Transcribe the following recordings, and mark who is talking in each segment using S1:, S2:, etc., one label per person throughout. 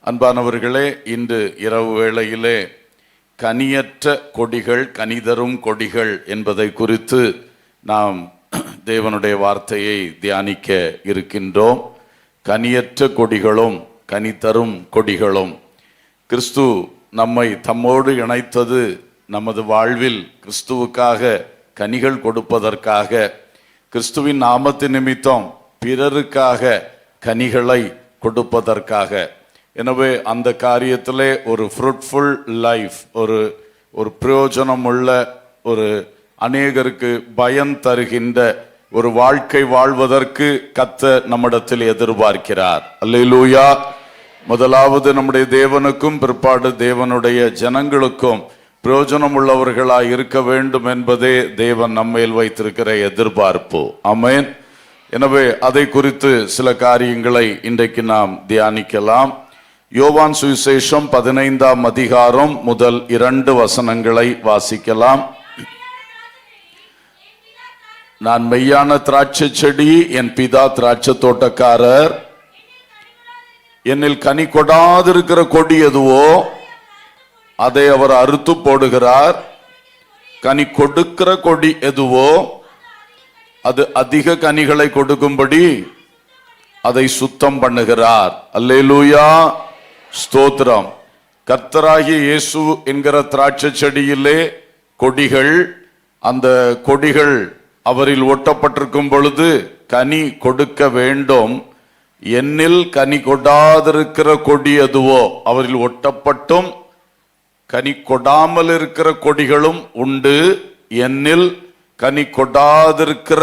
S1: அன்பானவர்களே, இன்று இரவு வேளையிலே கனியற்ற கொடிகள் கனிதரும் கொடிகள் என்பதை குறித்து நாம் தேவனுடைய வார்த்தையை தியானிக்க இருக்கின்றோம். கனியற்ற கொடிகளும் கனிதரும் கொடிகளும். கிறிஸ்து நம்மை தம்மோடு இணைத்தது நமது வாழ்வில் கிறிஸ்துவுக்காக கனிகள் கொடுப்பதற்காக, கிறிஸ்துவின் நாமத்தின் நிமித்தம் பிறருக்காக கனிகளை கொடுப்பதற்காக. எனவே அந்த காரியத்திலே ஒரு ஃப்ரூட்ஃபுல் லைஃப், ஒரு பிரயோஜனம் உள்ள, ஒரு அநேகருக்கு பயன் தருகின்ற ஒரு வாழ்க்கை வாழ்வதற்கு கர்த்தர் நம்மிடத்தில் எதிர்பார்க்கிறார். அல்லேலூயா. முதலாவது நம்முடைய தேவனுக்கும் பிற்பாடு தேவனுடைய ஜனங்களுக்கும் பிரயோஜனம் உள்ளவர்களாய் இருக்க வேண்டும் என்பதே தேவன் நம்மேல் வைத்திருக்கிற எதிர்பார்ப்பு. ஆமென். எனவே அதை குறித்து சில காரியங்களை இன்றைக்கு நாம் தியானிக்கலாம். யோவான் சுவிசேஷம் 15ஆம் அதிகாரம் முதல் 2 வசனங்களை வாசிக்கலாம். நான் மெய்யான திராட்சை செடி, என் பிதா திராட்சை தோட்டக்காரர். என்னில் கனி கொடாதிருக்கிற கொடி எதுவோ அதை அவர் அறுத்து போடுகிறார். கனி கொடுக்கிற கொடி எதுவோ அது அதிக கனிகளை கொடுக்கும்படி அதை சுத்தம் பண்ணுகிறார். அல்லேலூயா, ஸ்தோத்திரம். கர்த்தராகிய இயேசு என்கிற திராட்சை செடியிலே கொடிகள், அந்த கொடிகள் அவரில் ஒட்டப்பட்டிருக்கும் பொழுது கனி கொடுக்க வேண்டும். என்னில் கனி கொடாதிருக்கிற கொடி எதுவோ, அவரில் ஒட்டப்பட்டும் கனி கொடாமல் இருக்கிற கொடிகளும் உண்டு. என்னில் கனி கொடாதிருக்கிற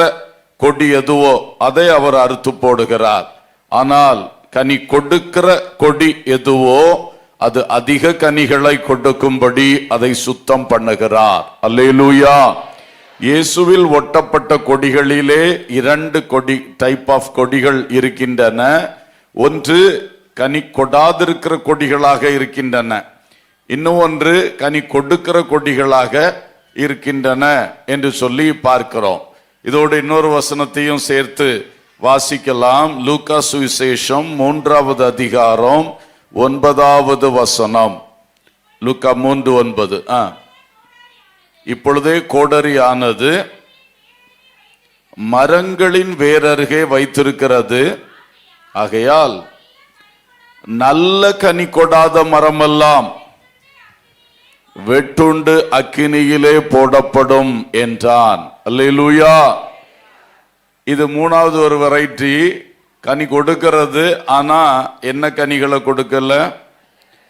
S1: கொடி எதுவோ அதை அவர் அறுத்து போடுகிறார். ஆனால் கனி கொடுக்கிற கொடி எதுவோ அது அதிக கனிகளை கொடுக்கும்படி அதை சுத்தம் பண்ணுகிறார். அல்லேலூயா. இயேசுவில் ஒட்டப்பட்ட கொடிகளிலே 2 டைப் ஆஃப் கொடிகள் இருக்கின்றன. ஒன்று கனி கொடாதிருக்கிற கொடிகளாக இருக்கின்றன, இன்னும் ஒன்று கனி கொடுக்கிற கொடிகளாக இருக்கின்றன என்று சொல்லி பார்க்கிறோம். இதோடு இன்னொரு வசனத்தையும் சேர்த்து வாசிக்கலாம். லூக்கா சுவிசேஷம் 3ஆவது அதிகாரம் 9வது வசனம். லூக்கா 3:9. இப்பொழுதே கோடரியானது மரங்களின் வேரருகே வைத்திருக்கிறது. ஆகையால் நல்ல கனி கொடாத மரமெல்லாம் வெட்டுண்டு அக்கினியிலே போடப்படும் என்றான். அல்லேலூயா. இது 3வது ஒரு வெரைட்டி. கனி கொடுக்கிறது, ஆனா என்ன கனிகளை கொடுக்கல?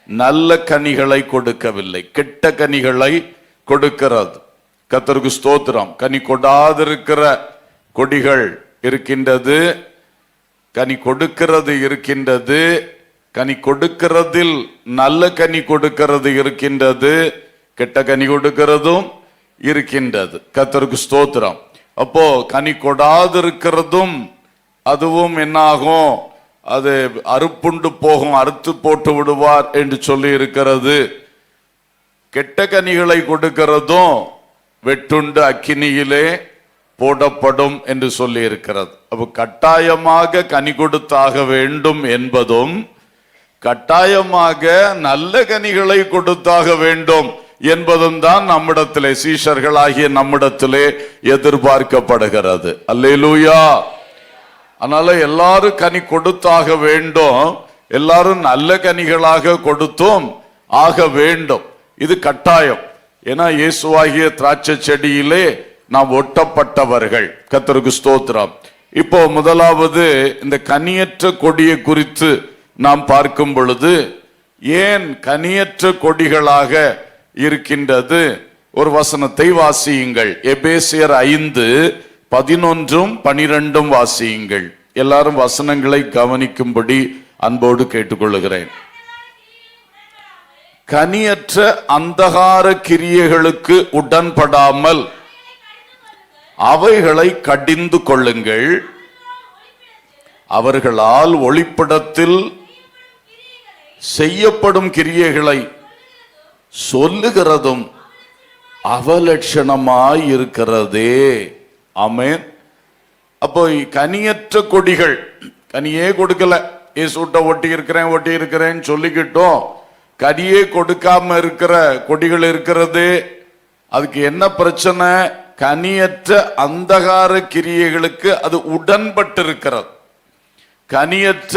S1: நல்ல கனிகளை கொடுக்கவில்லை, கெட்ட கனிகளை கொடுக்கிறது. கர்த்தருக்கு ஸ்தோத்திரம். கனி கொடாதிருக்கிற கொடிகள் இருக்கின்றது, கனி கொடுக்கிறது இருக்கின்றது, கனி கொடுக்கிறதில் நல்ல கனி கொடுக்கிறது இருக்கின்றது, கெட்ட கனி கொடுக்கிறதும் இருக்கின்றது. கர்த்தருக்கு ஸ்தோத்திரம். அப்போ கனி கொடாதிருக்கிறதும் அதுவும் என்ன ஆகும்? அது அறுப்புண்டு போகும், அறுத்து போட்டு விடுவார் என்று சொல்லி இருக்கிறது. கெட்ட கனிகளை கொடுக்கிறதும் வெட்டுண்டு அக்கினியிலே போடப்படும் என்று சொல்லி இருக்கிறது. அப்போ கட்டாயமாக கனி கொடுத்தாக வேண்டும் என்பதும், கட்டாயமாக நல்ல கனிகளை கொடுத்தாக வேண்டும் என்பதும் தான் நம்மிடத்திலே, சீஷர்களாகிய நம்மிடத்திலே எதிர்பார்க்கப்படுகிறது. அல்லேலூயா. அதனால எல்லாரும் கனி கொடுத்தாக வேண்டும், எல்லாரும் நல்ல கனிகளாக கொடுத்தும் ஆக வேண்டும். இது கட்டாயம். ஏன்னா இயேசுவாகிய திராட்சை செடியிலே நாம் ஒட்டப்பட்டவர்கள். கர்த்தருக்கு ஸ்தோத்திரம். இப்போ முதலாவது இந்த கனியற்ற கொடியை குறித்து நாம் பார்க்கும் பொழுது, ஏன் கனியற்ற கொடிகளாக இருக்கின்றது? ஒரு வசனத்தை வாசியுங்கள். எபேசியர் 5:11-12 வாசியுங்கள். எல்லாரும் வசனங்களை கவனிக்கும்படி அன்போடு கேட்டுக்கொள்கிறேன். கனியற்ற அந்தகார கிரியைகளுக்கு உடன்படாமல் அவைகளை கடிந்து கொள்ளுங்கள். அவர்களால் ஒளிப்படத்தில் செய்யப்படும் கிரியைகளை சொல்லுகிறதும் அவலட்சணமாய் இருக்கிறதே. ஆமென். அப்போ கனியற்ற கொடிகள், கனியே கொடுக்கல, இயேசுட்ட ஒட்டி இருக்கிறேன்னு சொல்லிக்கிட்டோம் கனியே கொடுக்காம இருக்கிற கொடிகள் இருக்கிறது. அதுக்கு என்ன பிரச்சனை? கனியற்ற அந்தகார கிரியைகளுக்கு அது உடன்பட்டு இருக்கிறது. கனியற்ற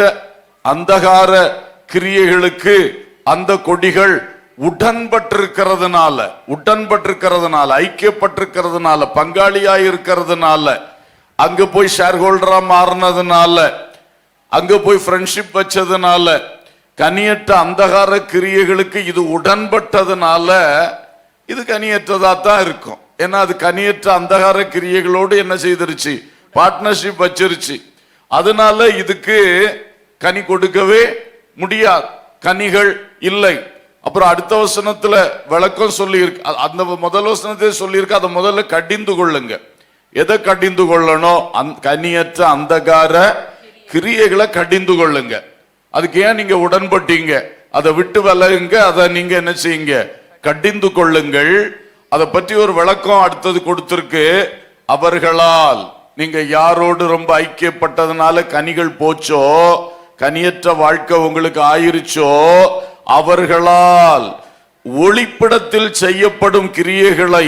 S1: அந்தகார கிரியைகளுக்கு அந்த கொடிகள் உடன்பட்டிருக்கிறதுனால ஐக்கியப்பட்டிருக்கிறதுனால பங்காளியாய் இருக்கிறதுனால அங்க போய் ஷேர் ஹோல்டரா மாறினதுனால அங்க போய் ஃப்ரெண்ட்ஷிப் வச்சதுனால கனியற்ற அந்தகார கிரியைகளுக்கு இது உடன்பட்டதுனால இது கனியற்றதா தான் இருக்கும். ஏன்னா அது கனியற்ற அந்தகார கிரியைகளோடு என்ன செய்திருச்சு? பார்ட்னர்ஷிப் வச்சிருச்சு. அதனால இதுக்கு கனி கொடுக்கவே முடியாது, கனிகள் இல்லை. அப்புறம் அடுத்த வசனத்துல விளக்கம் சொல்லி இருக்கு. அந்த முதல் வசனத்தை சொல்லி இருக்கு, அதை முதல்ல கடிந்து கொள்ளுங்க. எதை கடிந்து கொள்ளணும்? கனியற்ற அந்தகார கிரியைகளை கடிந்து கொள்ளுங்க. அதுக்கு ஏன் நீங்க உடன்பட்டீங்க? அதை விட்டு விலகுங்க. அதை நீங்க என்ன செய்யுங்க? கடிந்து கொள்ளுங்கள். அதை பற்றி ஒரு விளக்கம் அடுத்தது கொடுத்திருக்கு. அவர்களால், நீங்க யாரோடு ரொம்ப ஐக்கியப்பட்டதுனால கனிகள் போச்சோ, கனியற்ற வாழ்க்கை உங்களுக்கு ஆயிருச்சோ, அவர்களால் ஒளிப்பிடத்தில் செய்யப்படும் கிரியைகளை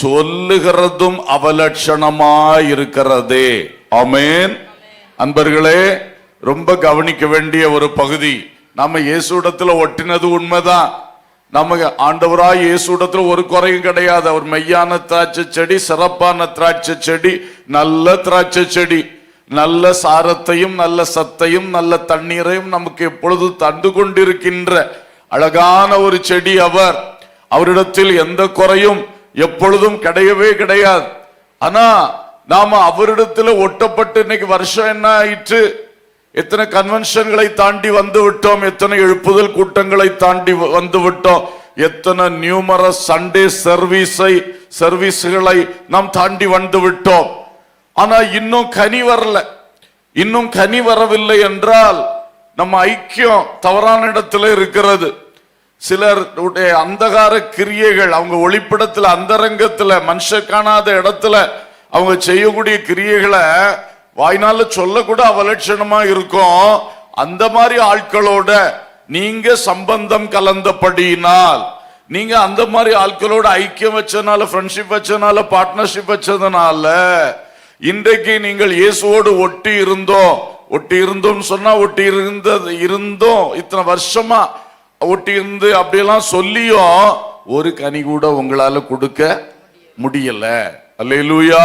S1: சொல்லுகிறதும் அவலட்சணமாயிருக்கிறது. ஆமென். அன்பர்களே, ரொம்ப கவனிக்க வேண்டிய ஒரு பகுதி. நம்ம இயேசுடத்துல ஒட்டினது உண்மைதான். நம்ம ஆண்டவராய் இயேசுடத்துல ஒரு குறையும் கிடையாது. அவர் மெய்யான திராட்சை செடி, சிறப்பான திராட்சை செடி, நல்ல திராட்சை செடி, நல்ல சாரத்தையும் நல்ல சத்தையும் நல்ல தண்ணீரையும் நமக்கு எப்பொழுது தந்து கொண்டிருக்கின்ற அழகான ஒரு செடி அவர். அவரிடத்தில் எந்த குறையும் எப்பொழுதும் கிடையவே கிடையாது. ஆனா நாம அவரிடத்துல ஒட்டப்பட்டு இன்னைக்கு வருஷம் என்ன ஆயிற்று? எத்தனை கன்வென்ஷன்களை தாண்டி வந்து விட்டோம், எத்தனை எழுப்புதல் கூட்டங்களை தாண்டி வந்து விட்டோம், எத்தனை நியூமரஸ் சண்டே சர்வீஸ்களை நாம் தாண்டி வந்து விட்டோம். ஆனா இன்னும் கனி வரல. இன்னும் கனி வரவில்லை என்றால் நம்ம ஐக்கியம் தவறான இடத்துல இருக்கிறது. சிலருடைய அந்தகார கிரியைகள், அவங்க ஒளிப்படத்துல அந்தரங்கத்துல மனுஷ காணாத இடத்துல அவங்க செய்யக்கூடிய கிரியைகளை வாய்னால சொல்லக்கூட அவலட்சணமா இருக்கும். அந்த மாதிரி ஆட்களோட நீங்க சம்பந்தம் கலந்தபடியினால், நீங்க அந்த மாதிரி ஆட்களோட ஐக்கியம் வச்சனால, ஃப்ரெண்ட்ஷிப் வச்சனால, பார்ட்னர்ஷிப் வச்சதுனால இன்றைக்கு நீங்கள் இயேசுவோடு ஒட்டி இருந்தோம் சொன்னா இருந்தோம் இத்தனை வருஷமா ஒட்டி இருந்து அப்படியெல்லாம் சொல்லியும் ஒரு கனி கூட உங்களால கொடுக்க முடியல. அல்லேலூயா,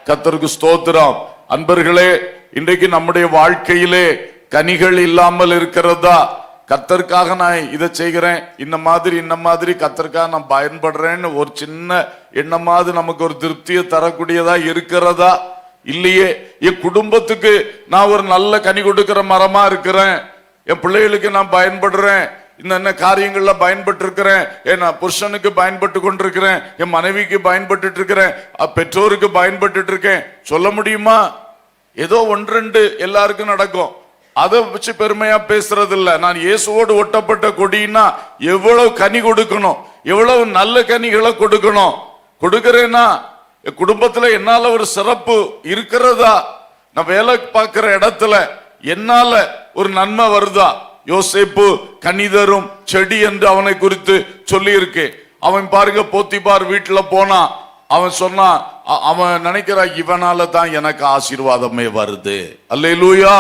S1: கர்த்தருக்கு ஸ்தோத்திரம். அன்பர்களே, இன்றைக்கு நம்முடைய வாழ்க்கையிலே கனிகள் இல்லாமல் இருக்கிறதா? கர்த்தருக்காக நான் இதை செய்கிறேன், இந்த மாதிரி கர்த்தருக்காக நான் பயன்படுறேன்னு ஒரு சின்ன எண்ணமாவது நமக்கு ஒரு திருப்தியை தரக்கூடியதா இருக்கிறதா? இல்லையே. என் குடும்பத்துக்கு நான் ஒரு நல்ல கனி கொடுக்கிற மரமா இருக்கிறேன், என் பிள்ளைகளுக்கு நான் பயன்படுறேன், இந்த காரியங்கள்ல பயன்பட்டு இருக்கிறேன், என் புருஷனுக்கு பயன்பட்டு கொண்டிருக்கிறேன், என் மனைவிக்கு பயன்பட்டு இருக்கிறேன், பெற்றோருக்கு பயன்பட்டு இருக்கேன் சொல்ல முடியுமா? ஏதோ ஒன்று எல்லாருக்கும் நடக்கும். அதை வச்சு பெருமையா பேசுறது இல்ல. நான் இயேசுவோடு ஒட்டப்பட்ட கொடினா எவ்வளவு கனி கொடுக்கணும், எவ்வளவு நல்ல கனிகளை கொடுக்கணும். கொடுக்கிறேன்னா குடும்பத்துல என்னால ஒரு சிறப்பு இருக்கிறதா? நான் வேலை பார்க்கிற இடத்துல என்னால ஒரு நன்மை வருதா? யோசேப்பு கனிதரும் செடி என்று அவனை குறித்து சொல்லி இருக்கு. அவன் பாருங்க, போத்திபார் வீட்டுல போனா அவன் சொன்னா, அவன் நினைக்கிறான் இவனால தான் எனக்கு ஆசீர்வாதமே வருது. அல்லேலூயா.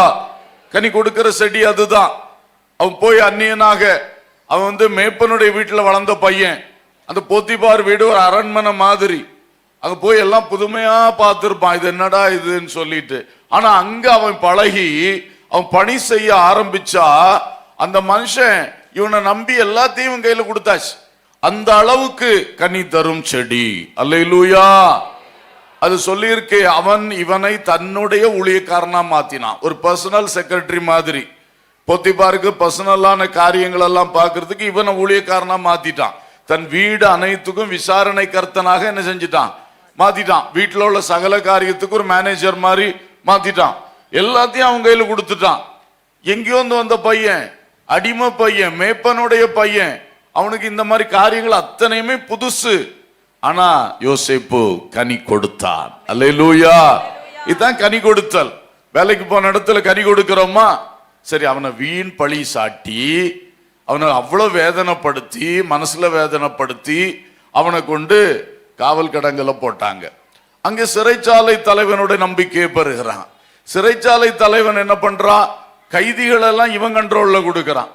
S1: கனி கொடுக்கிற செடி அதுதான். அவன் போய் அந்நியனாக, அவன் மேப்பனுடைய வீட்டுல வளர்ந்த பையன். அந்த போத்திபார் வீடு ஒரு அரண்மனை மாதிரி. அங்க போய் எல்லாம் புதுமையா பார்த்திருப்பான், இது என்னடா இதுன்னு சொல்லிட்டு. ஆனா அங்க அவன் பழகி அவன் பணி செய்ய ஆரம்பிச்சா அந்த மனுஷன் இவனை நம்பி எல்லாத்தையும் கையில கொடுத்தாச்சு. அந்த அளவுக்கு கனி தரும் செடி. அல்லேலூயா. அது சொல்லி இருக்கு, அவன் இவனை தன்னுடைய ஊழியக்காரனா மாத்தினான், ஒரு பர்சனல் செக்ரட்டரி மாதிரி. போத்திபாருக்கு பர்சனலான காரியங்கள் எல்லாம் பார்க்கறதுக்கு இவனை ஊழியக்காரனா மாத்திட்டான். தன் வீடு அனைத்துக்கும் விசாரணை கர்த்தனாக என்ன செஞ்சிட்டான்? மாத்திட்டான். வீட்டில் உள்ள சகல காரியத்துக்கு ஒரு மேனேஜர் மாதிரி மாத்திட்டான். எல்லாத்தையும் அவங்க கையில கொடுத்துட்டான். எங்கேயோ வந்த பையன், அடிமை பையன், மேப்பனுடைய பையன், அவனுக்கு இந்த மாதிரி காரியங்கள் அத்தனையுமே புதுசு. ஆனா யோசேப்பு கனி கொடுத்தான். அல்லேலூயா. இதுதான் கனி கொடுத்தல். வேலைக்கு போன இடத்துல கனி கொடுக்கிறோமா? சரி, அவனை வீண் பழி சாட்டி அவனை அவ்வளவு வேதனைப்படுத்தி, மனசுல வேதனைப்படுத்தி அவனை கொண்டு காவல் கிடங்குல போட்டாங்க. அங்கே சிறைச்சாலை தலைவனுடைய நம்பிக்கையை பெறுகிறான். சிறைச்சாலை தலைவன் என்ன பண்றான்? கைதிகள் எல்லாம் இவன் கண்ட்ரோல்ல கொடுக்கறான்.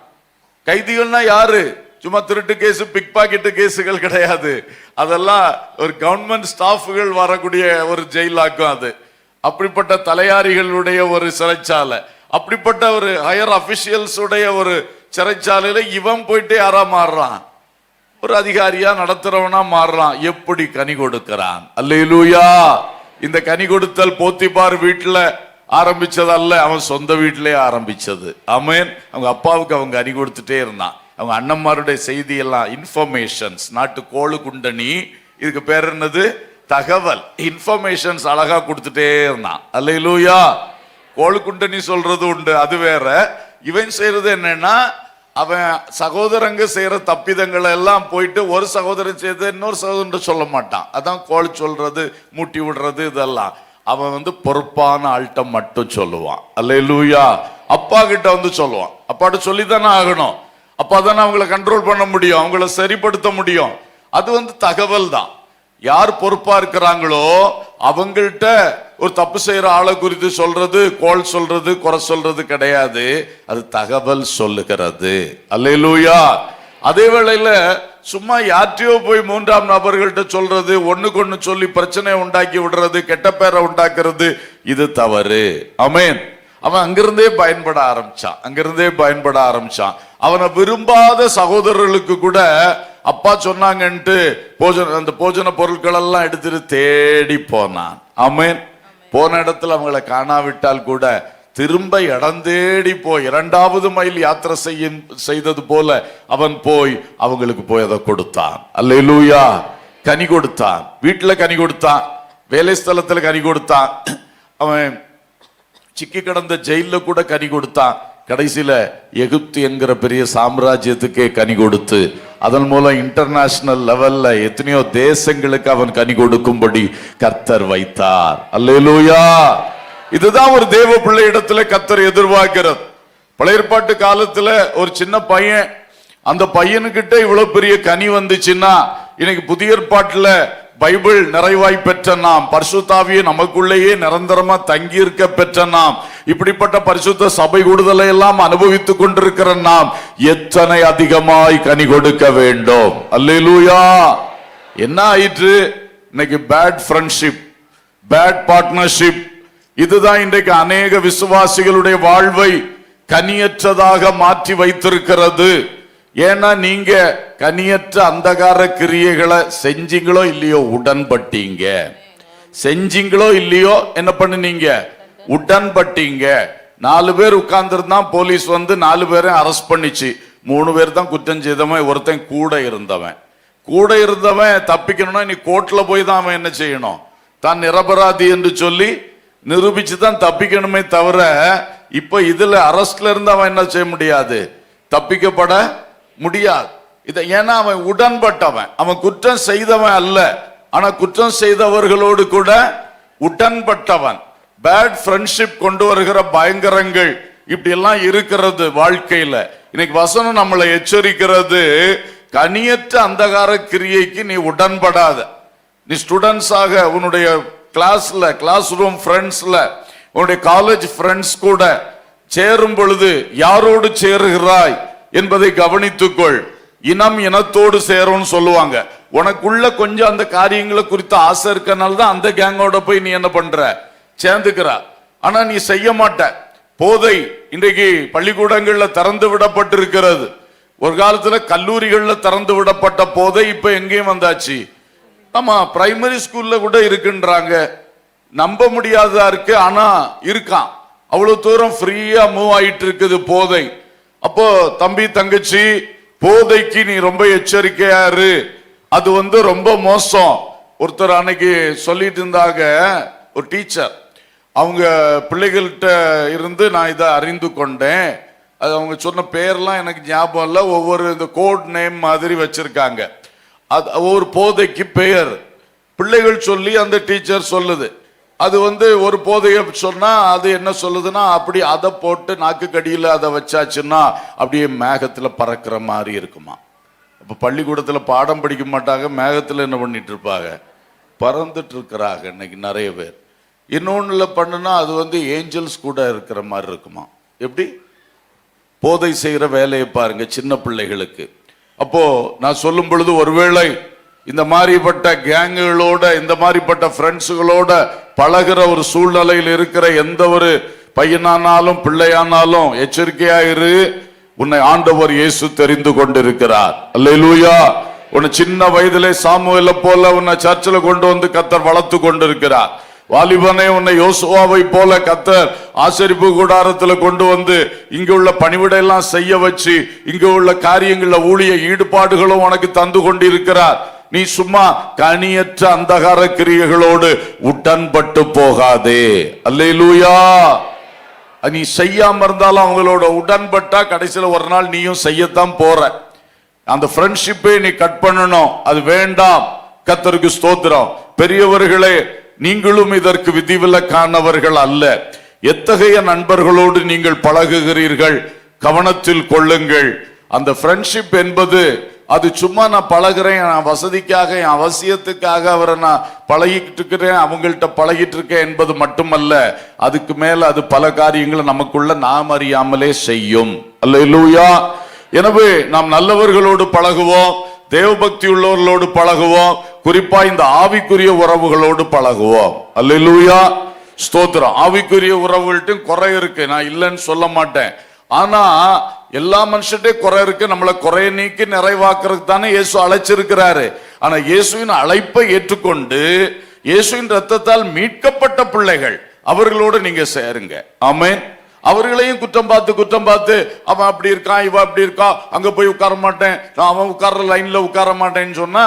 S1: கைதிகள்னா யாரு? சும்மா திருட்டு கேஸ், பிக் பாக்கெட் கேஸுகள் கிடையாது. அதெல்லாம் ஒரு கவர்மெண்ட் ஸ்டாஃப்கள் வரக்கூடிய ஒரு ஜெயிலாக்கும் அது. அப்படிப்பட்ட தலையாரிகளுடைய ஒரு சிறைச்சாலை, அப்படிப்பட்ட ஒரு ஹையர் அபிஷியல்ஸ் உடைய ஒரு சிறைச்சாலையில இவன் போயிட்டு யாரா மாறுறான்? ஒரு அதிகாரியா நடத்துறவனா மாறுறான். எப்படி கனி கொடுக்கிறான்! அல்லேலூயா! இந்த கனி கொடுத்தல் போத்திபார் வீட்டுல ஆரம்பிச்சதல்ல, அவன் சொந்த வீட்டிலே ஆரம்பிச்சது. ஆமென். அவங்க அப்பாவுக்கு அவங்க கனி கொடுத்துட்டே இருந்தான். அவங்க அண்ணன்மாருடைய செய்தி எல்லாம் இன்ஃபர்மேஷன்ஸ், நாட்டு கோழு குண்டனி, இதுக்கு பேர் என்னது? தகவல். இன்ஃபர்மேஷன்ஸ் அழகா கொடுத்துட்டே இருந்தான். அல்லேலூயா! கோழு குண்டனி சொல்றது உண்டு, அது வேற. இவன் செய்யறது என்னன்னா, அவன் சகோதரங்க செய்யற தப்பிதங்களை எல்லாம் போயிட்டு ஒரு சகோதரன் செய்து இன்னொரு சகோதரன் சொல்ல மாட்டான். அதான் கோல் சொல்றது, மூட்டி விடுறது, இதெல்லாம். அவன் பொறுப்பான ஆள்கிட்ட மட்டும் சொல்லுவான். அல்லேலூயா! அப்பா கிட்ட சொல்லுவான். அப்பாட்ட சொல்லித்தானே ஆகணும். அப்பா தானே அவங்களை கண்ட்ரோல் பண்ண முடியும், அவங்கள சரிப்படுத்த முடியும். அது தகவல் தான். யார் பொறுப்பா இருக்கிறாங்களோ அவங்கள்ட்ட ஒரு தப்பு செய்யற ஆளை குறித்து சொல்றது, கோல் சொல்றது, குறை சொல்றது கிடையாது. அது தகவல் சொல்லுகிறது. அல்லேலூயா! அதே வேளையில சும்மா யார்ட்டையோ போய் மூன்றாம் நபர்கள்ட்ட சொல்றது, ஒண்ணுக்கு ஒண்ணு சொல்லி பிரச்சனை உண்டாக்கி விடுறது, கெட்ட பேரை உண்டாக்குறது, இது தவறு. ஆமென். அவன் அங்கிருந்தே பயன்பட ஆரம்பிச்சான். அவனை விரும்பாத சகோதரர்களுக்கு கூட அப்பா சொன்னாங்கன்ட்டு அந்த போஜன பொருட்கள் எல்லாம் எடுத்துட்டு தேடி போனான். ஆமென். போன இடத்துல அவங்களை காணாவிட்டால் கூட திரும்ப இடம் தேடி போய் 2வது மைல் யாத்திரை செய்தது போல அவன் போய் அவங்களுக்கு போய் அதை கொடுத்தான். அல்லேலூயா! கனி கொடுத்தான். வீட்டுல கனி கொடுத்தான், வேலை ஸ்தலத்துல கனி கொடுத்தான், அவன் சிக்கி கிடந்த ஜெயில கூட கனி கொடுத்தான். கடைசியில எகிப்து என்கிற பெரிய சாம்ராஜ்யத்துக்கே கனி கொடுத்து அதன் மூலம் இன்டர்நேஷனல் லெவல்ல எத்தனையோ தேசங்களுக்கு அவன் கனி கொடுக்கும்படி கர்த்தர் வைத்தார். அல்லேலூயா! இதுதான் ஒரு தேவ பிள்ளை இடத்துல கர்த்தர் எதிர்பார்க்கிறது. பழைய ஏற்பாட்டு காலத்துல ஒரு சின்ன பையன், அந்த பையனுக்கிட்ட இவ்வளவு பெரிய கனி வந்துச்சுன்னா, இன்னைக்கு புதிய ஏற்பாட்டுல பைபிள் நிறைவாய் பெற்ற நாம், பரிசுத்தாவியை நமக்குள்ளேயே நிரந்தரமா தங்கி இருக்க பெற்ற நாம், இப்படிப்பட்ட பரிசுத்த சபை கூடுதலை எல்லாம் அனுபவித்துக் கொண்டிருக்கிற நாம் எத்தனை அதிகமாய் கனி கொடுக்க வேண்டும். அல்லேலூயா! என்ன ஆயிற்று? இன்னைக்கு பேட் ஃப்ரெண்ட்ஷிப், பேட் பார்ட்னர்ஷிப், இதுதான் இன்றைக்கு அநேக விசுவாசிகளுடைய வாழ்வை கனியற்றதாக மாற்றி வைத்திருக்கிறது. ஏன்னா நீங்க கனியற்ற அந்தகார கிரியைகளை செஞ்சீங்களோ இல்லையோ உடன்பட்டீங்க. செஞ்சீங்களோ இல்லையோ என்ன பண்ணுனீங்க? உடன்பட்டீங்க. 4 பேர் உட்கார்ந்து இருந்தான், போலீஸ் 4 பேரையும் அரெஸ்ட் பண்ணிச்சு. 3 பேர் தான் குற்றம் செய்தவன், ஒருத்தன் கூட இருந்தவன் தப்பிக்கணும்னா நீ கோர்ட்ல போய் தான் அவன் என்ன செய்யணும்? தான் நிரபராதி என்று சொல்லி நிரூபிச்சு தான் தப்பிக்கணுமே தவிர, இப்ப இதுல அரெஸ்ட்ல இருந்து அவன் என்ன செய்ய முடியாது? தப்பிக்கப்பட முடியாது. ஏன்னா அவன் உடன்பட்டவன், அவன் குற்றம் செய்தவன் அல்ல, ஆனா குற்றம் செய்தவர்களோடு கூட உடன்பட்டவன். பேட் ஃப்ரெண்ட்ஷிப் கொண்டு வருகிற பயங்கரங்கள் இப்படி எல்லாம் இருக்கிறது வாழ்க்கையில. இன்னைக்கு வசனம் நம்மளை எச்சரிக்கிறது, கனியற்ற அந்தகார கிரியைக்கு நீ உடன்படாத. நீ ஸ்டூடெண்ட்ஸாக உன்னுடைய கிளாஸ்ல, கிளாஸ் ரூம் ஃப்ரெண்ட்ஸ்ல, உன்னுடைய காலேஜ் ஃப்ரெண்ட்ஸ் கூட சேரும் பொழுது யாரோடு சேருகிறாய் என்பதை கவனித்துக்கொள். இனம் இனத்தோடு சேரும்னு சொல்லுவாங்க. உனக்குள்ள கொஞ்சம் அந்த காரியங்களை குறித்து ஆசை இருக்கனால தான் அந்த கேங்கோட போய் நீ என்ன பண்ற? சேர்ந்துக்கிற. ஆனா நீ செய்ய மாட்ட. போதை இன்றைக்கு பள்ளிக்கூடங்கள்ல திறந்து விடப்பட்டிருக்கிறது. ஒரு காலத்துல கல்லூரிகள்ல திறந்து விடப்பட்ட போதை இப்ப எங்கேயும் வந்தாச்சு. ஆமா, பிரைமரி ஸ்கூல்ல கூட இருக்குன்றாங்க. நம்ப முடியாததா இருக்கு, ஆனா இருக்கான். அவ்வளவு தூரம் ஃப்ரீயா மூவ் ஆயிட்டு இருக்குது போதை. அப்போ தம்பி தங்கச்சி, போதைக்கு நீ ரொம்ப எச்சரிக்கையா இரு. அது ரொம்ப மோசம். ஒருத்தர் அன்னைக்கு சொல்லிட்டு இருந்தாங்க, ஒரு டீச்சர், அவங்க பிள்ளைகள்கிட்ட இருந்து நான் இதை அறிந்து கொண்டேன். அது அவங்க சொன்ன பேர்லாம் எனக்கு ஞாபகம் இல்லை. ஒவ்வொரு இந்த கோட் நேம் மாதிரி வச்சிருக்காங்க. அது ஒவ்வொரு போதைக்கு பெயர் பிள்ளைகள் சொல்லி அந்த டீச்சர் சொல்லுது. அது ஒரு போதைய சொன்னா அது என்ன சொல்லுதுன்னா, அப்படி அதை போட்டு நாக்கு கடியில அதை வச்சாச்சுன்னா அப்படியே மேகத்துல பறக்கிற மாதிரி இருக்குமா. அப்ப பள்ளிக்கூடத்துல பாடம் படிக்க மாட்டாங்க, மேகத்துல என்ன பண்ணிட்டு இருப்பாங்க, பறந்துட்டு இருக்கிறாங்க இன்னைக்கு நிறைய பேர். இன்னொன்னுல பண்ணுனா அது ஏஞ்சல்ஸ் கூட இருக்கிற மாதிரி இருக்குமா. எப்படி போதை செய்யற வேலையை பாருங்க சின்ன பிள்ளைகளுக்கு. அப்போ நான் சொல்லும் பொழுது, ஒருவேளை இந்த மாதிரிப்பட்ட கேங்குகளோட இந்த மாதிரிப்பட்ட ஃப்ரெண்ட்ஸுகளோட பழகிற ஒரு சூழ்நிலையில் இருக்கிற எந்த ஒரு பையனானாலும் பிள்ளையானாலும் எச்சரிக்கையாயிரு. உன்னை ஆண்டவர் இயேசு தெரிந்து கொண்டிருக்கிறார். அல்லேலூயா. உன்னை சின்ன வயதிலே சாமுவேல போல உன்னை சர்ச்சில் கொண்டு வந்து கர்த்தர் வளர்த்து கொண்டிருக்கிறார். வாலிபனே, உன்னை யோசுவாவை போல கர்த்தர் ஆசரிப்பு கூடாரத்தில் கொண்டு வந்து இங்க உள்ள பணிவிடையெல்லாம் செய்ய வச்சு இங்க உள்ள காரியங்கள ஊழிய ஈடுபாடுகளும் உனக்கு தந்து கொண்டிருக்கிறார். நீ சும்மா கனியற்ற அந்தகார கிரியைகளோடு உடன்பட்டு போகாதே. அல்லேலூயா. நீ செய்யாம இருந்தாலும் அவங்களோட உடன்பட்டா கடைசியில ஒரு நாள் நீயும் செய்யத்தான் போற. அந்த ஃப்ரெண்ட்ஷிப்பை நீ கட் பண்ணணும், அது வேண்டாம். கர்த்தருக்கு ஸ்தோத்திரம். பெரியவர்களே, நீங்களும் இதற்கு விதிவிலக்கானவர்கள் அல்ல. எத்தகைய நண்பர்களோடு நீங்கள் பழகுகிறீர்கள் கவனத்தில் கொள்ளுங்கள். அந்த ஃப்ரெண்ட்ஷிப் என்பது அது சும்மா நான் பழகிறேன், நான் வசதிக்காக என் அவசியத்துக்காக அவரை நான் பழகிட்டு இருக்கிறேன், அவங்கள்ட்ட பழகிட்டு இருக்கேன் என்பது மட்டுமல்ல. அதுக்கு மேல அது பல காரியங்களை நமக்குள்ள நாம் அறியாமலே செய்யும். அல்லேலூயா. எனவே நாம் நல்லவர்களோடு பழகுவோம், தேவபக்தி உள்ளவர்களோடு பழகுவோம், குறிப்பா இந்த ஆவிக்குரிய உறவுகளோடு பழகுவோம். அல்லேலூயா. ஸ்தோத்திரம். ஆவிக்குரிய உறவுகள்ட்டும் குறை இருக்கு, நான் இல்லைன்னு சொல்ல மாட்டேன். ஆனா எல்லா மனுஷட்டே குறை இருக்கு. நம்மளை குறைய நீக்கி நிறைவாக்குறதுக்கு தானே இயேசு அழைச்சிருக்கிறாரு. ஆனா இயேசுவின் அழைப்பை ஏற்றுக்கொண்டு இயேசுவின் ரத்தத்தால் மீட்கப்பட்ட பிள்ளைகள் அவர்களோடு நீங்க சேருங்க. ஆமென். அவர்களையும் குற்றம் பார்த்து அவன் அப்படி இருக்கான், இவன் அப்படி இருக்கான், அங்க போய் உட்கார மாட்டேன், நான் அவன் உட்கார்ற லைன்ல உட்கார மாட்டேன்னு சொன்னா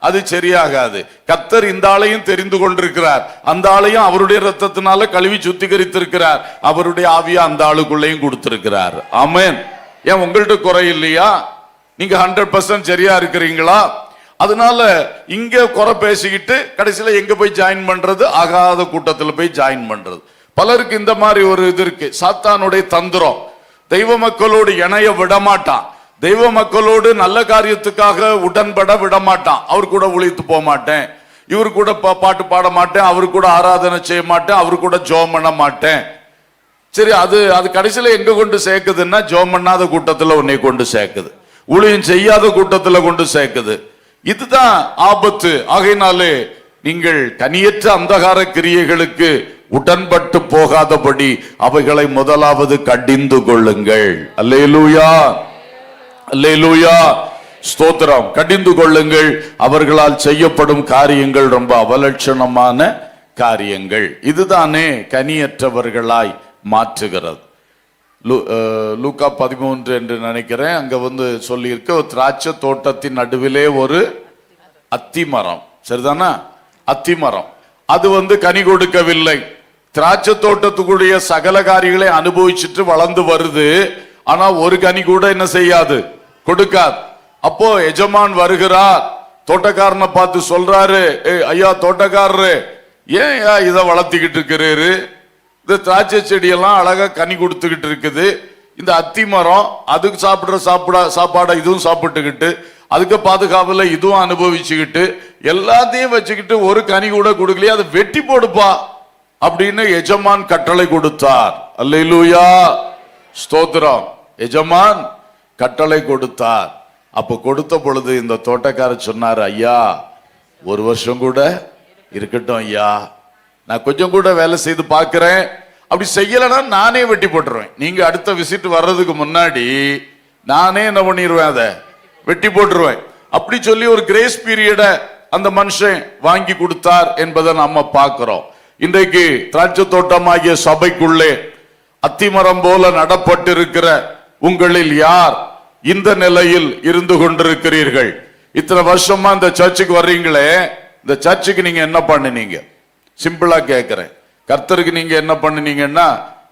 S1: அது சரியாகாது. கர்த்தர் இந்த ஆளையும் தெரிந்து கொண்டிருக்கிறார், அந்த ஆளையும் அவருடைய ரத்தத்தினால கழுவி சுத்திகரித்திருக்கிறார், அவருடைய ஆவியா அந்த ஆளுக்குள்ளையும் கொடுத்திருக்கிறார். ஆமென். ஏன் உங்கள்ட்ட குறை இல்லையா? நீங்க 100% சரியா இருக்கிறீங்களா? அதனால இங்க குறை பேசிக்கிட்டு கடைசியில எங்க போய் ஜாயின் பண்றது? ஆகாத கூட்டத்துல போய் ஜாயின் பண்றது. பலருக்கு இந்த மாதிரி ஒரு இது இருக்கு. சாத்தானுடைய தந்திரம். தெய்வ மக்களோடு இணைய விடமாட்டான், தெய்வ மக்களோடு நல்ல காரியத்துக்காக உடன்பட விடமாட்டான். அவர் கூட உழைத்து போக மாட்டேன், இவரு கூட பாட்டு பாட மாட்டேன், அவரு கூட ஆராதனை செய்ய மாட்டேன், அவரு கூட ஜெபம் பண்ண மாட்டேன். சரி, அது கடைசியில எங்க கொண்டு சேர்க்குதுன்னா, ஜெபம் பண்ணாத கூட்டத்துல உன்னை கொண்டு சேர்க்குது, ஊழியம் செய்யாத கூட்டத்துல கொண்டு சேர்க்குது. இதுதான் ஆபத்து. ஆகையினாலே நீங்கள் கனியற்ற அந்தகார கிரியைகளுக்கு உடன்பட்டு போகாதபடி அவைகளை முதலாவது கடிந்து கொள்ளுங்கள். அல்லேலூயா. அல்லேலூயா. ஸ்தோத்திரம். கடிந்து கொள்ளுங்கள். அவர்களால் செய்யப்படும் காரியங்கள் ரொம்ப அவலட்சணமான காரியங்கள். இதுதானே கனியற்றவர்களாய் மாற்றுகிறது. லூக்கா 13 என்று நினைக்கிறேன். அங்க சொல்லியிருக்க, ஒரு திராட்சை தோட்டத்தின் நடுவிலே ஒரு அத்திமரம். சரிதானா? அத்திமரம் அது கனி கொடுக்கவில்லை. திராட்சை தோட்டத்துக்குடைய சகல காரியங்களை அனுபவிச்சுட்டு வளர்ந்து வருது, ஆனா ஒரு கனி கூட என்ன செய்யாது, கொடுக்காது. அப்போ எஜமான் வருகிறார், தோட்டக்காரனை பார்த்து சொல்றாரு, ஐயா தோட்டக்காரரு, ஏன் இதை வளர்த்திக்கிட்டு இருக்கிறாரு? இந்த திராட்சை செடியெல்லாம் அழகா கனி கொடுத்துக்கிட்டு இருக்குது, இந்த அத்தி மரம் அதுக்கு சாப்பிடுற சாப்பாடை இதுவும் சாப்பிட்டுக்கிட்டு, அதுக்கு பாதுகாப்புல இதுவும் அனுபவிச்சுக்கிட்டு, எல்லாத்தையும் வச்சுக்கிட்டு ஒரு கனி கூட கொடுக்கலையே, அதை வெட்டி போடுப்பா அப்படின்னு எஜமான் கட்டளை கொடுத்தார். அல்லேலூயா. ஸ்தோத்திரம். எஜமான் கட்டளை கொடுத்தார். அப்ப கொடுத்த பொழுது இந்த தோட்டக்காரர் சொன்னார், ஐயா ஒரு வருஷம் கூட இருக்கட்டும் ஐயா, நான் கொஞ்சம் கூட வேலை செய்து பார்க்கிறேன், அப்படி செய்யலைன்னா நானே வெட்டி போட்டுருவேன். நீங்க அடுத்த விசிட் வர்றதுக்கு முன்னாடி நானே என்ன பண்ணிடுவேன், அதை வெட்டி போட்டுருவேன். அப்படி சொல்லி ஒரு கிரேஸ் பீரியட அந்த மனுஷன் வாங்கி கொடுத்தார் என்பதை நம்ம பார்க்கிறோம். இன்றைக்கு திராட்சை தோட்டமாகிய சபைக்குள்ளே அத்திமரம் போல நடப்பட்டிருக்கிற உங்களில் யார் இந்த நிலையில் இருந்து கொண்டிருக்கிறீர்கள்? இத்தனை வருஷமா இந்த சர்ச்சுக்கு வர்றீங்களே, இந்த சர்ச்சுக்கு நீங்க என்ன பண்ணினீங்க? சிம்பிளா கேட்கிறேன். கர்த்தருக்கு நீங்க என்ன பண்ணினீங்கன்னா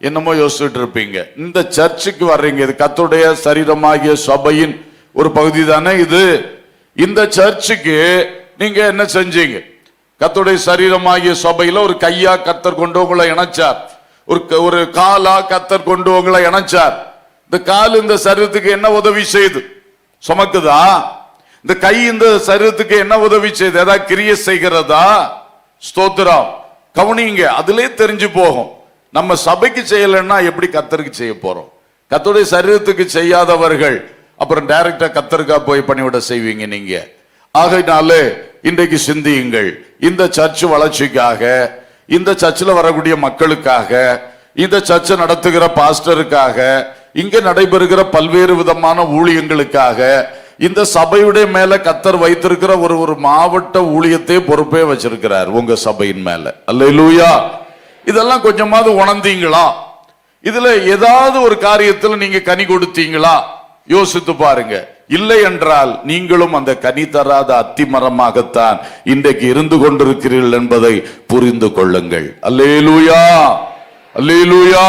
S1: என்னமோ யோசிச்சுட்டு இருப்பீங்க. இந்த சர்ச்சுக்கு வர்றீங்க, இது கர்த்தருடைய சரீரமாகிய சபையின் ஒரு பகுதி தானே இது. இந்த சர்ச்சுக்கு நீங்க என்ன செஞ்சீங்க? கர்த்தருடைய சரீரமாகிய சபையில ஒரு கையா கர்த்தர் கொண்டு உங்களை இணைச்சார், ஒரு காலா கர்த்தர் கொண்டு உங்களை இணைச்சார். இந்த கால் இந்த சரீரத்துக்கு என்ன உதவி செய்து? சுமக்குதா? இந்த கை இந்த சரீரத்துக்கு என்ன உதவி செய்து? ஏதாவது கிரியை செய்கிறதா? ஸ்தோத்திரம். கவனிங்க, அதிலே தெரிஞ்சு போகும். நம்ம சபைக்கு செய்யலைன்னா எப்படி கர்த்தருக்கு செய்ய போறோம்? கர்த்தருடைய சரீரத்துக்கு செய்யாதவர்கள் அப்புறம் டைரக்டா கர்த்தருக்கா போய் பணிவிட செய்வீங்க நீங்க. ஆகையினாலே இன்றைக்கு சிந்தியுங்கள். இந்த சர்ச் வளர்ச்சிக்காக, இந்த சர்ச்சில் வரக்கூடிய மக்களுக்காக, இந்த சர்ச்சை நடத்துகிற பாஸ்டருக்காக, இங்க நடைபெறுகிற பல்வேறு விதமான ஊழியங்களுக்காக, இந்த சபையுடைய மேல கர்த்தர் வைத்திருக்கிற ஒரு மாவட்ட ஊழியத்தை பொறுப்பே வச்சிருக்கிறார் உங்க சபையின் மேல. அல்லேலூயா. இதெல்லாம் கொஞ்சமாவது உணர்ந்தீங்களா? இதுல ஏதாவது ஒரு காரியத்தில் நீங்க கனி கொடுத்தீங்களா? யோசித்து பாருங்க. இல்லை என்றால் நீங்களும் அந்த கனி தராத அத்திமரமாகத்தான் இன்றைக்கு இருந்து கொண்டிருக்கிறீர்கள் என்பதை புரிந்து கொள்ளுங்கள். அல்லேலூயா, அல்லேலூயா,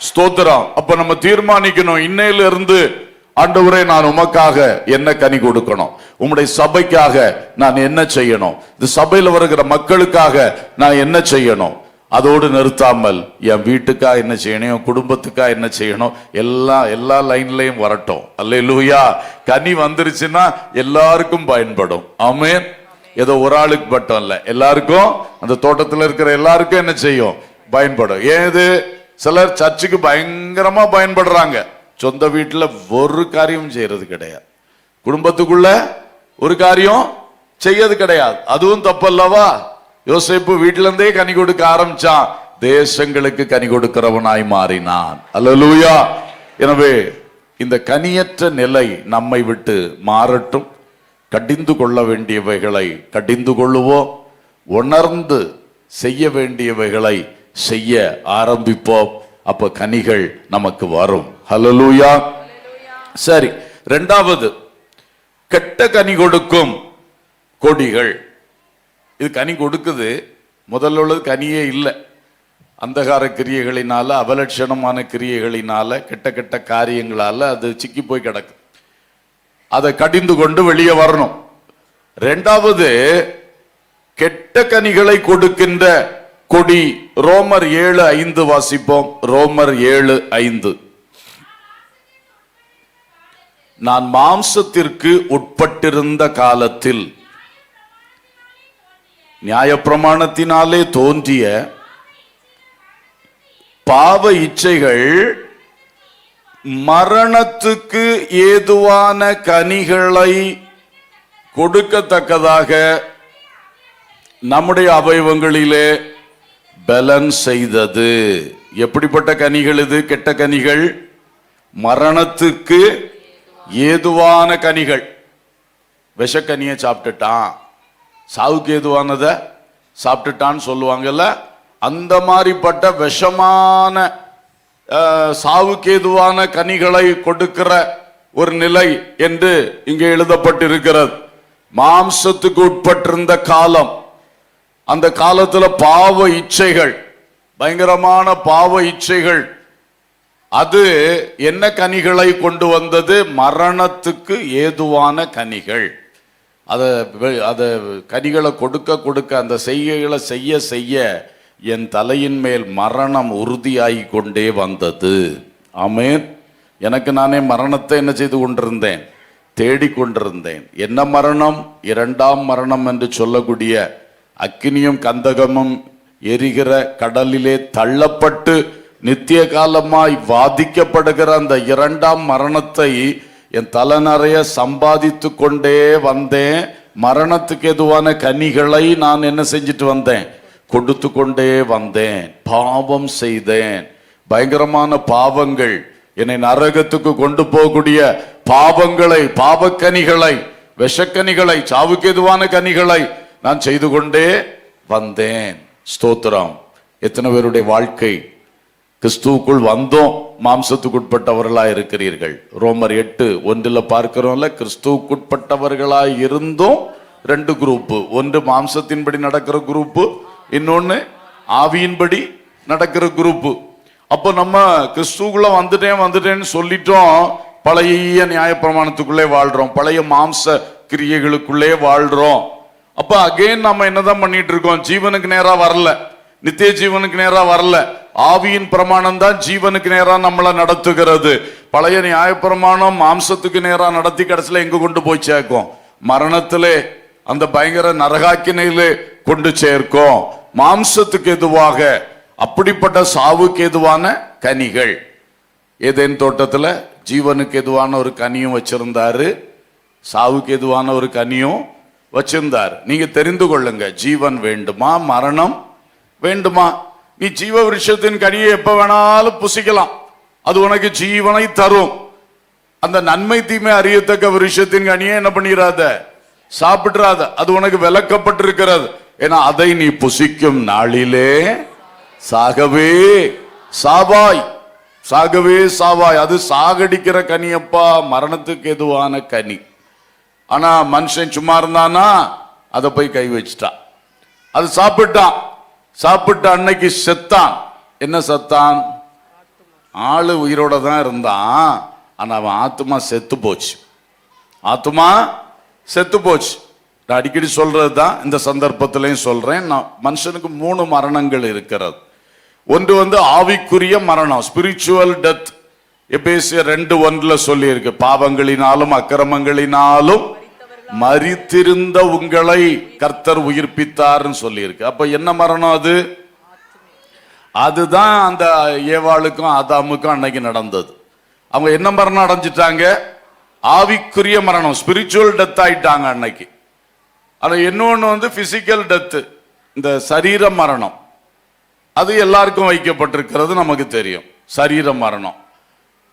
S1: ஸ்தோத்திரம். அப்ப நம்ம தீர்மானிக்கணும், இன்னையில இருந்து ஆண்டவரே நான் உமக்காக என்ன கனி கொடுக்கணும், உம்முடைய சபைக்காக நான் என்ன செய்யணும், இந்த சபையில் வருகிற மக்களுக்காக நான் என்ன செய்யணும். அதோடு நிறுத்தாமல் என் வீட்டுக்கா என்ன செய்யணும், என் குடும்பத்துக்கா என்ன செய்யணும், எல்லா லைன்லயும் வரட்டும். அல்லேலூயா. கனி வந்துருச்சுன்னா எல்லாருக்கும் பயன்படும். ஆமென். ஏதோ ஒரு ஆளுக்கு மட்டும் இல்ல, எல்லாருக்கும், அந்த தோட்டத்தில் இருக்கிற எல்லாருக்கும் என்ன செய்யும், பயன்படும். ஏது சிலர் சர்ச்சுக்கு பயங்கரமா பயன்படுறாங்க, சொந்த வீட்டுல ஒரு காரியம் செய்யறது கிடையாது, குடும்பத்துக்குள்ள ஒரு காரியம் செய்யறது கிடையாது. அதுவும் தப்பல்லவா? யோசேப்பு வீட்டில இருந்தே கனி கொடுக்க ஆரம்பிச்சான், தேசங்களுக்கு கனி கொடுக்கிறவனாய் மாறினான். அல்லேலூயா. எனவே இந்த கனியற்ற நிலை நம்மை விட்டு மாறட்டும். கடிந்து கொள்ள வேண்டியவைகளை கடிந்து கொள்ளுவோம், உணர்ந்து செய்ய வேண்டியவைகளை செய்ய ஆரம்பிப்போம். அப்ப கனிகள் நமக்கு வரும். அல்லேலூயா. சரி, இரண்டாவது, கெட்ட கனி கொடுக்கும் கொடிகள். இது கனி கொடுக்குது, முதல்ல உள்ளது கனியே இல்லை. அந்தகார கிரியைகளினால, அவலட்சணமான கிரியைகளினால, கெட்ட கெட்ட காரியங்களால அது சிக்கி போய் கிடக்கு. அதை கடிந்து கொண்டு வெளியே வரணும். இரண்டாவது, கெட்ட கனிகளை கொடுக்கின்ற கொடி. ரோமர் 7:5 வாசிப்போம். ரோமர் 7:5. நான் மாம்சத்திற்கு உட்பட்டிருந்த காலத்தில் நியாயப்பிரமாணத்தினாலே தோன்றிய பாவ இச்சைகள் மரணத்துக்கு ஏதுவான கனிகளை கொடுக்கத்தக்கதாக நம்முடைய அவயவங்களிலே பலன் செய்தது. எப்படிப்பட்ட கனிகள் இது? கெட்ட கனிகள், மரணத்துக்கு ஏதுவான கனிகள். விஷக்கனியை சாப்பிட்டுட்டான், சாவுக்கு ஏதுவானத சாப்பிட்டுட்டான்னு சொல்லுவாங்கல்ல, அந்த மாதிரிப்பட்ட விஷமான சாவுக்கு ஏதுவான கனிகளை கொடுக்கிற ஒரு நிலை என்று இங்கே எழுதப்பட்டிருக்கிறது. மாம்சத்துக்கு உட்பட்டிருந்த காலம், அந்த காலத்துல பாவ இச்சைகள், பயங்கரமான பாவ இச்சைகள், அது என்ன கனிகளை கொண்டு வந்தது? மரணத்துக்கு ஏதுவான கனிகள். அத கனிகளை கொடுக்க அந்த செய்கைகளை செய்ய செய்ய என் தலையின் மேல் மரணம் உறுதியாகி கொண்டே வந்தது. ஆமென். எனக்கு நானே மரணத்தை என்ன செய்து கொண்டிருந்தேன்? தேடிக்கொண்டிருந்தேன். என்ன மரணம்? இரண்டாம் மரணம் என்று சொல்லக்கூடிய அக்கினியும் கந்தகமும் எரிகிற கடலிலே தள்ளப்பட்டு நித்திய காலமாய் வாதிக்கப்படுகிற அந்த இரண்டாம் மரணத்தை என் தலை நிறைய சம்பாதித்து கொண்டே வந்தேன். மரணத்துக்கு எதுவான கனிகளை நான் என்ன செஞ்சுட்டு வந்தேன்? கொடுத்து கொண்டே வந்தேன். பாவம் செய்தேன், பயங்கரமான பாவங்கள், என்னை நரகத்துக்கு கொண்டு போகக்கூடிய பாவங்களை, பாவக்கனிகளை, விஷக்கனிகளை, சாவுக்கு எதுவான கனிகளை நான் செய்து கொண்டே வந்தேன். ஸ்தோத்திரம். எத்தனை பேருடைய வாழ்க்கை கிறிஸ்துவுக்குள் வந்தோம், மாம்சத்துக்குட்பட்டவர்களாய் இருக்கிறீர்கள். ரோமர் 8:1 பார்க்கிறோம்ல, கிறிஸ்துவுக்குட்பட்டவர்களாய் இருந்தும் ரெண்டு குரூப்பு. ஒன்று மாம்சத்தின்படி நடக்கிற குரூப்பு, இன்னொன்னு ஆவியின்படி நடக்கிற குரூப்பு. அப்போ நம்ம கிறிஸ்துவுக்குள்ள வந்துட்டேன்னு சொல்லிட்டோம், பழைய நியாயப்பிரமாணத்துக்குள்ளே வாழ்றோம், பழைய மாம்ச கிரியைகளுக்குள்ளே வாழ்றோம். அப்ப அகைன் நம்ம என்னதான் பண்ணிட்டு இருக்கோம்? ஜீவனுக்கு நேரா வரல, நித்திய ஜீவனுக்கு நேரா வரல. ஆவியின் பிரமாணம் தான் ஜீவனுக்கு நேரா நம்மளை நடத்துகிறது. பழைய நியாயப்பிரமாணம் மாம்சத்துக்கு நேரா நடத்தி கடைசியில எங்க கொண்டு போய் சேர்க்கும்? மரணத்திலே, அந்த பயங்கர நரகாக்கினையிலே கொண்டு சேர்க்கும். மாம்சத்துக்கு எதுவாக, அப்படிப்பட்ட சாவுக்கு எதுவான கனிகள். ஏதேன் தோட்டத்துல ஜீவனுக்கு எதுவான ஒரு கனியும் வச்சிருந்தாரு, சாவுக்கு எதுவான ஒரு கனியும் வச்சிருந்தார். நீங்க தெரிந்து கொள்ளுங்க, ஜீவன் வேண்டுமா மரணம் வேண்டுமா? நீ ஜீவ விருட்சத்தின் கனியை எப்ப வேணாலும் புசிக்கலாம், அது உனக்கு ஜீவனை தரும். அந்த நன்மை தீமை அறியத்தக்க விருட்சத்தின் கனியை என்ன பண்ணிடாத, சாப்பிட்றாத, அது உனக்கு விலக்கப்பட்டிருக்கிறது. ஏன்னா அதை நீ புசிக்கும் நாளிலே சாகவே சாவாய், சாகவே சாவாய். அது சாகடிக்கிற கனியப்பா, மரணத்துக்கு எதுவான கனி. ஆனா மனுஷன் சும்மா இருந்தானா, அதை போய் கை வச்சுட்டான், அது சாப்பிட்டான். சாப்பிட்ட அன்னைக்கு செத்தான். என்ன செத்தான்? ஆளு உயிரோட தான் இருந்தான், ஆனா அவன் ஆத்மா செத்து போச்சு. ஆத்மா செத்து போச்சு. நான் அடிக்கடி சொல்றது தான், இந்த சந்தர்ப்பத்திலையும் சொல்றேன். மனுஷனுக்கு 3 மரணங்கள் இருக்கிறது. ஒன்று ஆவிக்குரிய மரணம், ஸ்பிரிச்சுவல் டெத். எபேசியர் 2:1 சொல்லி இருக்கு, பாவங்களினாலும் அக்கிரமங்களினாலும் மரித்திருந்த உங்களை கர்த்தர் உயிர்ப்பித்தார்னு சொல்லி இருக்கு. அப்ப என்ன மரணம் அது? அதுதான் அந்த ஏவாளுக்கும் ஆதாமுக்கும் அன்னைக்கு நடந்தது. அவங்க என்ன மரணம் அடைஞ்சிட்டாங்க? ஆவிக்குரிய மரணம், ஸ்பிரிச்சுவல் டெத் ஆயிட்டாங்க அன்னைக்கு. ஆனா இன்னொன்னு பிசிக்கல் டெத், இந்த சரீர மரணம். அது எல்லாருக்கும் வைக்கப்பட்டிருக்கிறது நமக்கு தெரியும், சரீர மரணம்.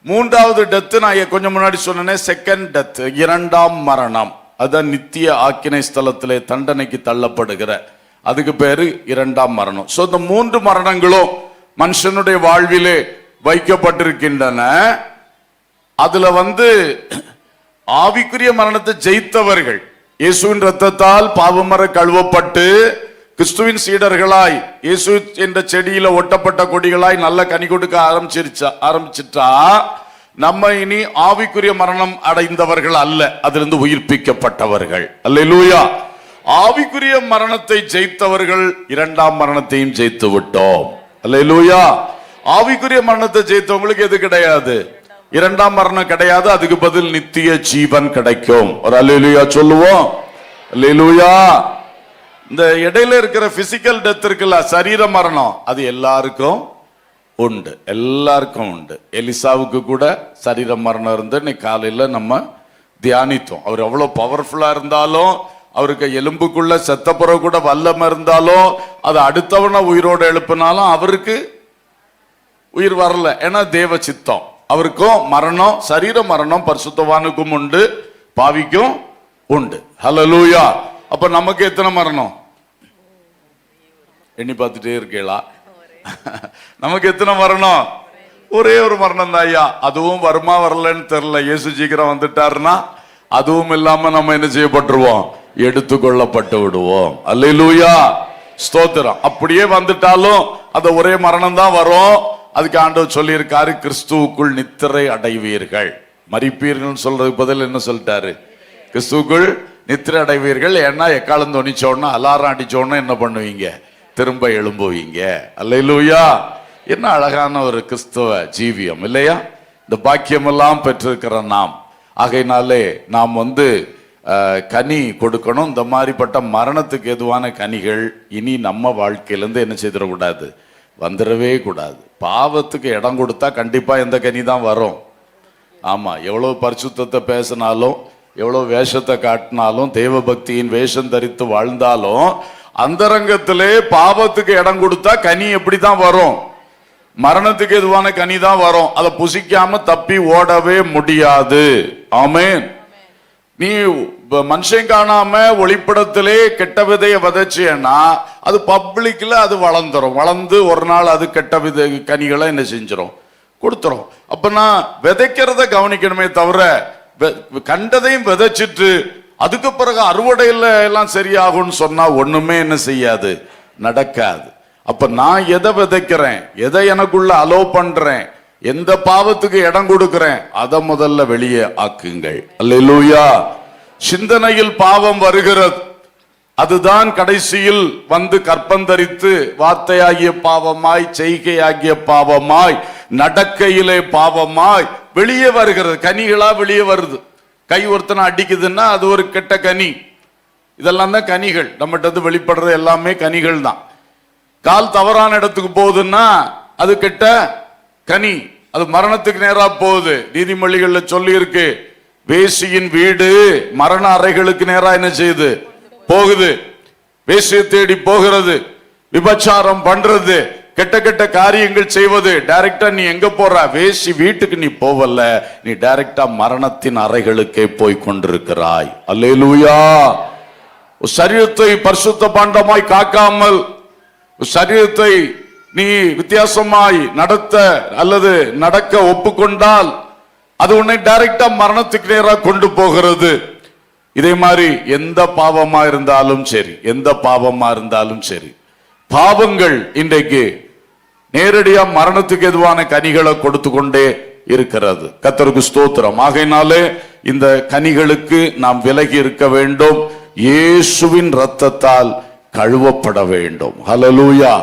S1: 3வது டெத் நான் கொஞ்சம் முன்னாடி சொன்னேன், செகண்ட் டெத், 2ஆம் மரணம். அதான் நித்திய ஆக்கினை ஸ்தலத்திலே தண்டனைக்கு தள்ளப்படுகிற, அதுக்கு பேரு 2ஆம் மரணம். சோ இந்த 3 மரணங்களும் மனுஷனுடைய வாழ்விலே வைக்கப்பட்டிருக்கின்றன. அதுல ஆவிக்குரிய மரணத்தை ஜெயித்தவர்கள், இயேசுவின் ரத்தத்தால் பாவமர கழுவப்பட்டு கிறிஸ்துவின் சீடர்களாய், இயேசு என்ற செடியில ஒட்டப்பட்ட கொடிகளாய் நல்ல கனி கொடுக்க ஆரம்பிச்சிட்டா நம்ம இனி ஆவிக்குரிய மரணம் அடைந்தவர்கள் அல்ல, அதிலிருந்து உயிர்ப்பிக்கப்பட்டவர்கள். அல்லேலூயா. ஆவிக்குரிய மரணத்தை ஜெயித்தவர்கள் 2ஆம் மரணத்தையும் ஜெயித்து விட்டோம். அல்லேலூயா. ஆவிக்குரிய மரணத்தை ஜெயித்தவங்களுக்கு எது கிடையாது? 2ஆம் மரணம் கிடையாது. அதுக்கு பதில் நித்திய ஜீவன் கிடைக்கும். ஒரு அல்லேலூயா சொல்லுவோம். அல்லேலூயா. இந்த இடையில இருக்கிற பிசிக்கல் டெத் இருக்குல்ல, சரீர மரணம், அது எல்லாருக்கும் உண்டு, எல்லாருக்கும் உண்டு. எலிசாவுக்கு கூட சரீர மரணம் இருந்து இன்னைக்கு காலையில நம்ம தியானித்தோம். அவர் எவ்வளவு பவர்ஃபுல்லா இருந்தாலும், அவருக்கு எலும்புக்குள்ள செத்தப்புற கூட வல்லமை இருந்தாலும், அது அடுத்தவன உயிரோடு எழுப்பினாலும் அவருக்கு உயிர் வரல. ஏன்னா தேவ சித்தம். அவருக்கும் மரணம், சரீர மரணம் பரிசுத்தவானுக்கும் உண்டு, பாவிக்கும் உண்டு. ஹல்லேலூயா. அப்ப நமக்கு எத்தனை மரணம் எண்ணி பார்த்துட்டே இருக்கீங்களா? நமக்கு எத்தனை மரணம்? ஒரே ஒரு மரணம் தான் ஐயா. அதுவும் வருமா வரலன்னு தெரியல. இயேசு சீக்கிரம் வந்துட்டாருன்னா அதுவும் இல்லாம நம்ம என்ன செய்யப்பட்டுருவோம்? எடுத்துக்கொள்ளப்பட்டு விடுவோம். அல்லேலூயா. ஸ்தோத்திரம். அப்படியே வந்துட்டாலும் அந்த ஒரே மரணம் தான் வரும். அதுக்கு ஆண்டவர் சொல்லி இருக்காரு, கிறிஸ்துவுக்குள் நித்திரை அடைவீர்கள். மரிப்பீர்கள் சொல்றதுக்கு பதில் என்ன சொல்லிட்டாரு? கிறிஸ்துவுக்குள் நித்திரை அடைவீர்கள். ஏன்னா எக்காலம் தொனிச்சோன்னா, அலாரம் அடிச்சோன்னா என்ன பண்ணுவீங்க? திரும்ப எழும்புவீங்க. அல்லேலூயா. என்ன அழகான ஒரு கிறிஸ்தவ ஜீவியம் இல்லையா? இந்த பாக்கியமெல்லாம் பெற்றிருக்கிற நாம். ஆகையினாலே நாம் கனி கொடுக்கணும். இந்த மாதிரிப்பட்ட மரணத்துக்கு எதுவான கனிகள் இனி நம்ம வாழ்க்கையிலேருந்து என்ன செய்திடக்கூடாது? வந்துடவே கூடாது. பாவத்துக்கு இடம் கொடுத்தா கண்டிப்பா எந்த கனி தான் வரும். ஆமா, எவ்வளவு பரிசுத்தத்தை பேசினாலும், எவ்வளவு வேஷத்தை காட்டினாலும், தேவ பக்தியின் வேஷம் தரித்து வாழ்ந்தாலும், அந்தரங்கத்திலே பாவத்துக்கு இடம் கொடுத்தா கனி எப்படிதான் வரும்? மரணத்துக்கு எதுவான கனி தான் வரும். அதை புசிக்காம தப்பி ஓடவே முடியாது. ஆமென். நீ மனுஷன் காணாம ஒளிப்படத்திலே கெட்ட விதையை விதைச்சேன்னா அது பப்ளிக்ல அது வளர்ந்துரும். வளர்ந்து ஒரு நாள் அது கெட்ட விதை கனிகளை என்ன செஞ்சிடும்? கொடுத்துரும். அப்ப நான் விதைக்கிறத கவனிக்கணுமே தவிர கண்டதையும் விதைச்சிட்டு அதுக்கு பிறகு அறுவடையில எல்லாம் சரியாகும்னு சொன்னா ஒண்ணுமே என்ன செய்யாது, நடக்காது. அப்ப நான் எதை விதைக்கிறேன், எதை எனக்குள்ள அலோ பண்றேன், எந்த பாவத்துக்கு இடம் கொடுக்கிறேன், அதை முதல்ல வெளியே ஆக்குங்கள். அல்லேலூயா. சிந்தனையில் பாவம் வருகிறது. அதுதான் கடைசியில் வந்து கற்பந்தரித்து வார்த்தையாகிய பாவமாய், செய்கையாகிய பாவமாய், நடக்கையிலே பாவமாய் வெளியே வருகிறது. கனிகளா வெளியே வருது. கை ஒருத்தனை அடிக்குதுன்னா அது ஒரு கெட்ட கனி. இதெல்லாம் தான் கனிகள். நம்மகிட்ட வெளிப்படுறது எல்லாமே கனிகள் தான். கால் தவறான இடத்துக்கு போகுதுன்னா அது கெட்ட கனி, அது மரணத்துக்கு நேரா போகுது. நீதிமொழிகள்ல சொல்லி இருக்கு, வேசியின் வீடு மரண அறைகளுக்கு நேரா என்ன செய்யுது? போகுது. வேசியை தேடி போகிறது, விபச்சாரம் பண்றது, கெட்ட கெட்ட காரியங்கள் செய்வது. டைரக்டா நீ எங்க போற? வேசி வீட்டுக்கு நீ போவல்ல, நீ டைரக்டா மரணத்தின் அறைகளுக்கே போய் கொண்டிருக்கிறாய். அல்லேலூயா. சரீரத்தை பரிசுத்த பாண்டமாய் காக்காமல், சரீரத்தை நீ வித்தியாசமாய் நடத்த அல்லது நடக்க ஒப்புக்கொண்டால் அது உன்னை டைரக்டா மரணத்துக்கு நேராக கொண்டு போகிறது. இதே மாதிரி எந்த பாவமா இருந்தாலும் சரி, எந்த பாவமா இருந்தாலும் சரி, பாவங்கள் இன்றைக்கு நேரடியா மரணத்துக்கு எதுவான கனிகளை கொடுத்து கொண்டே இருக்கிறது. கர்த்தருக்கு ஸ்தோத்திரம். ஆகையினாலே இந்த கனிகளுக்கு நாம் விலகி இருக்க வேண்டும். இயேசுவின் இரத்தத்தால் கழுவப்பட வேண்டும். ஹல்லேலூயா.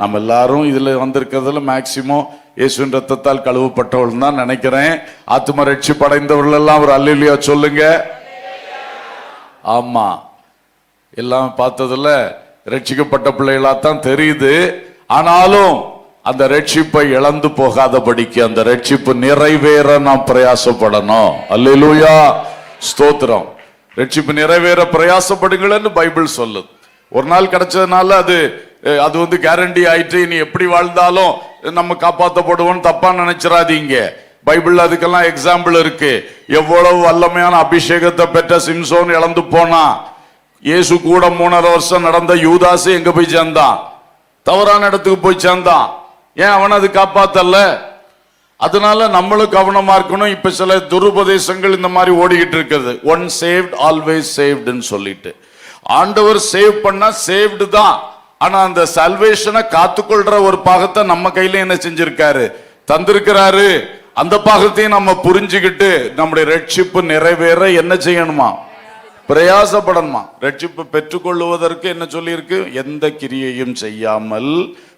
S1: நம்ம எல்லாரும் இதுல வந்திருக்கிறதுல மேக்சிமம் இயேசுவின் இரத்தத்தால் கழுவப்பட்டவர்கள் தான் நினைக்கிறேன். ஆத்தும ரட்சிப்படைந்தவர்கள் எல்லாம் ஒரு அல்லேலூயா சொல்லுங்க. ஆமா, எல்லாம் பார்த்ததுல ரட்சிக்கப்பட்ட பிள்ளைகளாத்தான் தெரியுது. ஆனாலும் அந்த ரட்சிப்பை இழந்து போகாதபடிக்கு அந்த ரட்சிப்பு நிறைவேற நாம் பிரயாசப்படணும். அல்லேலூயா, ஸ்தோத்திரம். ரட்சிப்பு நிறைவேற பிரயாசப்படுங்கள்னு பைபிள் சொல்லுது. ஒரு நாள் கிடைச்சதுனால அது வந்து கேரண்டி ஆயிட்டு நீ எப்படி வாழ்ந்தாலும் நம்ம காப்பாற்றப்படுவோம் தப்பா நினைச்சிடாதீங்க. பைபிள் அதுக்கெல்லாம் எக்ஸாம்பிள் இருக்கு. எவ்வளவு வல்லமையான அபிஷேகத்தை பெற்ற சிம்சோன் இழந்து போனா, இயேசு கூட 3.5 வருஷம் நடந்த யூதாசு எங்க போய் சேர்ந்தான்? தவறான இடத்துக்கு போய் சேர்ந்தான். ஏன் அவன் அது காப்பாத்தல? அதனால நம்மளும் கவனமா இருக்கணும். இப்ப சில துருபதேசங்கள் இந்த மாதிரி ஓடிக்கிட்டு இருக்குது. ஒன் சேவ்ட் ஆல்வேஸ் சேவ்டுன்னு சொல்லிட்டு, ஆண்டவர் சேவ் பண்ணா சேவ்டு தான். ஆனா அந்த சல்வேஷனை காத்துக்கொள்ற ஒரு பாகத்தை நம்ம கையில என்ன செஞ்சிருக்காரு? தந்திருக்கிறாரு. அந்த பாகத்தையும் நம்ம புரிஞ்சுக்கிட்டு நம்முடைய ரட்சிப்பு நிறைவேற என்ன செய்யணுமா? பிரயாசப்படணுமா? ரட்சிப்பு பெற்றுக்கொள்வதற்கு என்ன சொல்லி இருக்கு? எந்த கிரியையும் செய்யாமல்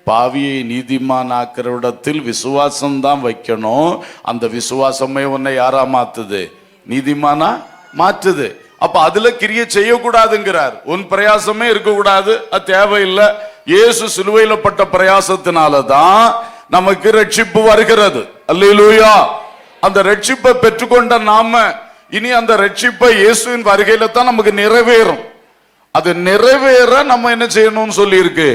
S1: பாவியை நீதிமான் ஆக்கிறவிடத்தில் விசுவாசம் தான் வைக்கணும். அந்த விசுவாசமே உன்னை யாரா மாத்துது? நீதிமானா மாற்றுது. அப்ப அதுல கிரியை செய்யக்கூடாதுங்கிறார். உன் பிரயாசமே இருக்கக்கூடாது, அது தேவையில்லை. இயேசு சிலுவையில பட்ட பிரயாசத்தினாலதான் நமக்கு ரட்சிப்பு வருகிறது. அல்லேலூயா. அந்த ரட்சிப்பை பெற்றுக்கொண்ட நாம இனி அந்த ரட்சிப்பை இயேசுவின் வருகையில தான் நமக்கு நிறைவேறும். அது நிறைவேற நம்ம என்ன செய்யணும்னு சொல்லி இருக்கு?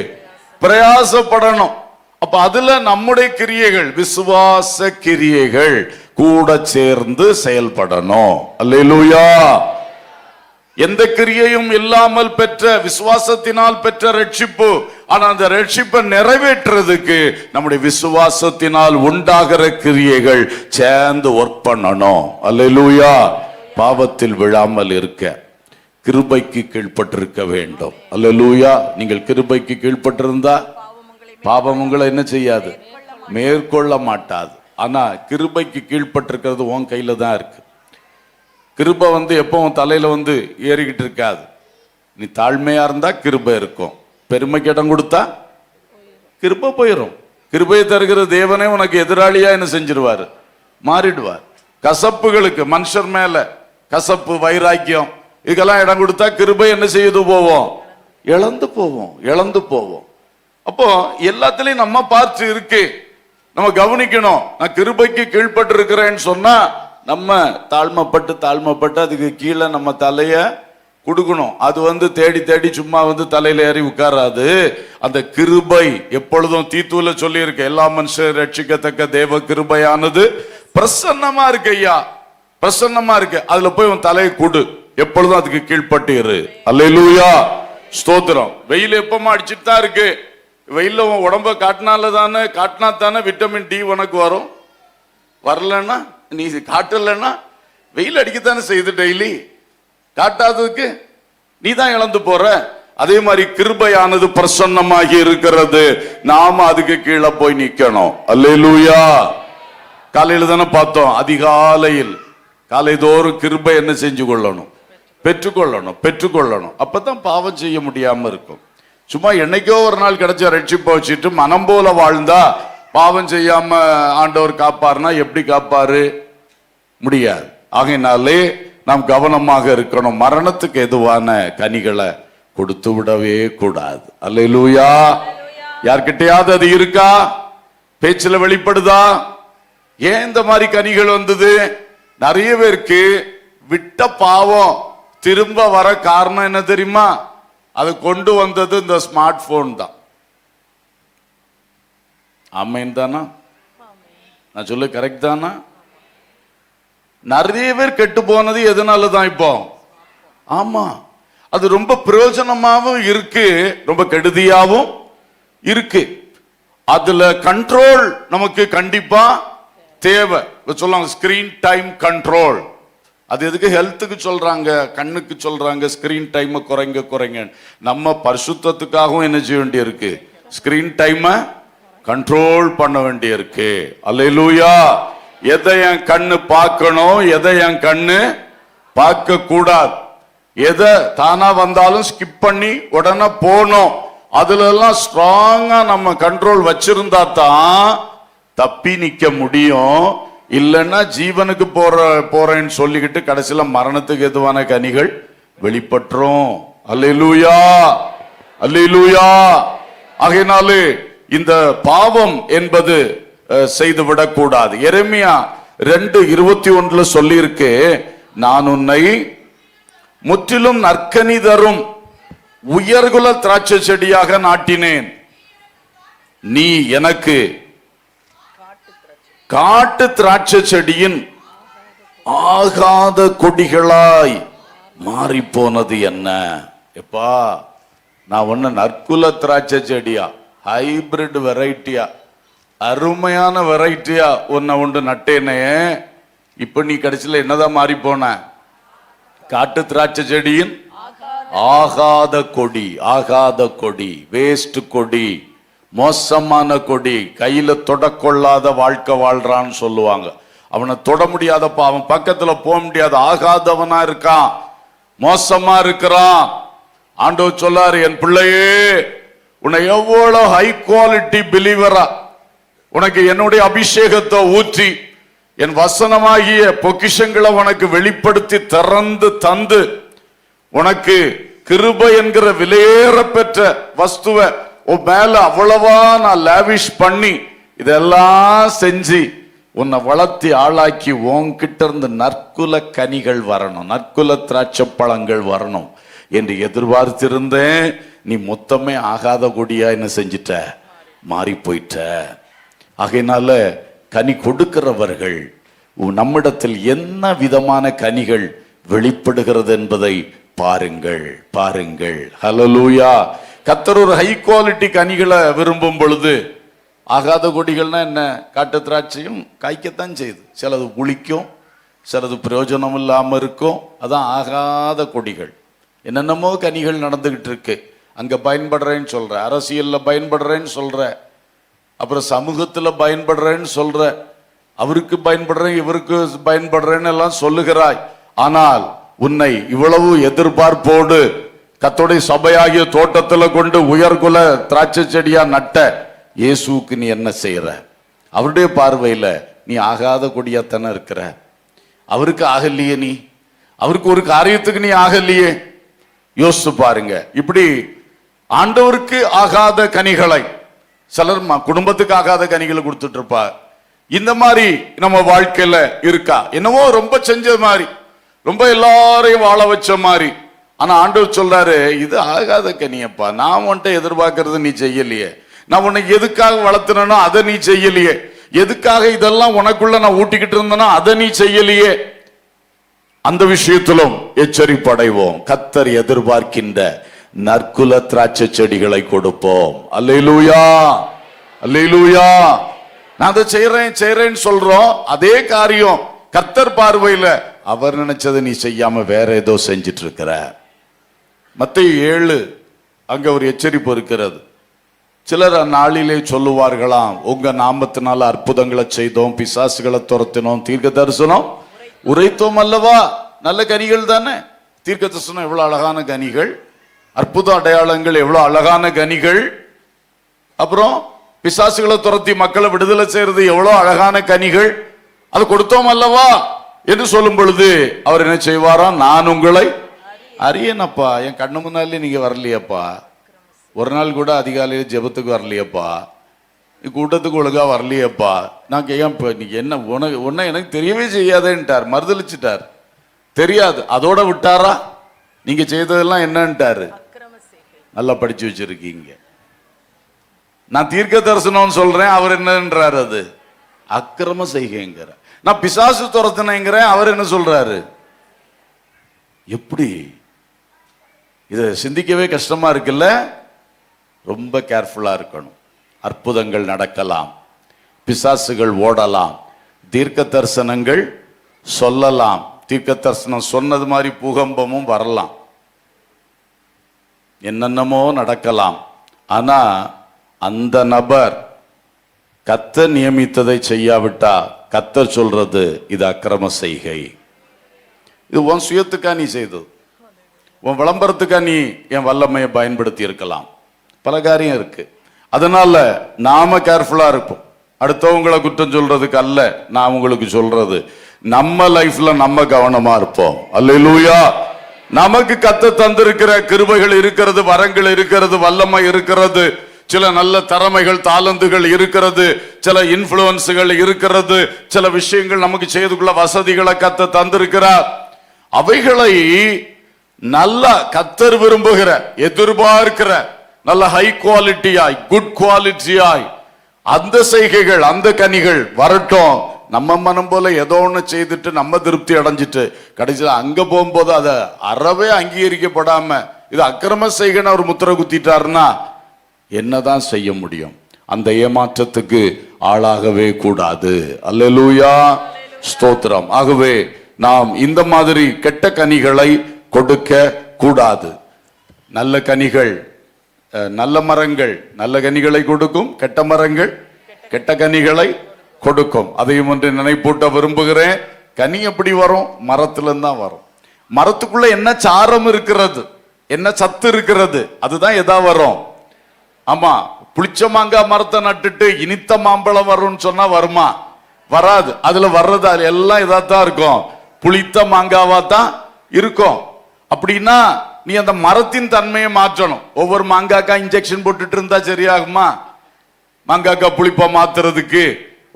S1: பிரயாசப்படணும். அப்ப அதுல நம்முடைய கிரியைகள், விசுவாச கிரியைகள் கூட சேர்ந்து செயல்படணும். அல்லேலூயா. எந்த கிரியையும் இல்லாமல் பெற்ற, விசுவாசத்தினால் பெற்ற ரட்சிப்பு. ஆனா அந்த ரட்சிப்பை நிறைவேற்றுறதுக்கு நம்முடைய விசுவாசத்தினால் உண்டாகிற கிரியைகள் சேர்ந்து ஒர்க் பண்ணணும். அல்லேலூயா. பாவத்தில் விழாமல் இருக்க கிருபைக்கு கீழ்ப்பட்டிருக்க வேண்டும். அல்லேலூயா. நீங்கள் கிருபைக்கு கீழ்ப்பட்டிருந்தா பாவம் உங்களை என்ன செய்யாது? மேற்கொள்ள மாட்டாது. ஆனா கிருபைக்கு கீழ்ப்பட்டிருக்கிறது உன் கையில தான் இருக்கு. கிருபை வந்து எப்பவும் தலையில வந்து ஏறிக்கிட்டு இருக்காது. நீ தாழ்மையா இருந்தா கிருபை இருக்கும். பெருமைக்கு இடம் கொடுத்தா கிருபை போயிடும். கிருபையை தருகிற தேவனே உனக்கு எதிராளியா என்ன செஞ்சிருவாரு? மாறிடுவார். கசப்புகளுக்கு, மனுஷர் மேல கசப்பு, வைராக்கியம், இதுக்கெல்லாம் இடம் கொடுத்தா கிருபை என்ன செய்யுது? போவோம், இழந்து போவோம், இழந்து போவோம். அப்போ எல்லாத்திலையும் நம்ம பார்த்து இருக்கு, நம்ம கவனிக்கணும். நான் கிருபைக்கு கீழ்பட்டு இருக்கிறேன்னு சொன்னா நம்ம தாழ்மைப்பட்டு அதுக்கு கீழே நம்ம தலைய கொடுக்கணும். அது வந்து தேடி தேடி சும்மா வந்து தலையில ஏறி உட்காராது. அந்த கிருபை எப்பொழுதும் தீத்துவல சொல்லி இருக்க, எல்லா மனுஷர் ரட்சிக்கத்தக்க தேவ கிருபையானது பிரசன்னமா இருக்கு. ஐயா, பிரசன்னமா இருக்கு. அதுல போய் உன் தலையை கொடு, எப்பொழுதும் அதுக்கு கீழ்பட்டு இரு. அல்லேலூயா, ஸ்தோத்திரம். வெயில் எப்பமா அடிச்சுட்டு தான் இருக்கு. வெயில உன் உடம்ப காட்டினா தானே விட்டமின் டி உனக்கு வரும். வரலன்னா, நீ காட்டலன்னா வெயில் அடிக்கத்தானே செய்யுது. டெய்லி காட்டாததுக்கு நீ தான் இழந்து போற. அதே மாதிரி கிருபையானது பிரசன்னமாகி இருக்கிறது. நாம அதுக்கு கீழே போய் நிக்கணும். அல்லேலூயா. காலையில தானே பார்த்தோம், அதிகாலையில் காலை தோறும் கிருபை என்ன செஞ்சு கொள்ளணும்? பெற்றுக்கொள்ளணும். அப்பதான் பாவம் செய்ய முடியாம இருக்கும். சும்மா என்னைக்கோ ஒரு நாள் கிடைச்ச ரட்சிப்பை வச்சுட்டு மனம் போல வாழ்ந்தா பாவம் செய்யாம ஆண்டவர் காப்பாருனா எப்படி காப்பாரு? முடியாது. ஆகையினாலே நாம் கவனமாக இருக்கணும். மரணத்துக்கு எதுவான கனிகளை கொடுத்து விடவே கூடாது. அல்லேலூயா. யார்கிட்டயாவது அது இருக்கா? பேச்சுல வெளிப்படுதா? ஏன் இந்த மாதிரி கனிகள் வந்தது? நிறைய பேருக்கு விட்ட பாவம் திரும்ப வர காரணம் என்ன தெரியுமா? அது கொண்டு வந்தது இந்த ஸ்மார்ட் போன் தான். ஆமேன் தானா? நான் சொல்ல கரெக்ட் தானா? நிறைய பேர் கெட்டு போனது எதனாலதான் இப்போ? ஆமா, அது ரொம்ப பிரயோஜனமாவும் இருக்கு, ரொம்ப கெடுதியாவும் இருக்கு. அதுல கண்ட்ரோல் நமக்கு கண்டிப்பா தேவை. சொல்லுவாங்க ஸ்கிரீன் டைம் கண்ட்ரோல். அது எதுக்கு? ஹெல்த்துக்கு சொல்றாங்க, கண்ணுக்கு சொல்றாங்க ஸ்கிரீன் டைம் குறைங்க. நம்ம பரிசுத்தத்துக்காகவும் என்ன செய்ய வேண்டிய இருக்கு? ஸ்கிரீன் டைம் கண்ட்ரோல் பண்ண வேண்டிய இருக்கு. அல்லேலூயா. எதை என் கண்ணு பார்க்கணும், எதை என் கண்ணு பார்க்க கூடாது, எதை தானா வந்தாலும் ஸ்கிப் பண்ணி உடனே போனோம், அதுல எல்லாம் ஸ்ட்ராங்கா நம்ம கண்ட்ரோல் வச்சிருந்தா தான் தப்பி நிக்க முடியும். இல்லைன்னா ஜீவனுக்கு போறேன்னு சொல்லிக்கிட்டு கடைசியில மரணத்துக்கு எதுவான கனிகள் வெளிப்பற்றும். அல்லேலூயா, அல்லேலூயா. ஆகையினாலே இந்த பாவம் என்பது செய்துவிடக் கூடாது. எரேமியா 2:21 சொல்லி இருக்கு, நான் உன்னை முற்றிலும் நற்கனி தரும் உயர்குல திராட்சை செடியாக நாட்டினேன், நீ எனக்கு காட்டு திராட்சை செடியின் ஆகாத கொடிகளாய் மாறி போனது என்ன? எப்பா, நான் ஒண்ணு நற்குல திராட்சை செடியா, ஹைபிரிட் வெரைட்டியா, அருமையான வெரைட்டியா ஒன்ன ஒன்று நட்டேனே, இப்ப நீ கடைசியில என்னதான் மாறி போன? காட்டு திராட்சை செடியின் ஆகாத கொடி. ஆகாத கொடி, வேஸ்ட் கொடி, மோசமான கொடி, கையில தொடக்கொள்ளாத வாழ்க்கை வாழ்றான்னு சொல்லுவாங்க. அவனை தொட முடியாதப்ப, அவன் பக்கத்துல போக முடியாது, ஆகாதவனா இருக்கான், மோசமா இருக்கிறான். ஆண்டவர் சொல்லாரு, என் பிள்ளையே, உன்னை எவ்வளவு ஹை குவாலிட்டி பிலீவரா உனக்கு என்னுடைய அபிஷேகத்தை ஊற்றி என் வசனமாகிய பொக்கிஷங்களை உனக்கு வெளிப்படுத்தி திறந்து தந்து உனக்கு கிருபை என்கிற விலையேற பெற்ற வஸ்துவை உன் மேல அவ்வளவா நான் லேவிஷ் பண்ணி இதெல்லாம் செஞ்சு உன்னை வளர்த்தி ஆளாக்கி உன்கிட்ட இருந்து நற்குல கனிகள் வரணும், நற்குல திராட்சை பழங்கள் வரணும் என்று எதிர்பார்த்திருந்தேன். நீ மொத்தமே ஆகாத கொடியா என்ன செஞ்சிட்ட? மாறி போயிட்ட. ஆகையினால கனி கொடுக்கிறவர்கள் நம்மிடத்தில் என்ன விதமான கனிகள் வெளிப்படுகிறது என்பதை பாருங்கள், பாருங்கள். ஹல்லேலூயா. கர்த்தர் ஒரு ஹை குவாலிட்டி கனிகளை விரும்பும் பொழுது, ஆகாத கொடிகள்னா என்ன? காட்டு திராட்சையும் காய்க்கத்தான் செய்யுது, சிலது புளிக்கும், சிலது பிரயோஜனம் இல்லாம இருக்கும். அதான் ஆகாத கொடிகள். என்னென்னமோ கனிகள் நடந்துகிட்டு இருக்கு. அங்க பயன்படுறேன்னு சொல்ற, அரசியல்ல பயன்படுறேன்னு சொல்ற, அப்புறம் சமூகத்துல பயன்படுறேன்னு சொல்ற, அவருக்கு பயன்படுறேன் இவருக்கு பயன்படுறேன்னு எல்லாம் சொல்லுகிறாய். ஆனால் உன்னை இவ்வளவு எதிர்பார்ப்போடு கர்த்தருடைய சபையாகிய தோட்டத்துல கொண்டு உயர்குல திராட்சை செடியா நட்ட இயேசுவுக்கு நீ என்ன செய்யற? அவருடைய பார்வையில நீ ஆகாத கொடியாத்தானே இருக்கிற. அவருக்கு ஆகலையே, நீ அவருக்கு ஒரு காரியத்துக்கு நீ ஆகலையே. யோசிச்சு பாருங்க. இப்படி ஆண்டவருக்கு ஆகாத கனிகளை சிலர் குடும்பத்துக்கு ஆகாத கனிகளை கொடுத்துட்டு இருப்பார். இந்த மாதிரி நம்ம வாழ்க்கையில இருக்கா? என்னவோ ரொம்ப செஞ்ச மாதிரி, ரொம்ப எல்லாரையும் வாழ வச்ச மாதிரி. ஆனா ஆண்டவர் சொல்றாரு, இது ஆகாத கனியப்பா, நான் உன்கிட்ட எதிர்பார்க்கறது நீ செய்யலையே, நான் உன்னை எதுக்காக வளர்த்துனோ அதை நீ செய்யலையே, எதுக்காக இதெல்லாம் உனக்குள்ள நான் ஊட்டிக்கிட்டு இருந்தேனோ அதை நீ செய்யலையே. அந்த விஷயத்திலும் எச்சரிப்படைவோம். கர்த்தர் எதிர்பார்க்கின்ற நற்குல திராட்சை செடிகளை கொடுப்போம். அல்லேலூயா, அல்லேலூயா. நான் அதை செய்யறேன்னு சொல்றோம், அதே காரியம் கர்த்தர் பார்வையில அவர் நினைச்சதை நீ செய்யாம வேற ஏதோ செஞ்சிட்டு இருக்கிற. மத்தேயு 7 அங்க ஒரு எச்சரிப்பு இருக்கிறது. சிலர் அந்நாளிலே சொல்லுவார்களாம், உங்க நாமத்தினால அற்புதங்களை செய்தோம், பிசாசுகளை துரத்தினோம், தீர்க்க தரிசனம் உரைத்தோம் அல்லவா. நல்ல கனிகள் தானே. தீர்க்க தரிசனம் எவ்வளவு அழகான கனிகள், அற்புத அடையாளங்கள் எவ்வளவு அழகான கனிகள், அப்புறம் பிசாசுகளை துரத்தி மக்களை விடுதலை செய்யறது எவ்வளவு அழகான கனிகள். அது கொடுத்தோம் அல்லவா என்று சொல்லும் பொழுது அவர் என்ன செய்வாராம், நான் உங்களை அறியேனப்பா, என் கண்ணு முன்னாலே நீங்க வரலையப்பா, ஒரு நாள் கூட அதிகாலையில் ஜெபத்துக்கு வரலையப்பா, கூட்டத்துக்கு ஒழுங்கா வரலையப்பா, நான் கேட்க நீ என்ன உன்னை எனக்கு தெரியவே செய்யாதேன்ட்டார், மறுதளிச்சுட்டார், தெரியாது. அதோட விட்டாரா, நீங்க செய்ததெல்லாம் என்னன்ட்டாரு, நல்லா படிச்சு வச்சிருக்கீங்க. நான் தீர்க்க தரிசனம் சொல்றேன், அவர் என்னன்றாரு, அது அக்கிரம செய்கைங்கிற. நான் பிசாசு துரத்தினேங்கிறேன், அவர் என்ன சொல்றாரு. எப்படி இதை சிந்திக்கவே கஷ்டமா இருக்குல்ல. ரொம்ப கேர்ஃபுல்லா இருக்கணும். அற்புதங்கள் நடக்கலாம், பிசாசுகள் ஓடலாம், தீர்க்க தரிசனங்கள் சொல்லலாம், தீர்க்க தரிசனம் சொன்னது மாதிரி பூகம்பமும் வரலாம், என்னென்னமோ நடக்கலாம். ஆனா அந்த நபர் கர்த்தர் நியமித்ததை செய்யாவிட்டா கர்த்தர் சொல்றது இது அக்கிரம செய்கை. இது உன் சுயத்துக்கா நீ செய்தது, உன் விளம்பரத்துக்கா நீ என் வல்லமையை பயன்படுத்தி இருக்கலாம், பல காரியம் இருக்கு. அதனால நாம கேர்ஃபுல்லா இருப்போம். அடுத்தவங்களை குற்றம் சொல்றதுக்கு அல்ல, நான் உங்களுக்கு சொல்றது நம்ம லைஃப்ல நம்ம கவனமா இருப்போம். அல்லேலூயா. நமக்கு கர்த்தர் தந்திருக்கிற கிருபைகள் இருக்கிறது, வரங்கள் இருக்கிறது, வல்லமை இருக்கிறது, சில நல்ல திறமைகள் தாளந்துகள் இருக்கிறது, சில இன்ஃப்ளூயன்ஸுகள் இருக்கிறது, சில விஷயங்கள் நமக்கு செய்துக்குள்ள வசதிகளை கர்த்தர் தந்திருக்கிறார். அவைகளை நல்ல கர்த்தர் விரும்புகிற, எதிர்பார்க்கிற நல்ல ஹை குவாலிட்டியாய், குட் குவாலிட்டியாய் அந்த செய்கைகள், அந்த கனிகள் வரட்டும். நம்ம மனம் போல ஏதோ ஒன்று செய்துட்டு நம்ம திருப்தி அடைஞ்சிட்டு கடைசியில் அங்க போகும்போது அதை அறவே அங்கீகரிக்கப்படாம இது அக்கிரம செய்கைன்னு அவர் முத்திரை குத்திட்டாருன்னா என்னதான் செய்ய முடியும்? அந்த ஏமாற்றத்துக்கு ஆளாகவே கூடாது. அல்லேலூயா, ஸ்தோத்திரம். ஆகவே நாம் இந்த மாதிரி கெட்ட கனிகளை கொடுக்க கூடாது. நல்ல கனிகள், நல்ல மரங்கள் நல்ல கனிகளை கொடுக்கும், கெட்ட மரங்கள் கெட்ட கனிகளை கொடுக்கும். அதையும் ஒன்று நினைப்பூட்ட விரும்புகிறேன். கனி எப்படி வரும்? மரத்துல தான் வரும். மரத்துக்குள்ள என்ன சாரம் இருக்கிறது, என்ன சத்து இருக்கிறது, அதுதான் எதா வரும். ஆமா, புளிச்ச மாங்காய் மரத்தை நட்டுட்டு இனித்த மாம்பழம் வரும்னு சொன்னா வருமா? வராது. அதுல வர்றது அது எல்லாம் இதாத்தான் இருக்கும், புளித்த மாங்காவா தான் இருக்கும். அப்படின்னா நீ அந்த மரத்தின் தன்மையை மாற்றணும். ஒவ்வொரு மாங்காக்கா இன்ஜெக்ஷன் போட்டுட்டு இருந்தா சரியாகுமா? மாங்காக்கா புளிப்பா மாத்துறதுக்கு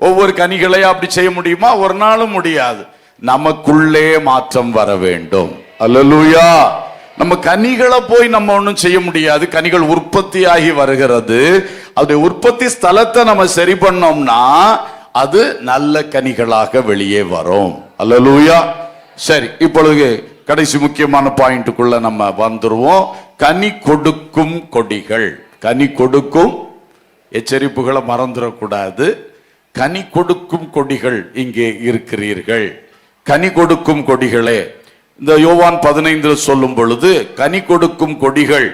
S1: ஒவ்வொரு கனிகளையும் அப்படி செய்ய முடியுமா? ஒரு நாளும் முடியாது. நமக்குள்ளே மாற்றம் வர வேண்டும். அல்லேலூயா. நம்ம கனிகளை போய் நம்ம ஒன்றும் செய்ய முடியாது. கனிகள் உற்பத்தி ஆகி வருகிறது. அதோடைய உற்பத்தி ஸ்தலத்தை நம்ம சரி பண்ணோம்னா அது நல்ல கனிகளாக வெளியே வரும். அல்லேலூயா. சரி, இப்பொழுது கடைசி முக்கியமான பாயிண்ட்டுக்குள்ள நம்ம வந்துருவோம். கனி கொடுக்கும் கொடிகள். கனி கொடுக்கும், எச்சரிப்புகளை மறந்துடக்கூடாது. கனி கொடுக்கும் கொடிகள் இங்கே இருக்கிறீர்கள். கனி கொடுக்கும் கொடிகளே, இந்த யோவான் 15 சொல்லும் பொழுது கனி கொடுக்கும் கொடிகள்,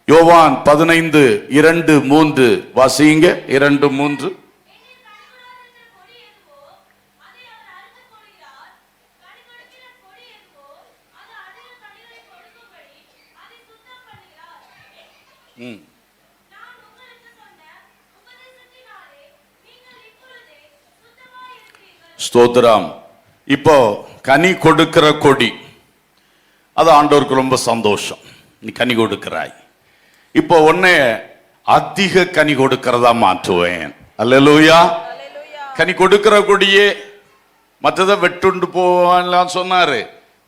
S1: யோவான் 15:2-3 வாசிங்க. 2-3. ஸ்தோத்திரம். இப்போ கனி கொடுக்கிற கொடி, அது ஆண்டவருக்கு ரொம்ப சந்தோஷம். நீ கனி கொடுக்கிறாய். இப்போ உன்னை அதிக கனி கொடுக்கிறதா மாற்றுவேன். அல்லேலூயா. கனி கொடுக்கிற கொடியே மற்றதை வெட்டுண்டு போவான்லாம் சொன்னாரு.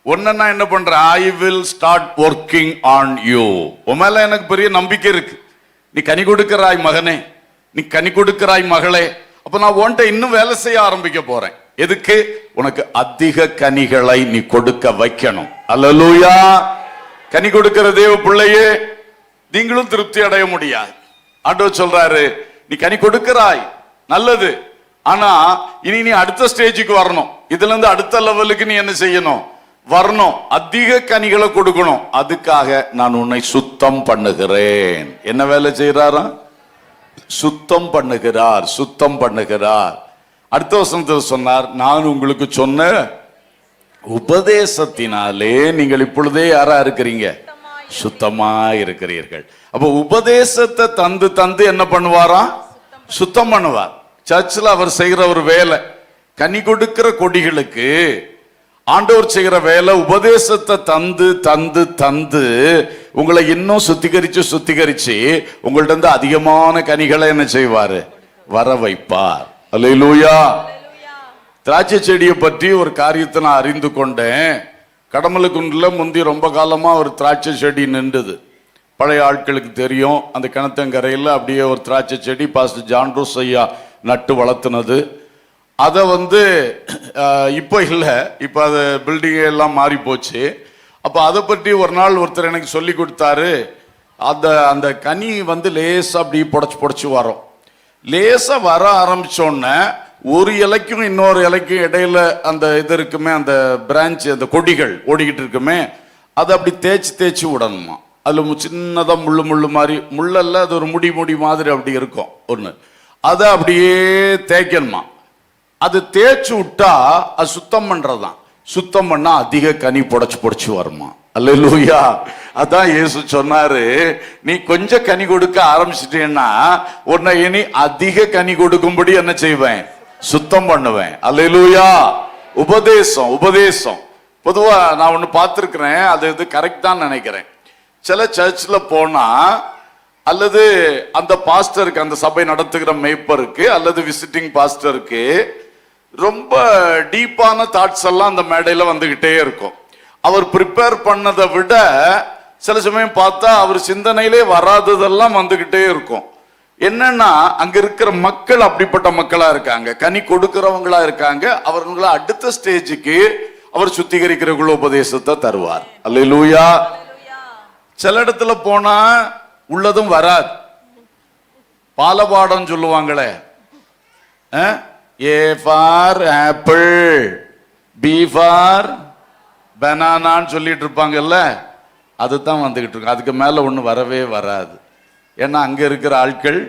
S1: ஒன்னா என்ன பண்ற? I will start working on you. உன் மேல எனக்கு பெரிய நம்பிக்கை இருக்கு. நீ கனி கொடுக்கிறாய் மகனே, நீ கனி கொடுக்கிறாய் மகளே. அப்ப நான் உன்கிட்ட இன்னும் வேலை செய்ய ஆரம்பிக்க போறேன். எதுக்கு? உனக்கு அதிக கனிகளை நீ கொடுக்க வைக்கணும். அல்லேலூயா. கனி கொடுக்கிற தேவ பிள்ளையே, நீங்களும் திருப்தி அடைய முடியாது. ஆண்டவர் சொல்றாரு, நீ கனி கொடுக்கிறாய், நல்லது. ஆனா இனி நீ அடுத்த ஸ்டேஜுக்கு வரணும். இதுல இருந்து அடுத்த லெவலுக்கு நீ என்ன செய்யணும்? வரணும். அதிக கனிகளை கொடுக்கணும். அதுக்காக நான் உன்னை சுத்தம் பண்ணுகிறேன். என்ன வேலை செய்யறாரா? சுத்தம் பண்ணுகிறார், சுத்தம் பண்ணுகிறார். அடுத்த வசனத்தில் சொன்னார், நான் உங்களுக்கு சொன்ன உபதேசத்தினாலே நீங்கள் இப்பொழுதே யாரா இருக்கிறீங்க? சுத்தமா இருக்கிறீர்கள். அப்ப உபதேசத்தை தந்து தந்து என்ன பண்ணுவாராம்? சுத்தம் பண்ணுவார். சர்ச்சில் அவர் செய்கிற ஒரு வேலை, கனி கொடுக்கிற கொடிகளுக்கு ஆண்டவர் செய்கிற வேலை, உபதேசத்தை தந்து தந்து தந்து உங்களை இன்னும் சுத்திகரிச்சு உங்கள்ட்ட இருந்து அதிகமான கனிகளை என்ன செய்வாரு? வர வைப்பார். அல்லேலூயா. திராட்சை செடியை பற்றி ஒரு காரியத்தை நான் அறிந்து கொண்டேன். கடமலுக்குண்டுல முந்தி ரொம்ப காலமா ஒரு திராட்சை செடி நின்றுது. பழைய ஆட்களுக்கு தெரியும். அந்த கிணத்தங்கரையில் அப்படியே ஒரு திராட்சை செடி பாஸ்டர் ஜான் ரோஸ் ஐயா நட்டு வளர்த்துனது. அதை இப்போ இல்லை, இப்போ அது பில்டிங் எல்லாம் மாறி போச்சு. அப்போ அதை பற்றி ஒரு நாள் ஒருத்தர் எனக்கு சொல்லி கொடுத்தாரு. அந்த கனி லேசாக அப்படி புடச்சி வரும். லேசாக வர ஆரம்பிச்சோன்னே ஒரு இலைக்கும் இன்னொரு இலைக்கும் இடையில அந்த இது இருக்குமே, அந்த பிரான்ச், அந்த கொடிகள் ஓடிக்கிட்டு இருக்குமே, அதை அப்படி தேய்ச்சி விடணுமா. அதில் சின்னதாக முள்ளு மாதிரி, முள்ளல்ல, அது ஒரு முடி மாதிரி அப்படி இருக்கும் ஒன்று. அதை அப்படியே தேய்க்கணுமா. அது தேய்ச்சி விட்டா அது சுத்தம் பண்றதுதான். சுத்தம் பண்ணா அதிக கனி புடச்சு வருமா. அல்லேலூயா. அதான் இயேசு சொன்னாரு, நீ கொஞ்சம் கனி கொடுக்க ஆரம்பிச்சிட்டேன்னா உன்னை இனி அதிக கனி கொடுக்கும்படி என்ன செய்வேன்? சுத்தம் பண்ணுவேன். அல்லேலூயா. உபதேசம் பொதுவா நான் ஒண்ணு பார்த்திருக்கிறேன். அது இது கரெக்ட் தான் நினைக்கிறேன். சில சர்ச்சில் போனா அல்லது அந்த பாஸ்டருக்கு, அந்த சபை நடத்துகிற மேய்ப்பருக்கு அல்லது விசிட்டிங் பாஸ்டருக்கு ரொம்ப டீப்பான தாட்ஸ் எல்லாம் அந்த மேடையில வந்துகிட்டே இருக்கும். அவர் ப்ரிப்பேர் பண்ணதை விட சில சமயம் பார்த்தா அவர் சிந்தனையிலே வராததெல்லாம் வந்துகிட்டே இருக்கும். என்னன்னா அங்க இருக்கிற மக்கள் அப்படிப்பட்ட மக்களா இருக்காங்க, கனி கொடுக்கிறவங்களா இருக்காங்க. அவர்களை அடுத்த ஸ்டேஜுக்கு அவர் சுத்திகரிக்கிற உபதேசத்தை தருவார். அல்லேலூயா. சில இடத்துல போனா உள்ளதும் வராது. பாலபாடம் சொல்லுவாங்களே, A for apple, B for பனானான்னு சொல்லிட்டு இருப்பாங்கல்ல, அதுதான் வந்துகிட்டு இருக்கு. அதுக்கு மேல ஒண்ணு வரவே வராது. ஏன்னா அங்க இருக்கிற ஆட்கள்,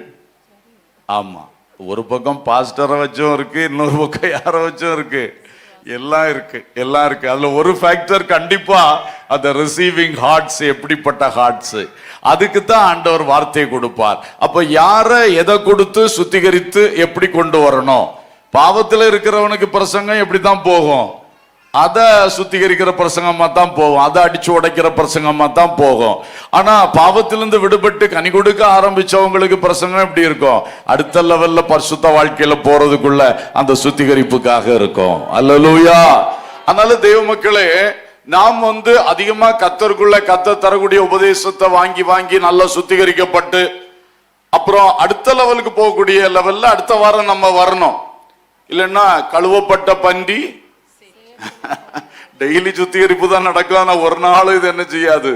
S1: ஆமா, ஒரு பக்கம் பாஸ்டரை வச்சும் இருக்கு, இன்னொரு பக்கம் யாரை வச்சும் இருக்கு, எல்லாம் இருக்கு. அதுல ஒரு ஃபேக்டர் கண்டிப்பா அந்த ரிசீவிங் ஹார்ட்ஸ். எப்படிப்பட்ட ஹார்ட்ஸ், அதுக்கு தான் ஆண்டவர் வார்த்தையை கொடுப்பார். அப்ப யார எதை கொடுத்து சுத்திகரித்து எப்படி கொண்டு வரணும்? பாவத்தில் இருக்கிறவனுக்கு பிரசங்கம் எப்படிதான் போகும்? அதை சுத்திகரிக்கிற பிரசங்கமா தான் போகும், அதை அடிச்சு உடைக்கிற பிரசங்கமா தான் போகும். ஆனா பாவத்திலிருந்து விடுபட்டு கனி கொடுக்க ஆரம்பிச்சவங்களுக்கு பிரசங்கம் எப்படி இருக்கும்? அடுத்த லெவல்ல பரிசுத்த வாழ்க்கையில போறதுக்குள்ள அந்த சுத்திகரிப்புக்காக இருக்கும். அல்லேலூயா. அதனால தேவ மக்களே, நாம் அதிகமா கத்தருக்குள்ள கத்த தரக்கூடிய உபதேசத்தை வாங்கி நல்லா சுத்திகரிக்கப்பட்டு அப்புறம் அடுத்த லெவலுக்கு போகக்கூடிய லெவல்ல அடுத்த வாரம் நம்ம வரணும். இல்லைன்னா கழுவப்பட்ட பன்றி டெய்லி சுத்திகரிப்பு தான் நடக்கும். ஆனா ஒரு நாள் இது என்ன செய்யாது?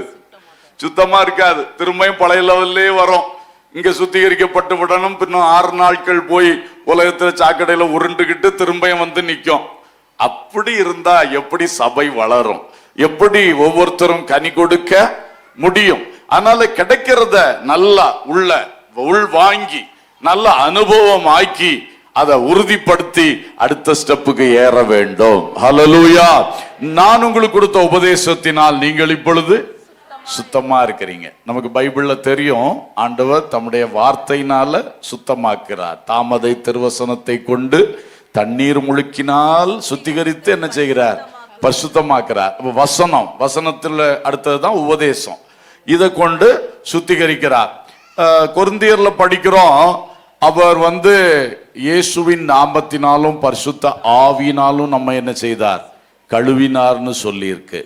S1: சுத்தமா இருக்காது. திரும்பியும் பழைய லெவல்லே வரும். இங்க சுத்திகரிக்கப்பட்டு விடணும். பின்னும் 6 நாட்கள் போய் உலகத்துல சாக்கடையில உருண்டுகிட்டு திரும்பியும் நிக்கும். அப்படி இருந்தா எப்படி சபை வளரும்? எப்படி ஒவ்வொருத்தரும் கனி கொடுக்க முடியும்? அதனால கிடைக்கிறத நல்லா உள் வாங்கி நல்ல அனுபவம் ஆக்கி அதை உறுதிப்படுத்தி அடுத்த ஸ்டெப்புக்கு ஏற வேண்டும். ஹல்லேலூயா. நான் உங்களுக்கு கொடுத்த உபதேசத்தினால் நீங்கள் இப்பொழுது சுத்தமா இருக்கிறீங்க. நமக்கு பைபிள்ல தெரியும், ஆண்டவர் தம்முடைய வார்த்தையினால சுத்தமாக்குறார். தாமதை திருவசனத்தை கொண்டு தண்ணீர் முழுக்கினால் சுத்திகரித்து என்ன செய்கிறார்? பரிசுத்தமாக்குறார். வசனத்துல அடுத்ததுதான் உபதேசம். இதை கொண்டு சுத்திகரிக்கிறார். கொரிந்தியர்ல படிக்கிறோம், அவர் இயேசுவின் நாமத்தினாலும் பரிசுத்த ஆவியினாலும் நம்ம என்ன செய்தார்? கழுவினார்னு சொல்லி இருக்கு.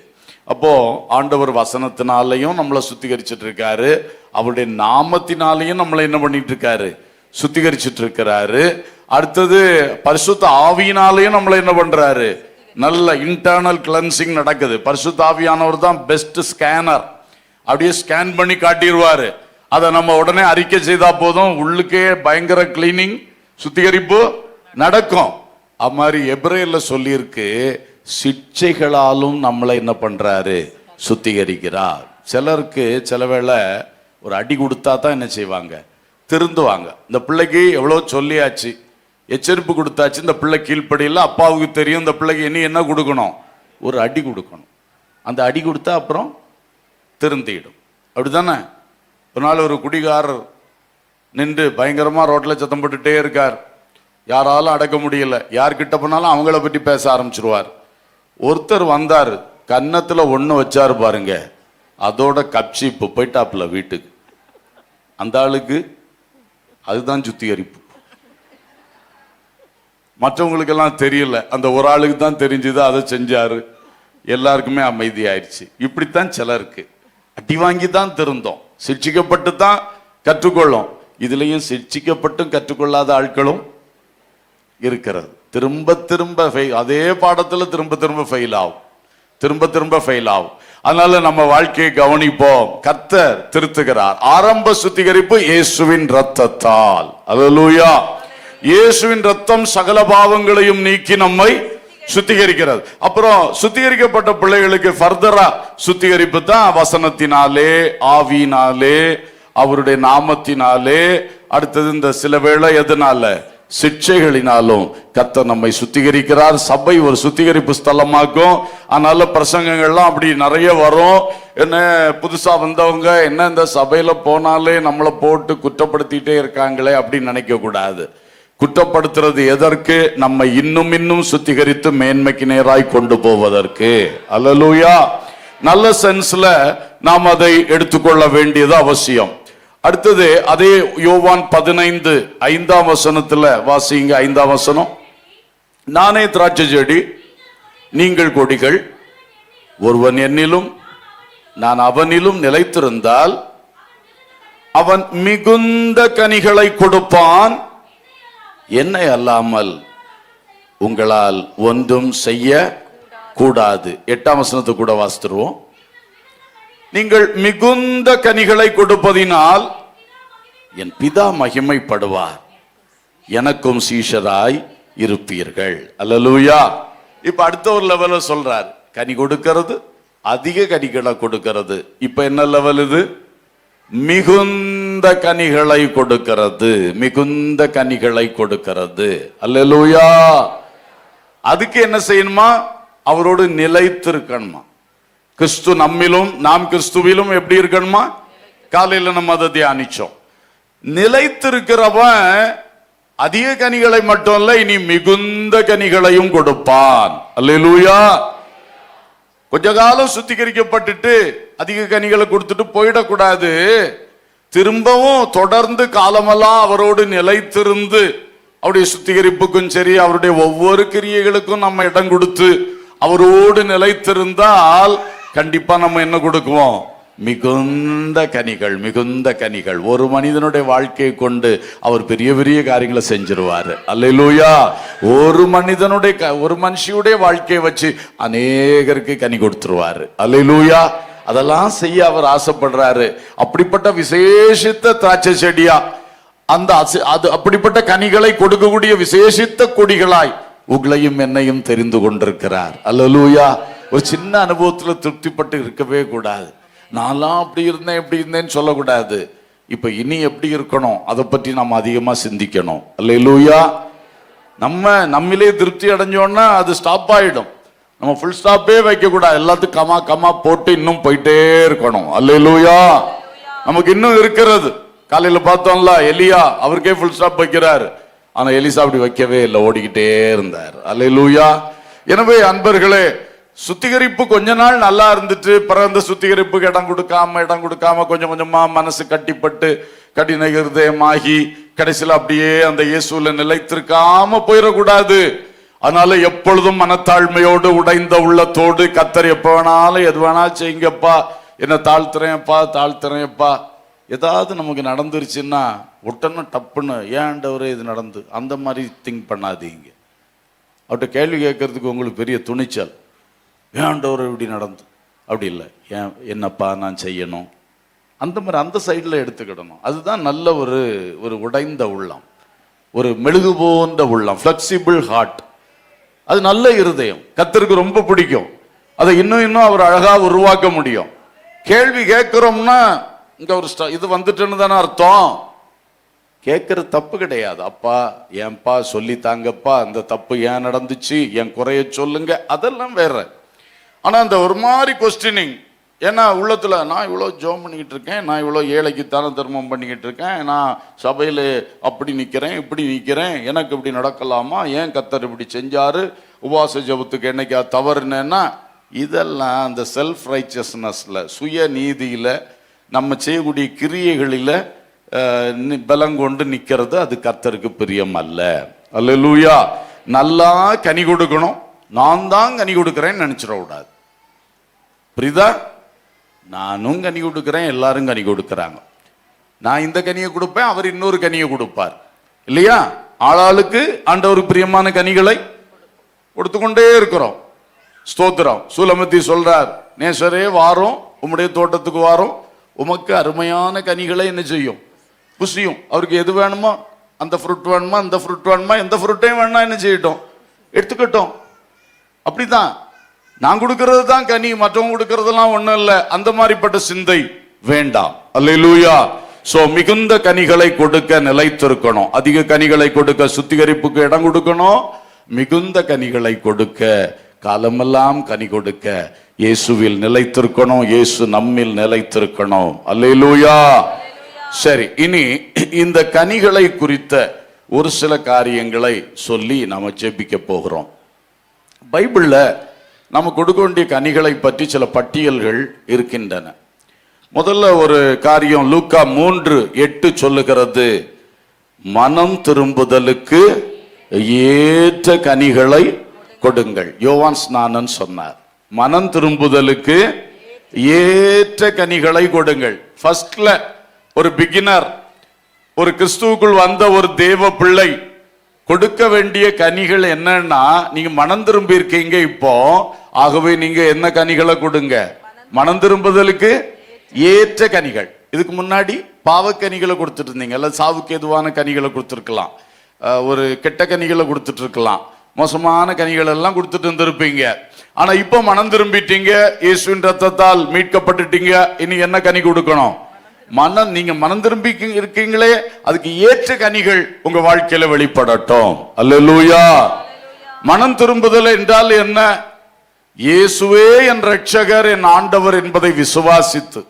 S1: அப்போ ஆண்டவர் வசனத்தினாலையும் நம்மளை சுத்திகரிச்சுட்டு இருக்காரு, அவருடைய நாமத்தினாலையும் நம்மளை என்ன பண்ணிட்டு இருக்காரு? சுத்திகரிச்சுட்டு இருக்கிறாரு. அடுத்தது பரிசுத்த ஆவியினாலையும் நம்மளை என்ன பண்றாரு? நல்ல இன்டர்னல் கிளென்சிங் நடக்குது. பரிசுத்த ஆவியானவர் தான் பெஸ்ட் ஸ்கேனர். அப்படியே ஸ்கேன் பண்ணி காட்டிடுவாரு. அதை நம்ம உடனே அறிக்கை செய்தா போதும், உள்ளுக்கே பயங்கர கிளீனிங், சுத்திகரிப்பு நடக்கும். அது மாதிரி எபிரேயர்ல சொல்லியிருக்கு, சிட்சைகளாலும் நம்மளை என்ன பண்றாரு? சுத்திகரிக்கிறார். சிலருக்கு சில வேளை ஒரு அடி கொடுத்தா தான் என்ன செய்வாங்க? திருந்துவாங்க. இந்த பிள்ளைக்கு எவ்வளோ சொல்லியாச்சு, எச்சரிப்பு கொடுத்தாச்சு, இந்த பிள்ளை கீழ்ப்படியில், அப்பாவுக்கு தெரியும் இந்த பிள்ளைக்கு இனி என்ன கொடுக்கணும்? ஒரு அடி கொடுக்கணும். அந்த அடி கொடுத்தா அப்புறம் திருந்திடும். அப்படித்தானே? ஒரு நாள் ஒரு குடிகாரர் நின்று பயங்கரமா ரோட்ல சத்தம் போட்டுட்டே இருக்கார். யாராலும் அடக்க முடியல. யார்கிட்ட போனாலும் அவங்கள பற்றி பேச ஆரம்பிச்சிருவார். ஒருத்தர் வந்தார், கன்னத்துல ஒண்ணு வச்சாரு பாருங்க, அதோட கப்சிப்பு போயிட்டாப்புல வீட்டுக்கு. அந்த ஆளுக்கு அதுதான் சுத்திகரிப்பு. மற்றவங்களுக்கெல்லாம் தெரியல, அந்த ஒரு ஆளுக்கு தான் தெரிஞ்சது, அதை செஞ்சாரு, எல்லாருக்குமே அமைதி ஆயிடுச்சு. இப்படித்தான் சிலருக்கு அடி வாங்கி தான் திருந்தோம், சிக்ஷிக்கப்பட்டு தான் கற்றுக்கொள்ளும். இதுலயும் சிக்ஷிக்கப்பட்டும் கற்றுக்கொள்ளாத ஆட்களும் இருக்கிறது. திரும்ப திரும்ப அதே பாடத்துல திரும்ப திரும்ப ஃபெயில் ஆகும், திரும்ப திரும்ப ஃபெயில் ஆகும். அதனால நம்ம வாழ்க்கையை கவனிப்போம். கர்த்தர் திருத்துகிறார். ஆரம்ப சுத்திகரிப்பு இயேசுவின் இரத்தத்தால். அல்லேலூயா. இயேசுவின் இரத்தம் சகல பாவங்களையும் நீக்கி நம்மை சுத்திகரிக்கிறது. அப்புறம் சுத்திகரிக்கப்பட்ட பிள்ளைகளுக்கு ஃபர்தரா சுத்திகரிப்பு தான் வசனத்தினாலே, ஆவியினாலே, அவருடைய நாமத்தினாலே. அடுத்தது இந்த சில வேளை எதனால, சிக்ஷைகளினாலும் கர்த்தர் நம்மை சுத்திகரிக்கிறார். சபை ஒரு சுத்திகரிப்பு ஸ்தலமாக்கும். அதனால பிரசங்கங்கள்லாம் அப்படி நிறைய வரும். என்ன புதுசா வந்தவங்க என்ன இந்த சபையில போனாலே நம்மளை போட்டு குற்றப்படுத்திட்டே இருக்காங்களே அப்படின்னு நினைக்க கூடாது. குற்றப்படுத்துறது எதற்கு? நம்ம இன்னும் இன்னும் சுத்திகரித்து மேன்மைக்கு நேராய் கொண்டு போவதற்கு. அல்லேலூயா. நல்ல சென்ஸ்ல நாம் அதை எடுத்துக்கொள்ள வேண்டியது அவசியம். அடுத்தது அதே யோவான் 15:5 வாசிங்க. 5 நானே திராட்சை செடி, நீங்கள் கொடிகள். ஒருவன் என்னிலும் நான் அவனிலும் நிலைத்திருந்தால் அவன் மிகுந்த கனிகளை கொடுப்பான். என்னை அல்லாமல் உங்களால் ஒன்றும் செய்ய கூடாது. 8 கூட வாசித்துருவோம். நீங்கள் மிகுந்த கனிகளை கொடுப்பதினால் என் பிதா மகிமைப்படுவார், எனக்கும் சீஷராய் இருப்பீர்கள். அல்லேலூயா. இப்ப அடுத்த ஒரு லெவல்ல சொல்றார், கனி கொடுக்கிறது, அதிக கனிகளை கொடுக்கிறது. இப்ப என்ன லெவல் இது? மிகுந்த கனிகளை கொடுக்கிறது, மிகுந்த கனிகளை கொடுக்கிறது. அல்லேலூயா. அதுக்கு என்ன செய்யணுமா? அவரோடு நிலைத்திருக்கணுமா. கிறிஸ்து நம்மிலும் நாம் கிறிஸ்துவிலும் எப்படி இருக்கணுமா? காலையில நம்ம அதை தியானிச்சோம். நிலைத்திருக்கிறவன் அதிக கனிகளை மட்டும் இல்ல, இனி மிகுந்த கனிகளையும் கொடுப்பான். அல்லேலூயா. கொஞ்ச காலம் சுத்திகரிக்கப்பட்டுட்டு அதிக கனிகளை கொடுத்துட்டு போயிடக்கூடாது. திரும்பவும் தொடர்ந்து காலமெல்லாம் அவரோடு நிலைத்திருந்து அவருடைய சுத்திகரிப்புக்கும் சரி, அவருடைய ஒவ்வொரு கிரியைகளுக்கும் நம்ம இடம் கொடுத்து அவரோடு நிலைத்திருந்தால் கண்டிப்பா நம்ம என்ன கொடுக்குவோம்? மிகுந்த கனிகள், மிகுந்த கனிகள். ஒரு மனிதனுடைய வாழ்க்கையை கொண்டு அவர் பெரிய பெரிய காரியங்களை செஞ்சிருவாரு. அல்லேலூயா. ஒரு மனுஷியுடைய வாழ்க்கையை வச்சு அநேகருக்கு கனி கொடுத்துருவாரு. அல்லேலூயா. அதெல்லாம் செய்ய அவர் ஆசைப்படுறாரு. அப்படிப்பட்ட விசேஷித்த திராட்சை செடியா, அது அப்படிப்பட்ட கனிகளை கொடுக்கக்கூடிய விசேஷித்த கொடிகளாய் உங்களையும் என்னையும் தெரிந்து கொண்டிருக்கிறார். அல்லேலூயா. ஒரு சின்ன அனுபவத்துல திருப்திப்பட்டு இருக்கவே கூடாது. நான்லாம் அப்படி இருந்தேன் இப்படி இருந்தேன்னு சொல்லக்கூடாது. இப்ப இனி எப்படி இருக்கணும் அதை பற்றி நாம் அதிகமா சிந்திக்கணும். அல்லேலூயா. நம்மிலே திருப்தி அடைஞ்சோன்னா அது ஸ்டாப் ஆயிடும். நம்ம ஃபுல் ஸ்டாப்பே வைக்க கூடாது. எல்லாத்துக்கும் கமா கமா போட்டு இன்னும் போயிட்டே இருக்கணும். அல்லேலூயா. நமக்கு இன்னும் இருக்கிறது. காலையில பார்த்தோம்ல, எலியா அவருக்கே ஃபுல் ஸ்டாப் வைக்கிறாரு. ஆனா எலிசா அப்படி வைக்கவே இல்லை, ஓடிக்கிட்டே இருந்தார். அல்லேலூயா. எனவே அன்பர்களே, சுத்திகரிப்பு கொஞ்ச நாள் நல்லா இருந்துட்டு பிறகு அந்த சுத்திகரிப்புக்கு இடம் கொடுக்காம கொஞ்சம் கொஞ்சமா மனசு கட்டிப்பட்டு கடின இருதயமாகி கடைசியில் அப்படியே அந்த இயேசுல நிலைத்திருக்காம போயிடக்கூடாது. அதனால எப்பொழுதும் மனத்தாழ்மையோடு உடைந்த உள்ளத்தோடு கர்த்தர் எப்ப வேணாலும் எது வேணாலும் செய்யுங்கப்பா, என்ன தாழ்த்துறேன்ப்பா. ஏதாவது நமக்கு நடந்துருச்சுன்னா உடனே டப்புன்னு ஏன் ஆண்டவரே இது நடந்து அந்த மாதிரி திங்க் பண்ணாதீங்க. அவர்கிட்ட கேள்வி கேட்கறதுக்கு உங்களுக்கு பெரிய துணிச்சல். ஏன் ஆண்டவரே இப்படி நடந்து, அப்படி இல்லை, ஏன் என்னப்பா நான் செய்யணும், அந்த மாதிரி அந்த சைடில் எடுத்துக்கிடணும். அதுதான் நல்ல ஒரு உடைந்த உள்ளம், ஒரு மெழுகு போன்ற உள்ளம், ஃப்ளெக்சிபிள் ஹார்ட். அது நல்ல இருதயம், கர்த்தருக்கு ரொம்ப பிடிக்கும். அதை இன்னும் அவர் அழகா உருவாக்க முடியும். கேள்வி கேட்கிறோம்னா இங்க ஒரு இது வந்துட்டுன்னு தானே அர்த்தம். கேட்கறது தப்பு கிடையாது. அப்பா ஏன்பா சொல்லித்தாங்கப்பா, அந்த தப்பு ஏன் நடந்துச்சு, என் குறைய சொல்லுங்க, அதெல்லாம் வேற. ஆனா அந்த ஒரு மாதிரி கொஸ்டினிங். ஏன்னா உள்ளத்துல நான் இவ்வளோ ஜோம் பண்ணிக்கிட்டு இருக்கேன், நான் இவ்வளோ ஏழைக்கு தான தர்மம் பண்ணிக்கிட்டு இருக்கேன், நான் சபையில் அப்படி நிற்கிறேன் இப்படி நிற்கிறேன், எனக்கு இப்படி நடக்கலாமா, ஏன் கர்த்தர் இப்படி செஞ்சாரு, உபவாச ஜெபத்துக்கு என்னைக்கா தவறுனேன்னா, இதெல்லாம் அந்த செல்ஃப் ரைச்சஸ்னஸ்ல, சுய நீதியில, நம்ம செய்யக்கூடிய கிரியைகளில் பலங்கொண்டு நிற்கிறது அது கர்த்தருக்கு பிரியம் அல்ல. அல்லேலூயா. நல்லா கனி கொடுக்கணும், நான் தான் கனி கொடுக்குறேன்னு நினைச்சிடக்கூடாது. புரியுதா? நானும் கனி கொடுக்குறேன், எல்லாரும் கனி கொடுக்குறாங்க, நான் இந்த கனியை கொடுப்பேன், அவர் இன்னொரு கனியை கொடுப்பார் இல்லையா? ஆளாளுக்கு ஆண்டவருக்கு பிரியமான கனிகளை கொடுத்துக்கொண்டே இருக்கிறோம். ஸ்தோத்திரம். சூலமத்தி சொல்றார், நேசரே வாரோம், உம்முடைய தோட்டத்துக்கு வாரோம், உமக்கு அருமையான கனிகளை என்ன செய்யும், புசியும். அவருக்கு எது வேணுமோ, அந்த ஃப்ரூட் வேணுமா, அந்த ஃப்ரூட் வேணுமா, எந்த ஃப்ரூட்டையும் வேணுமா என்ன செய்யட்டும், எடுத்துக்கட்டும். அப்படிதான் நான் கொடுக்கிறது தான் கனி, மற்றவங்க கொடுக்கறதெல்லாம் ஒண்ணும் இல்லை. அந்த மாதிரிப்பட்ட சிந்தை வேண்டாம். அல்லேலூயா. சோ மிகுந்த கனிகளை கொடுக்க நிலைத்திருக்கணும். அதிக கனிகளை கொடுக்க சுத்திகரிப்புக்கு இடம் கொடுக்கணும். மிகுந்த கனிகளை கொடுக்க, காலமெல்லாம் கனி கொடுக்க இயேசுவில் நிலைத்திருக்கணும். இயேசு நம்மில் நிலைத்திருக்கணும். அல்லேலூயா. சரி, இனி இந்த கனிகளை குறித்த ஒரு சில காரியங்களை சொல்லி நாம ஜெபிக்க போகிறோம். பைபிள்ல நம்ம கொடுக்க வேண்டிய கனிகளை பற்றி சில பட்டியல்கள் இருக்கின்றன. முதல்ல ஒரு காரியம் லூக்கா 3:8 சொல்லுகிறது, மனம் திரும்புதலுக்கு ஏற்ற கனிகளை கொடுங்கள். யோவான் ஸ்நானன் சொன்னார், மனம் திரும்புதலுக்கு ஏற்ற கனிகளை கொடுங்கள். ஃபர்ஸ்ட்ல ஒரு பிகினர், ஒரு கிறிஸ்துவுக்குள் வந்த ஒரு தேவ பிள்ளை கொடுக்க வேண்டிய கனிகள் என்னன்னா, நீங்க மனம் திரும்பி இருக்கீங்க இப்போ, ஆகவே நீங்க என்ன கனிகளை கொடுங்க, மனம் திரும்புதலுக்கு ஏற்ற கனிகள். இதுக்கு முன்னாடி பாவக்கனிகளை கொடுத்துட்டு இருந்தீங்க, அல்ல சாவுக்கு எதுவான கனிகளை கொடுத்துருக்கலாம், ஒரு கெட்ட கனிகளை கொடுத்துட்டு இருக்கலாம், மோசமான கனிகள் எல்லாம் கொடுத்துட்டு இருந்திருப்பீங்க. ஆனா இப்ப மனம் திரும்பிட்டீங்க, இயேசுவின் ரத்தத்தால் மீட்கப்பட்டுட்டீங்க, இனி என்ன கனி கொடுக்கணும், நீங்க மனம் திரும்பி இருக்கீங்களே, அதுக்கு ஏற்ற கனிகள் உங்க வாழ்க்கையில வெளிப்படட்டும். அல்லேலூயா. மனம் திரும்புதல் என்றால் என்ன? இயேசுவே என் ரட்சகர், என் ஆண்டவர் என்பதை விசுவாசித்து,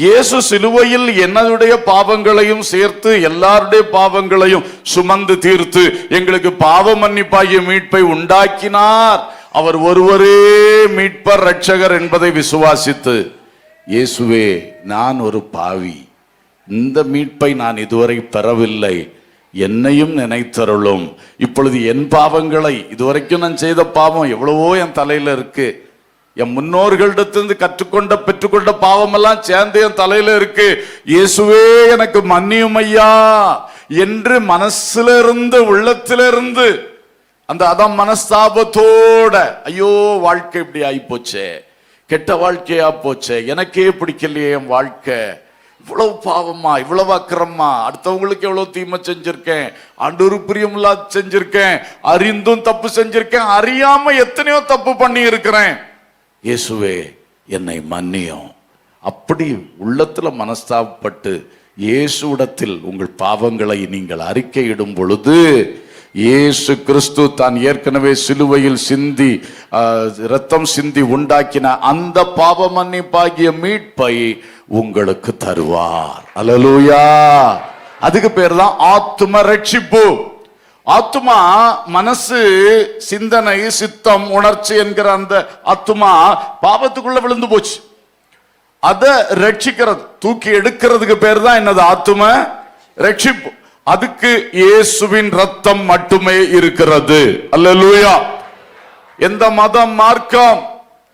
S1: இயேசு சிலுவையில் என்னுடைய பாவங்களையும் சேர்த்து எல்லாருடைய பாவங்களையும் சுமந்து தீர்த்து எங்களுக்கு பாவ மன்னிப்பாகிய மீட்பை உண்டாக்கினார். அவர் ஒருவரே மீட்பர் ரட்சகர் என்பதை விசுவாசித்து, இயேசுவே நான் ஒரு பாவி, இந்த மீட்பை நான் இதுவரை பெறவில்லை, என்னையும் நினைத்தருளும். இப்பொழுது என் பாவங்களை, இதுவரைக்கும் நான் செய்த பாவம் எவ்வளவோ என் தலையில இருக்கு, என் முன்னோர்களிடத்திலிருந்து கற்றுக்கொண்ட பெற்றுக்கொண்ட பாவம் எல்லாம் சேர்ந்து என் தலையில இருக்கு, இயேசுவே எனக்கு மன்னியும் ஐயா என்று மனசுல இருந்து உள்ளத்திலிருந்து அந்த அதான் மனஸ்தாபத்தோட, ஐயோ வாழ்க்கை இப்படி ஆகி போச்சே, கெட்ட வாழ்க்கையா போச்சே, எனக்கே பிடிக்கலையே என் வாழ்க்கை, இவ்வளவு பாவமா, இவ்வளவு அக்கிரமா, அடுத்தவங்களுக்கு எவ்வளவு தீமை செஞ்சிருக்கேன், ஆண்டவருக்கு பிரியமில்லாத செஞ்சிருக்கேன், அறிந்தும் தப்பு செஞ்சிருக்கேன், அறியாம எத்தனையோ தப்பு பண்ணி இருக்கிறேன், இயேசுவே என்னை மன்னியும். அப்படி உள்ளத்துல மனஸ்தாபப்பட்டு இயேசுவிடத்தில் உங்கள் பாவங்களை நீங்கள் அறிக்கையிடும் பொழுது, இயேசு கிறிஸ்து தான் ஏற்கனவே சிலுவையில் சிந்தி இரத்தம் சிந்தி உண்டாக்கின அந்த பாவ மன்னிப்பாகிய மீட்பை உங்களுக்கு தருவார். அல்லேலூயா. அதுக்கு பேர் தான் ஆத்தும ரட்சிப்பு. ஆத்துமா மனசு, சிந்தனை, சித்தம், உணர்ச்சி என்கிற அந்த ஆத்துமா பாவத்துக்குள்ள விழுந்து போச்சு. அதை ரட்சிக்கிறது, தூக்கி எடுக்கிறதுக்கு பேர் தான் என்னது, ஆத்தும ரட்சிப்பு. அதுக்கு இயேசுவின் ரத்தம் மட்டுமே இருக்கிறது. அல்லேலூயா. எந்த மதம் மார்க்கம்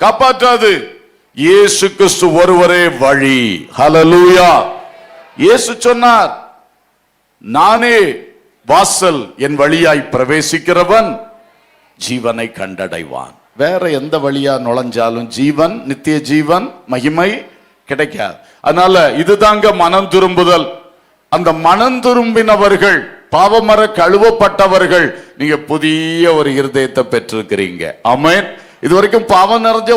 S1: காப்பாற்றாது, இயேசு கிறிஸ்து ஒருவரே வழி. ஹல்லேலூயா. இயேசு சொன்னார், நானே வாசல், என் வழியாய் பிரவேசிக்கிறவன் ஜீவனை கண்டடைவான். வேற எந்த வழியா நுழைஞ்சாலும் ஜீவன், நித்திய ஜீவன், மகிமை கிடைக்காது. அதனால இதுதாங்க மனம் திரும்புதல். அந்த மனம் திரும்பினவர்கள், பாவமர கழுவப்பட்டவர்கள், நீங்க புதிய ஒரு இருதயத்தை பெற்றிருக்கிறீங்க. ஆமென். இதுவரைக்கும் பாவம் நிறைஞ்ச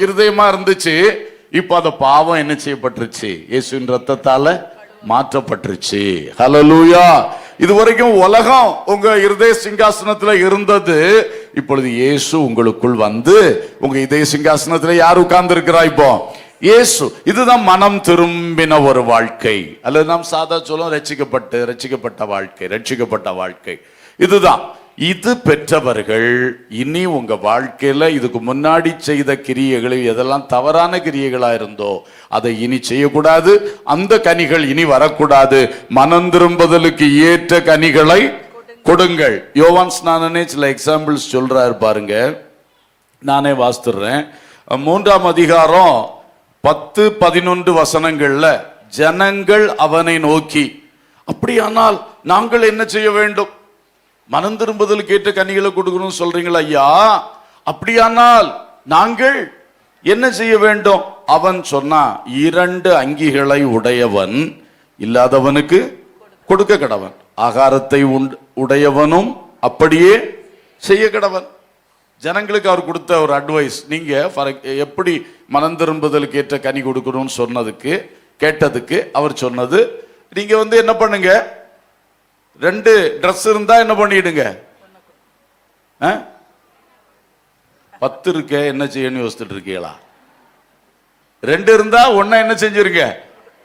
S1: இருதயமா இருந்துச்சு, இப்ப அந்த பாவம் என்ன செய்யப்பட்டுருச்சு, இயேசுவின் ரத்தத்தால மாற்றப்பட்டுருச்சு. ஹல்லேலூயா. இதுவரைக்கும் உலகம் உங்க இருதய சிங்காசனத்துல இருந்தது. இப்பொழுது இயேசு உங்களுக்குள் வந்து உங்க இதய சிங்காசனத்துல யார் உட்கார்ந்து இருக்கிறா? இப்போ இயேசு. இதுதான் மனம் திரும்பின ஒரு வாழ்க்கை, அல்லது நாம் சாதா சொல்லும் ரட்சிக்கப்பட்ட வாழ்க்கை. இதுதான். இது பெற்றவர்கள் இனி உங்க வாழ்க்கையில இதுக்கு முன்னாடி செய்த கிரியைகளை எதெல்லாம் தவறான கிரியைகளா இருந்தோ அதை இனி செய்யக்கூடாது. அந்த கனிகள் இனி வரக்கூடாது. மனம் திரும்புதலுக்கு ஏற்ற கனிகளை கொடுங்கள். யோவான் ஸ்நானனே சில எக்ஸாம்பிள்ஸ் சொல்றாரு பாருங்க, நானே வாசித்துறேன். 3ஆம் அதிகாரம் 10-11 வசனங்கள்ல ஜனங்கள் அவனை நோக்கி, அப்படியானால் நாங்கள் என்ன செய்ய வேண்டும்? மனம் திரும்புதலுக்கு ஏற்ற கனிகளை கொடுக்கணும் சொல்றீங்களா ஐயா? அப்படியானால் நாங்கள் என்ன செய்ய வேண்டும்? அவன் சொன்னா, 2 அங்கிகளை உடையவன் இல்லாதவனுக்கு கொடுக்க கடவன், ஆகாரத்தை உடையவனும் அப்படியே செய்ய கடவன். ஜனங்களுக்கு அவர் கொடுத்த ஒரு அட்வைஸ். நீங்க எப்படி மனம் திரும்புதலுக்கு ஏற்ற கனி கொடுக்கணும்னு கேட்டதுக்கு அவர் சொன்னது, நீங்க என்ன பண்ணுங்க, 2 ட்ரெஸ் இருந்தா என்ன பண்ணிடுங்க, 10 இருக்க என்ன செய்யணும் யோசிச்சுட்டு இருக்கீங்களா? 2 இருந்தா 1 என்ன செஞ்சிருங்க,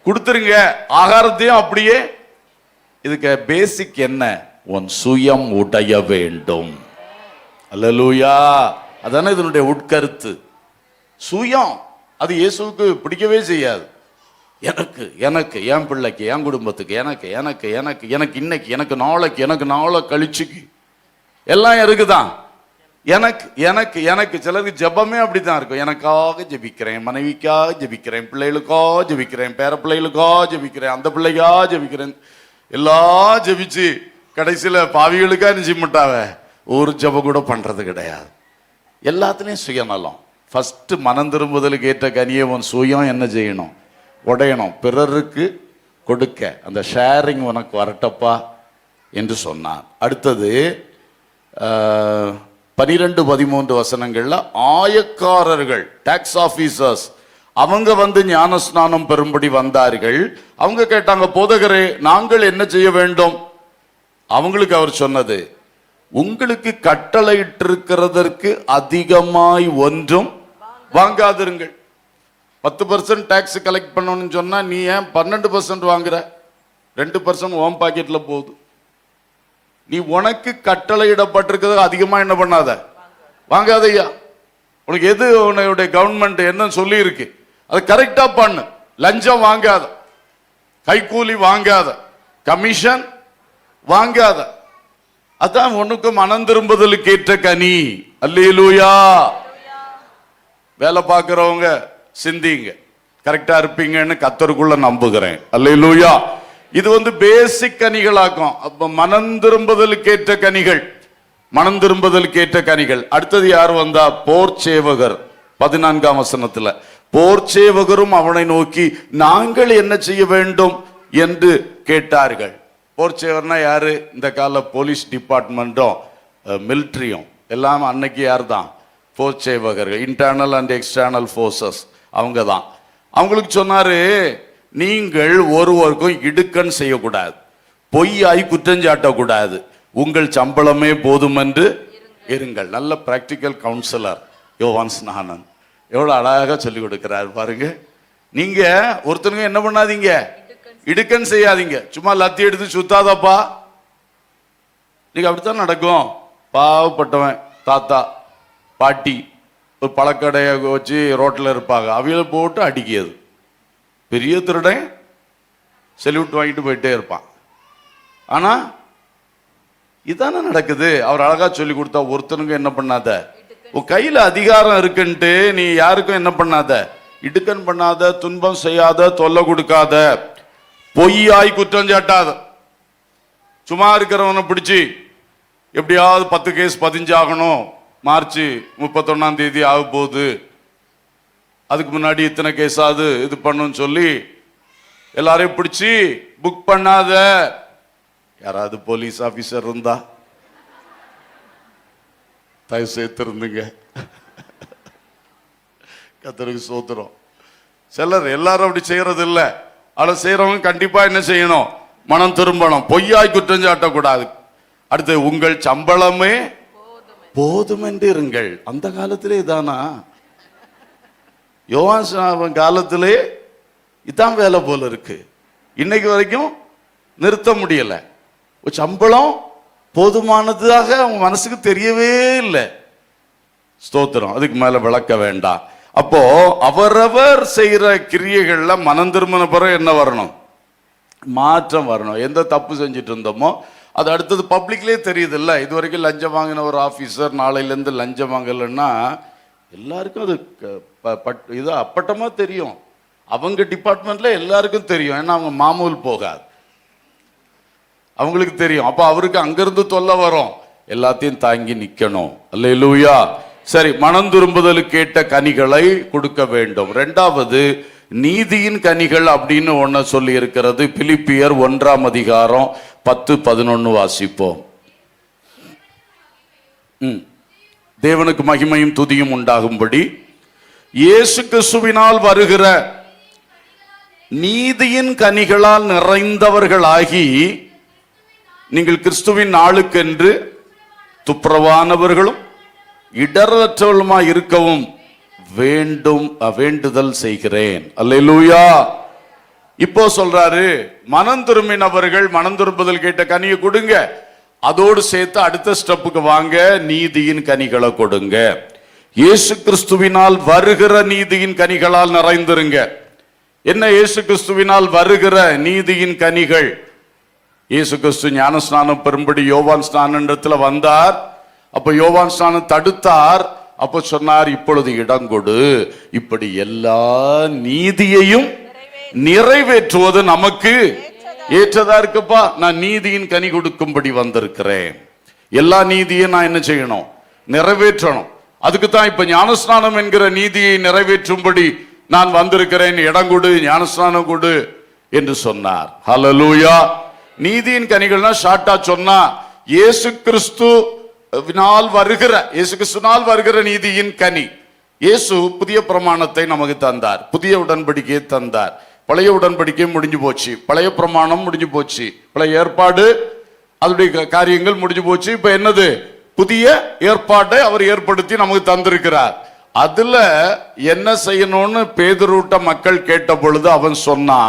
S1: கொடுத்துருங்க. ஆகாரத்தையும் அப்படியே. இதுக்கு பேசிக் என்ன? உன் சுயம் உடைய வேண்டும். அல்லேலூயா. அதானே இதனுடைய உட்கருத்து. சுயம் அது இயேசுவுக்கு பிடிக்கவே செய்யாது. எனக்கு எனக்கு என் பிள்ளைக்கு, என் குடும்பத்துக்கு, எனக்கு எனக்கு எனக்கு எனக்கு இன்னைக்கு, எனக்கு நாளைக்கு, எனக்கு நாளை கழிச்சுக்கு எல்லாம் இருக்குதான். எனக்கு எனக்கு எனக்கு சிலருக்கு ஜெபமே அப்படித்தான் இருக்கும். எனக்காக ஜெபிக்கிறேன், மனைவிக்காக ஜெபிக்கிறேன், பிள்ளைகளுக்காக ஜெபிக்கிறேன், பேர பிள்ளைகளுக்காக ஜெபிக்கிறேன், அந்த பிள்ளைக்கா ஜெபிக்கிறேன், எல்லாம் ஜெபிச்சு கடைசியில பாவிகளுக்கா நிச்சயமாட்டாவ ஒரு ஜெபம் கூட பண்றது கிடையாது. எல்லாத்துலயும் சுயநலம். ஃபர்ஸ்ட் மனம் திரும்புதலுக்கு ஏற்ற கனியை உன் சுயம் என்ன செய்யணும்? உடையணும், பிறருக்கு கொடுக்க. அந்த ஷேரிங் உனக்கு வரட்டப்பா என்று சொன்னார். அடுத்தது 12-13 வசனங்கள்ல ஆயக்காரர்கள், டாக்ஸ் ஆபீசர்ஸ், அவங்க ஞானஸ்நானம் பெறும்படி வந்தார்கள். அவங்க கேட்டாங்க, போதகரே நாங்கள் என்ன செய்ய வேண்டும்? அவங்களுக்கு அவர் சொன்னது, உங்களுக்கு கட்டளையிட்டிருக்கிறதற்கு அதிகமாய் ஒன்றும் வாங்காதிருங்கள். 10% டாக்ஸ் கலெக்ட் பண்ணணும்னு சொன்னா நீ ஏன் 12% வாங்குற? 2% உன் பாக்கெட்ல போகுது. நீ உனக்கு கட்டளையிடப்பட்டிருக்கிறது அதிகமா என்ன பண்ணாத, வாங்காதையா. உனக்கு எது உன்னுடைய கவர்மெண்ட் என்ன சொல்லி இருக்கு அது கரெக்டா பண்ணு. லஞ்சம் வாங்காத, கைக்கூலி வாங்காத, கமிஷன் வாங்காத. அதான் உனக்கு மனம் திரும்புதலுக்கு ஏற்ற கனி. அல்லேலூயா. வேலை பார்க்கிறவங்க சிந்திங்க, கரெக்டா இருப்பீங்கன்னு கர்த்தருக்குள்ள நம்புகிறேன். அல்லேலூயா. இது பேசிக் கனிகளாக்கும். அப்ப மனம் திரும்புதலுக்கு ஏற்ற கனிகள், மனம் திரும்புதலுக்கு ஏற்ற கனிகள். அடுத்தது யார் வந்தா? போர்ச்சேவகர். 14ஆம் வசனத்துல போர்ச்சேவகரும் அவனை நோக்கி நாங்கள் என்ன செய்ய வேண்டும் என்று கேட்டார்கள். போர்ச்சேவர்னா யாரு? இந்த கால போலீஸ் டிபார்ட்மெண்ட்டும் மிலிட்ரியும் எல்லாம் அன்னைக்கு யார் தான்? போர்ச்சேவகர்கள், இன்டர்னல் அண்ட் எக்ஸ்டர்னல் போர்சஸ். அவங்க தான். அவங்களுக்கு சொன்னாரு, நீங்கள் ஒருவருக்கும் இடுக்கண் செய்யக்கூடாது, பொய்யாய் குற்றஞ்சாட்டக்கூடாது, உங்கள் சம்பளமே போதும் என்று இருங்கள். நல்ல பிராக்டிக்கல் கவுன்சிலர் யோவான் ஸ்நானன் எவ்வளவு அழகாக சொல்லி கொடுக்கிறார் பாருங்க. நீங்க ஒருத்தருங்க என்ன பண்ணாதீங்க, இடுக்கண் செய்யாதீங்க. சும்மா லத்தி எடுத்து சுத்தாதப்பா. நீங்க அப்படித்தான் நடக்கும். பாவப்பட்டவன் தாத்தா பாட்டி ஒரு பழக்கடையை வச்சு ரோட்டில் இருப்பாங்க, அவையில போட்டு அடிக்கிறது. பெரிய திருடன் செல்யூட் வாங்கிட்டு போயிட்டே இருப்பான். ஆனா இதானே நடக்குது. அவர் அழகா சொல்லி கொடுத்தா, ஒருத்தனுக்கு என்ன பண்ணாத, உன் கையில அதிகாரம் இருக்குன்ட்டு நீ யாருக்கும் என்ன பண்ணாத, இடுக்கன் பண்ணாத, துன்பம் செய்யாத, தொல்லை கொடுக்காத, பொய்யாய் குற்றம் சாட்டாத. சும்மா இருக்கிறவனை பிடிச்சி எப்படியாவது 10 கேஸ் பதிஞ்சாகணும், மார்ச் 31ஆம் தேதி ஆக போகுது, அதுக்கு முன்னாடி இத்தனை கேஸாவது இது பண்ணுன்னு சொல்லி எல்லாரையும் பிடிச்சி புக் பண்ணாத. யாராவது போலீஸ் ஆபீசர் இருந்தா தயவு சேர்த்திருந்துங்க. கர்த்தருக்கு ஸ்தோத்திரம். சிலர் எல்லாரும் அப்படி செய்யறது இல்லை. ஆனா செய்யறவங்க கண்டிப்பா என்ன செய்யணும், மனம் திரும்பணும், பொய்யாய் குற்றம் சாட்டக்கூடாது. அடுத்து உங்கள் சம்பளமே போதும் என்று இருங்கள். அந்த காலத்திலே இதானா? யோவான் காலத்திலே இதான் வேலை போல இருக்கு. இன்னைக்கு வரைக்கும் நிறுத்த முடியல. சம்பளம் போதுமானதாக அவங்க மனசுக்கு தெரியவே இல்லை. ஸ்தோத்திரம். அதுக்கு மேல விளக்க வேண்டாம். அப்போ அவரவர் செய்யற கிரியைகள்ல மனம் திரும்பின பிறகு என்ன வரணும்? மாற்றம் வரணும். எந்த தப்பு செஞ்சுட்டு இருந்தோமோ அது அடுத்தது பப்ளிக்லேயே தெரியுது இல்லை. இது வரைக்கும் லஞ்சம் வாங்கின ஒரு ஆஃபீஸர் நாளையிலேருந்து லஞ்சம் வாங்கலைன்னா எல்லாருக்கும் அது இது அப்பட்டமா தெரியும். அவங்க டிபார்ட்மெண்ட்ல எல்லாருக்கும் தெரியும். ஏன்னா அவங்க மாமூல் போகாது, அவங்களுக்கு தெரியும். அப்ப அவருக்கு அங்கிருந்து தொல்லை வரும், எல்லாத்தையும் தாங்கி நிக்கணும். அல்லேலூயா. சரி, மனம் திரும்புதலுக்கு கேட்ட கனிகளை கொடுக்க வேண்டும். இரண்டாவது நீதியின் கனிகள் அப்படின்னு ஒன்ன சொல்லி இருக்கிறது. பிலிப்பியர் 1ஆம் அதிகாரம் 10-11 வாசிப்போம். தேவனுக்கு மகிமையும் துதியும் உண்டாகும்படி இயேசு கிறிஸ்துவினால் வருகிற நீதியின் கனிகளால் நிறைந்தவர்களாகி நீங்கள் கிறிஸ்துவின் நாளுக்கென்று துப்புரவானவர்களும் இடரற்றவர்களுமாய் இருக்கவும் வேண்டும் வேண்டுதல் செய்கிறேன். அல்லேலூயா. இப்போ சொல்றாரு, மனம் திரும்பினவர்கள் மனம் திரும்புதல் கேட்ட கனியை கொடுங்க. அதோடு சேர்த்து அடுத்த ஸ்டெப்புக்கு வாங்க, நீதியின் கனிகளை கொடுங்க. இயேசு கிறிஸ்துவினால் வருகிற நீதியின் கனிகளால் நிறைந்திருங்க. என்ன இயேசு கிறிஸ்துவினால் வருகிற நீதியின் கனிகள்? இயேசு கிறிஸ்து ஞானஸ்நானம் பெறும்படி யோவான் ஸ்நானத்துல வந்தார். அப்ப யோவான் ஸ்நானம் தடுத்தார். அப்ப சொன்னார், இப்பொழுது இடம் கொடு, இப்படி எல்லா நீதியையும் நிறைவேற்றுவது நமக்கு ஏற்றதா இருக்குப்பா. நான் நீதியின் கனி கொடுக்கும்படி வந்திருக்கிறேன். எல்லா நீதியும் நான் என்ன செய்யணும்? நிறைவேற்றணும். அதுக்கு தான் இப்ப ஞானஸ்நானம் என்கிற நீதியை நிறைவேற்றும்படி நான் வந்திருக்கிறேன். இடம் கொடு, ஞானஸ்நானம் கொடு என்று சொன்னார். ஹல்லேலூயா. நீதியின் கனிகள்னா ஷார்ட்டா சொன்னா இயேசு கிறிஸ்துவினால் வருகிற நீதியின் கனி. இயேசு புதிய பிரமாணத்தை நமக்கு தந்தார், புதிய உடன்படிக்கையை தந்தார். பழைய உடன்படிக்கை முடிஞ்சு போச்சு, பழைய பிரமாணம் முடிஞ்சு போச்சு, பழைய ஏற்பாடு அதனுடைய காரியங்கள் முடிஞ்சு போச்சு. இப்ப என்னது? புதிய ஏற்பாட்டை அவர் ஏற்படுத்தி நமக்கு தந்திருக்கிறார். அதுல என்ன செய்யணும்னு பேதுருட்ட மக்கள் கேட்ட பொழுது அவன் சொன்னா,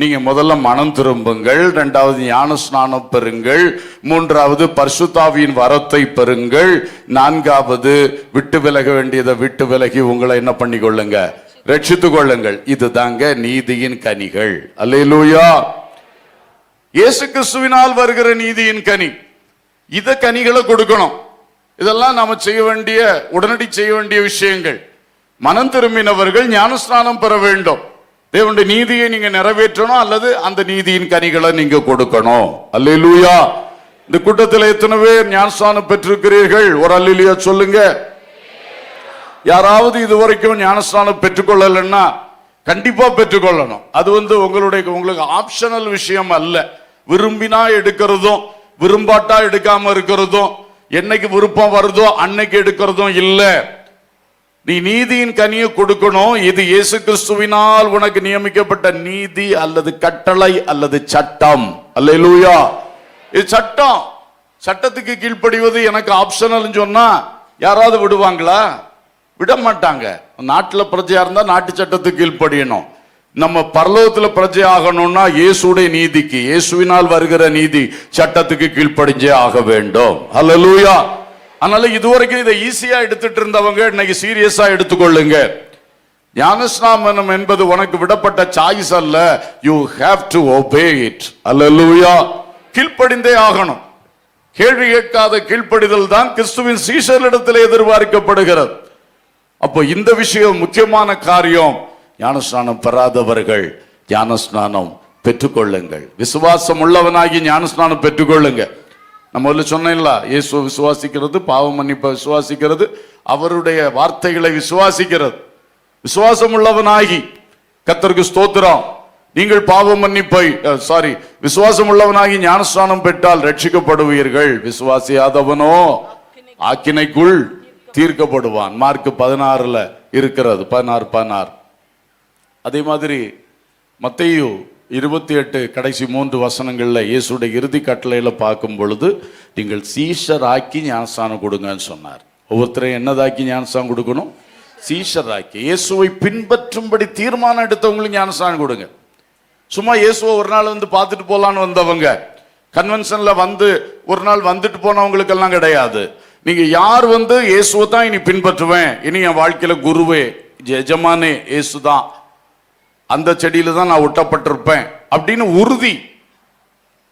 S1: நீங்க முதல்ல மனம் திரும்புங்கள், இரண்டாவது ஞான ஸ்நானம் பெறுங்கள், மூன்றாவது பரிசுத்தாவியின் வரத்தை பெறுங்கள், நான்காவது விட்டு விலக வேண்டியதை விட்டு விலகி உங்களை என்ன பண்ணிக்கொள்ளுங்க? ரட்சித்துக் கொள்ளுங்கள். இதுதாங்க நீதியின் கனிகள். அல்லேலூயா. இயேசு கிறிஸ்துவினால் வருகிற நீதியின் கனி, இத கனிகளை கொடுக்கணும். இதெல்லாம் நாம செய்ய வேண்டிய, உடனடி செய்ய வேண்டிய விஷயங்கள். மனம் திரும்பினவர்கள் ஞானஸ்நானம் பெற வேண்டும். தேவனுடைய நீதியை நீங்க நிறைவேற்றணும், அல்லது அந்த நீதியின் கனிகளை நீங்க கொடுக்கணும். அல்லேலூயா. இந்த கூட்டத்தில் எத்தனை பேர் ஞானஸ்நானம் பெற்றிருக்கிறீர்கள்? ஒரு அல்லேலூயா சொல்லுங்க. யாராவது இதுவரைக்கும் ஞானஸ்நானம் பெற்றுக்கொள்ளலன்னா கண்டிப்பா பெற்றுக்கொள்ளணும். அது உங்களுக்கு ஆப்ஷனல் விஷயம் அல்ல. விரும்பினா எடுக்கிறதும் விரும்பாட்டா எடுக்காம இருக்கிறதும், என்னைக்கு விருப்பம் வருதோ அன்னைக்கு எடுக்கிறதும் இல்ல. நீ நீதியின் கனியை கொடுக்கணும். இது இயேசு கிறிஸ்துவினால் உனக்கு நியமிக்கப்பட்ட நீதி அல்லது கட்டளை அல்லது சட்டம். அல்லேலூயா. இது சட்டம். சட்டத்துக்கு கீழ்ப்படிவது எனக்கு ஆப்ஷனல் சொன்னா யாராவது விடுவாங்களா? விட மாட்டாங்க. நாட்டுல பிரஜையா இருந்தா நாட்டு சட்டத்துக்கு கீழ்ப்படியணும். நம்ம பரலோகத்துல பிரஜை ஆகணும்னா இயேசுடைய நீதிக்கு, இயேசுவினால் வருகிற நீதி சட்டத்துக்கு கீழ்ப்படிஞ்சே ஆக வேண்டும். ஹல்லேலூயா. அதனால இதுவரைக்கும் இதை ஈஸியா எடுத்துட்டு இருந்தவங்க இன்னைக்கு சீரியஸா எடுத்துக்கொள்ளுங்க. ஞானஸ்நானம் என்பது உனக்கு விடப்பட்ட சாய்ஸ் அல்ல. You have to obey it. அல்லேலூயா. கீழ்ப்படிந்தே ஆகணும். கேள்வி கேட்காத கீழ்ப்படிதல் தான் கிறிஸ்துவின் சீஷர்களிடத்தில் எதிர்பார்க்கப்படுகிறது. அப்போ இந்த விஷயம் முக்கியமான காரியம். ஞானஸ்நானம் பெறாதவர்கள் ஞானஸ்நானம் பெற்றுக்கொள்ளுங்கள். விசுவாசம் உள்ளவனாகி ஞானஸ்நானம் பெற்றுக்கொள்ளுங்க. நம்ம சொன்னேன்ல, இயேசு விசுவாசிக்கிறது, பாவ மன்னிப்பை விசுவாசிக்கிறது, அவருடைய வார்த்தைகளை விசுவாசிக்கிறது. விசுவாசம் உள்ளவனாகி, கர்த்தருக்கு ஸ்தோத்திரம், நீங்கள் பாவ மன்னிப்பை விசுவாசம் உள்ளவனாகி ஞானஸ்நானம் பெற்றால் ரட்சிக்கப்படுவீர்கள். விசுவாசியாதவனோ ஆக்கினைக்குள் தீர்க்கப்படுவான். மார்க் 16 இருக்கிறது, 16. அதே மாதிரி மத்தேயு 28 கடைசி 3 வசனங்கள்ல இயேசுடைய இறுதி கட்டளையில பார்க்கும் பொழுது நீங்கள் சீஷராக்கி ஞானஸ்நானம் கொடுங்கன்னு சொன்னார். ஒவ்வொருத்தரையும் என்னதாக்கி ஞானஸ்நானம் கொடுக்கணும்? சீஷராக்கி. இயேசுவை பின்பற்றும்படி தீர்மானம் எடுத்தவங்களுக்கு ஞானஸ்நானம் கொடுங்க. சும்மா இயேசுவை ஒரு நாள் வந்து பார்த்துட்டு போலான்னு வந்தவங்க, கன்வென்ஷன்ல வந்து ஒரு நாள் வந்துட்டு போனவங்களுக்கு எல்லாம் கிடையாது. நீங்க யார் வந்து இயேசுவை தான் இனி பின்பற்றுவேன், இனி என் வாழ்க்கையில குருவே எஜமானே இயேசுதான், அந்த செடியில தான் நான் ஒட்டப்பட்டிருப்பேன் அப்படின்னு உறுதி,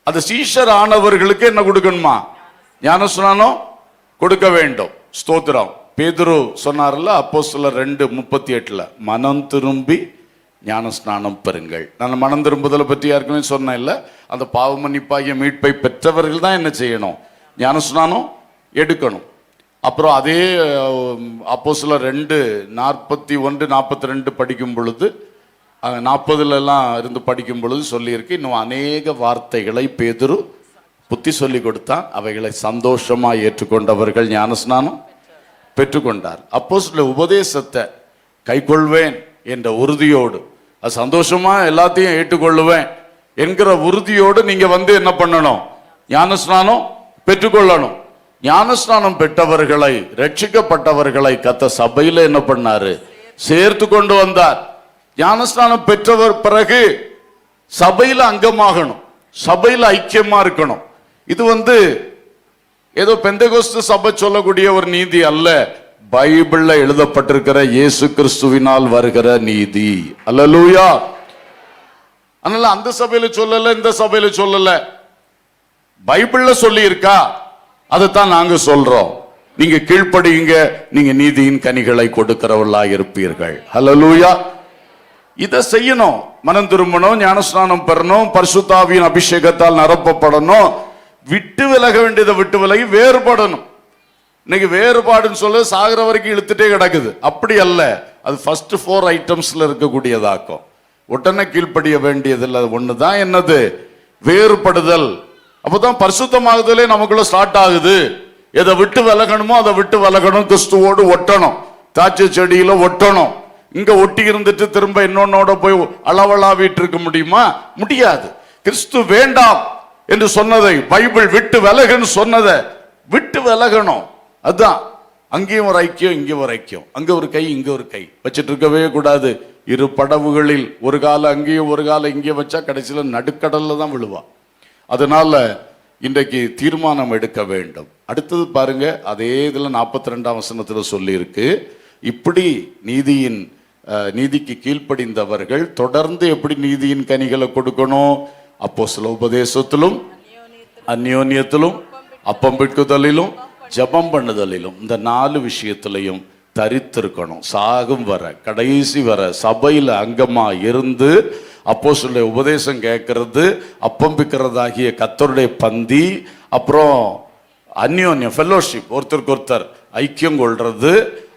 S1: அது சீஷர் ஆனவர்களுக்கு என்ன கொடுக்கணுமா? ஞானஸ்நானம் கொடுக்க வேண்டும். ஸ்தோத்திரம். பேதுரு சொன்னார்ல அப்போஸ்தலர் 2:38 மனம் திரும்பி ஞானஸ்நானம் பெறுங்கள். நான் மனம் திரும்புதலை பற்றி யாருக்குமே சொன்னேன் இல்ல. அந்த பாவ மன்னிப்பாகிய மீட்பை பெற்றவர்கள் தான் என்ன செய்யணும்? ஞானஸ்நானம் எடுக்கணும். அப்புறம் அதே அப்போஸ்தலர் 2:41-42 படிக்கும் பொழுது 40 இருந்து படிக்கும் பொழுது சொல்லியிருக்கு, இன்னும் அநேக வார்த்தைகளை பேதுரு புத்தி சொல்லி கொடுத்தான். அவைகளை சந்தோஷமா ஏற்றுக்கொண்டவர்கள் ஞானஸ்நானம் பெற்றுக்கொண்டார். அப்போஸ்தலர் உபதேசத்தை கைக்கொள்வேன் என்ற உறுதியோடு, அது சந்தோஷமா எல்லாத்தையும் ஏற்றுக்கொள்ளுவேன் என்கிற உறுதியோடு நீங்க வந்து என்ன பண்ணணும்? ஞானஸ்நானம் பெற்றுக்கொள்ளணும். ஞானஸ்நானம் பெற்றவர்களை, ரட்சிக்கப்பட்டவர்களை கர்த்தர் சபையில என்ன பண்ணாரு? சேர்த்து கொண்டு வந்தார். ஞானஸ்நானம் பெற்றவர் பிறகு சபையில அங்கமாகணும், சபையில ஐக்கியமா இருக்கணும். இது வந்து ஏதோ பெந்தெகோஸ்து சபை சொல்லக்கூடிய ஒரு நீதி அல்ல, பைபிள்ல எழுதப்பட்டிருக்கிற இயேசு கிறிஸ்துவினால் வருகிற நீதி. அல்லேலூயா. அதனால அந்த சபையில சொல்லல, இந்த சபையில சொல்லல, பைபிள்ல சொல்லி இருக்கா, அதைத்தான் நாங்க சொல்றோம். நீங்க கீழ்ப்படியுங்க, நீங்க நீதியின் கனிகளை கொடுக்கிறவர்களா இருப்பீர்கள். அல்லேலூயா. இதை செய்யணும். மனம் திரும்பணும், ஞானஸ்நானம் பெறணும், பரிசுத்த ஆவியின் அபிஷேகத்தால் நிரப்பப்படணும், விட்டு விலக வேண்டியதை விட்டு விலகி வேறுபடணும். இன்னைக்கு வேறுபாடுன்னு சொல்ல சாகிற வரைக்கும் இழுத்துட்டே கிடக்குது. அப்படி அல்ல. அது ஃபர்ஸ்ட் 4 ஐட்டம்ஸ்ல இருக்கக்கூடியதாக்கும். உடனே கீழ்ப்படிய வேண்டியதில்லை. ஒண்ணுதான் என்னது? வேறுபடுதல். அப்பதான் பரிசுத்தமாகுதலே நமக்குள்ள ஸ்டார்ட் ஆகுது. எதை விட்டு விலகணுமோ அதை விட்டு விலகணும். கிறிஸ்துவோடு ஒட்டணும், திராட்சை செடியில ஒட்டணும். இங்க ஒட்டி இருந்துட்டு திரும்ப இன்னொன்னோட போய் அளவலாவிட்டு இருக்க முடியுமா? முடியாது. கிறிஸ்து வேண்டாம் என்று சொன்னதை, பைபிள் விட்டு விலகுன்னு சொன்னதை விட்டு விலகணும். அதுதான். அங்கேயும் ஒரு ஐக்கியம், இங்கே ஒரு ஐக்கியம், அங்க ஒரு கை இங்க ஒரு கை வச்சிட்டு இருக்கவே கூடாது. இரு படவுகளில் ஒரு கால அங்கேயும் ஒரு கால இங்கே வச்சா கடைசியில நடுக்கடல்ல தான் விழுவா. அதனால இன்றைக்கு தீர்மானம் எடுக்க வேண்டும். அடுத்தது பாருங்க, அதே இதுல 42ஆம் வசனத்துல சொல்லி இருக்கு, இப்படி நீதிக்கு கீழ்ப்படிந்தவர்கள் தொடர்ந்து எப்படி நீதியின் கனிகளை கொடுக்கணும்? அப்போஸ்தல உபதேசத்திலும், அந்யோன்யத்திலும், அப்பம் பிட்குதலிலும், ஜபம் பண்ணுதலிலும், இந்த 4 விஷயத்திலையும் தரித்திருக்கணும். சாகும் வர, கடைசி வர சபையில அங்கமா இருந்து அப்போஸ்தலருடைய உபதேசம் கேட்கறது, அப்பம் பிக்கிறதாகிய கர்த்தருடைய பந்தி, அப்புறம் அந்யோன்யம் ஃபெல்லோஷிப், ஒருத்தருக்கு ஒருத்தர் ஐக்கியம் கொள்றது,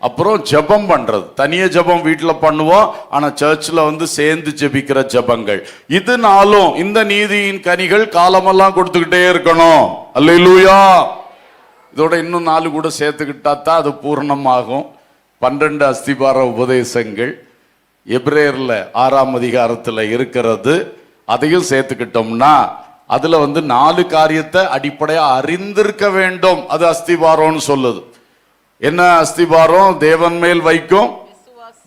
S1: அப்புறம் ஜெபம் பண்றது. தனிய ஜெபம் வீட்டுல பண்ணுவோம், ஆனா சர்ச்சில் வந்து சேர்ந்து ஜெபிக்கிற ஜெபங்கள். இதனாலும் இந்த நீதியின் கனிகள் காலமெல்லாம் கொடுத்துக்கிட்டே இருக்கணும். அல்லேலூயா. இதோட இன்னும் 4 கூட சேர்த்துக்கிட்டா தான் அது பூர்ணமாகும். 12 அஸ்திபார உபதேசங்கள் எபிரேயர்ல 6ஆம் அதிகாரத்துல இருக்கிறது. அதையும் சேர்த்துக்கிட்டோம்னா அதுல வந்து 4 காரியத்தை அடிப்படையா அறிந்திருக்க வேண்டும். அது அஸ்திபாரம்னு சொல்லுது. என்ன அஸ்திபாரம்? தேவன் மேல் வைக்கும்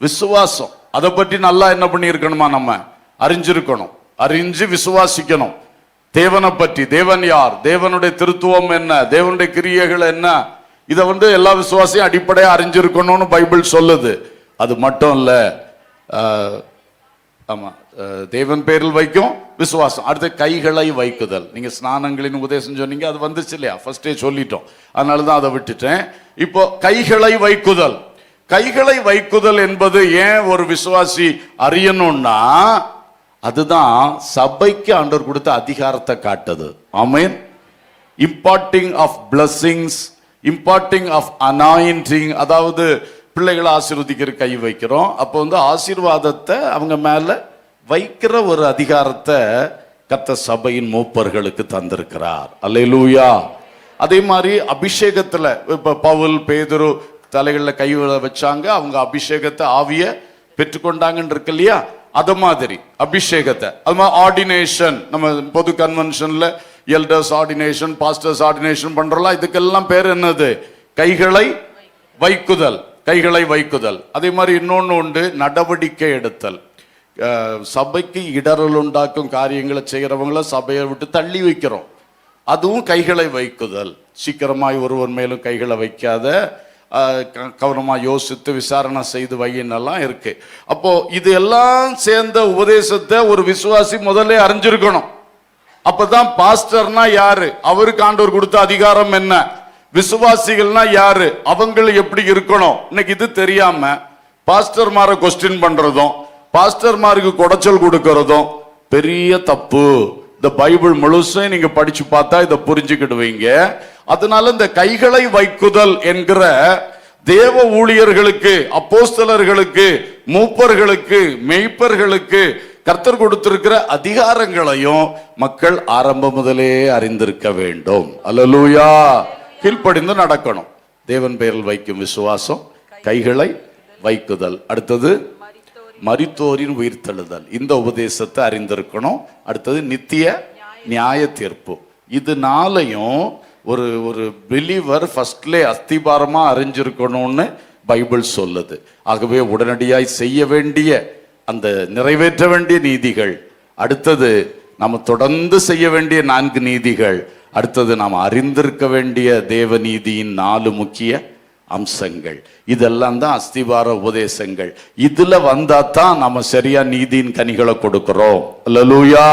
S1: விசுவாசம். அதை பற்றி நல்லா என்ன பண்ணி இருக்கணுமா? நம்ம அறிஞ்சிருக்கணும், அறிஞ்சு விசுவாசிக்கணும். தேவனை பற்றி, தேவன் யார், தேவனுடைய திருத்துவம் என்ன, தேவனுடைய கிரியைகள் என்ன, இதை வந்து எல்லா விசுவாசியும் அடிப்படையா அறிஞ்சிருக்கணும்னு பைபிள் சொல்லுது. அது மட்டும் இல்ல, ஆமா, தேவன் பேரில் வைக்கும் விசுவாசம். அடுத்து கைகளை வைக்குதல். நீங்க ஸ்நானங்களின் உபதேசம் சொன்னீங்க, அது வந்துச்சு இல்லையா? ஃபர்ஸ்டே சொல்லிட்டோம், அதனாலதான் அதை விட்டுட்டேன். இப்போ கைகளை வைக்குதல். கைகளை வைக்குதல் என்பது ஏன் ஒரு விசுவாசி அறியணும்னா, அதுதான் சபைக்கு ஆண்டவர் கொடுத்த அதிகாரத்தை காட்டுது. ஆமென். Imparting of blessings, imparting of anointing, அதாவது பிள்ளைகளை ஆசீர்வதிக்கிற கை வைக்கிறோம். அப்போ வந்து ஆசீர்வாதத்தை அவங்க மேல வைக்கிற ஒரு அதிகாரத்தை கர்த்தர் சபையின் மூப்பர்களுக்கு தந்திருக்கிறார். அல்லேலூயா. அதே மாதிரி அபிஷேகத்துல இப்ப பவுல், பேதுரு தலைகளில் கை வச்சாங்க, அவங்க அபிஷேகத்தை, ஆவிய பெற்றுக்கொண்டாங்கன்னு இருக்கு இல்லையா? அது மாதிரி அபிஷேகத்தை, அது மாதிரி ஆர்டினேஷன், நம்ம பொது கன்வென்ஷன்ல எல்டர்ஸ் ஆர்டினேஷன், பாஸ்டர்ஸ் ஆர்டினேஷன் பண்றோம்ல, இதுக்கெல்லாம் பேர் என்னது? கைகளை வைக்குதல். கைகளை வைக்குதல். அதே மாதிரி இன்னொன்னு உண்டு, நடவடிக்கை எடுத்தல். சபைக்கு இடரல் உண்டாக்கும் காரியங்களை செய்யறவங்கள சபையை விட்டு தள்ளி வைக்கிறோம், அதுவும் கைகளை வைக்குதல். சீக்கிரமாய் ஒருவன் மேலும் கைகளை வைக்காத, கவனமா யோசித்து விசாரணை செய்து வையின்னெல்லாம் இருக்கு. அப்போ இது எல்லாம் சேர்ந்த உபதேசத்தை ஒரு விசுவாசி முதல்ல அறிஞ்சிருக்கணும். அப்பதான் பாஸ்டர்னா யாரு, அவருக்கு ஆண்டவர் கொடுத்த அதிகாரம் என்ன, விசுவாசிகள்னா யாரு, அவங்கள எப்படி இருக்கணும். இன்னைக்கு இது தெரியாம பாஸ்டர்மார கொஸ்டின் பண்றதும் பாஸ்டர்மாருக்கு குடைச்சல் கொடுக்கறதும் பெரிய தப்பு. இந்த பைபிள் முழுசும் நீங்க படிச்சு பார்த்தா இதை புரிஞ்சுக்கிடுவீங்க. அதனால இந்த கைகளை வைக்குதல் என்கிற தேவ ஊழியர்களுக்கு, அப்போஸ்தலர்களுக்கு, மூப்பர்களுக்கு, மெய்ப்பர்களுக்கு கர்த்தர் கொடுத்திருக்கிற அதிகாரங்களையும் மக்கள் ஆரம்பம் முதலே அறிந்திருக்க வேண்டும். அல்லேலூயா. கீழ்ப்படிந்து நடக்கணும். தேவன் பெயரில் வைக்கும் விசுவாசம், கைகளை வைக்குதல். அடுத்தது மரித்தோரின் உயிர்த்தெழுதல். இந்த உபதேசத்தை அறிந்திருக்கணும். அடுத்தது நித்திய நியாய தீர்ப்பு. இதனாலையும் ஒரு ஒரு பிலீவர் ஃபர்ஸ்ட்லே அஸ்திபாரமா அறிஞ்சிருக்கணும்னு பைபிள் சொல்லுது. ஆகவே உடனடியாய் செய்ய வேண்டிய அந்த நிறைவேற்ற வேண்டிய நீதிகள், அடுத்தது நம்ம தொடர்ந்து செய்ய வேண்டிய 4 நீதிகள், அடுத்தது நாம் அறிந்திருக்க வேண்டிய தேவ நீதியின் 4 முக்கிய அம்சங்கள். இதெல்லாம் தான் அஸ்திபார உபதேசங்கள். இதுல வந்தா தான் நம்ம சரியா நீதியின் கனிகளை கொடுக்கிறோம். அல்லேலூயா.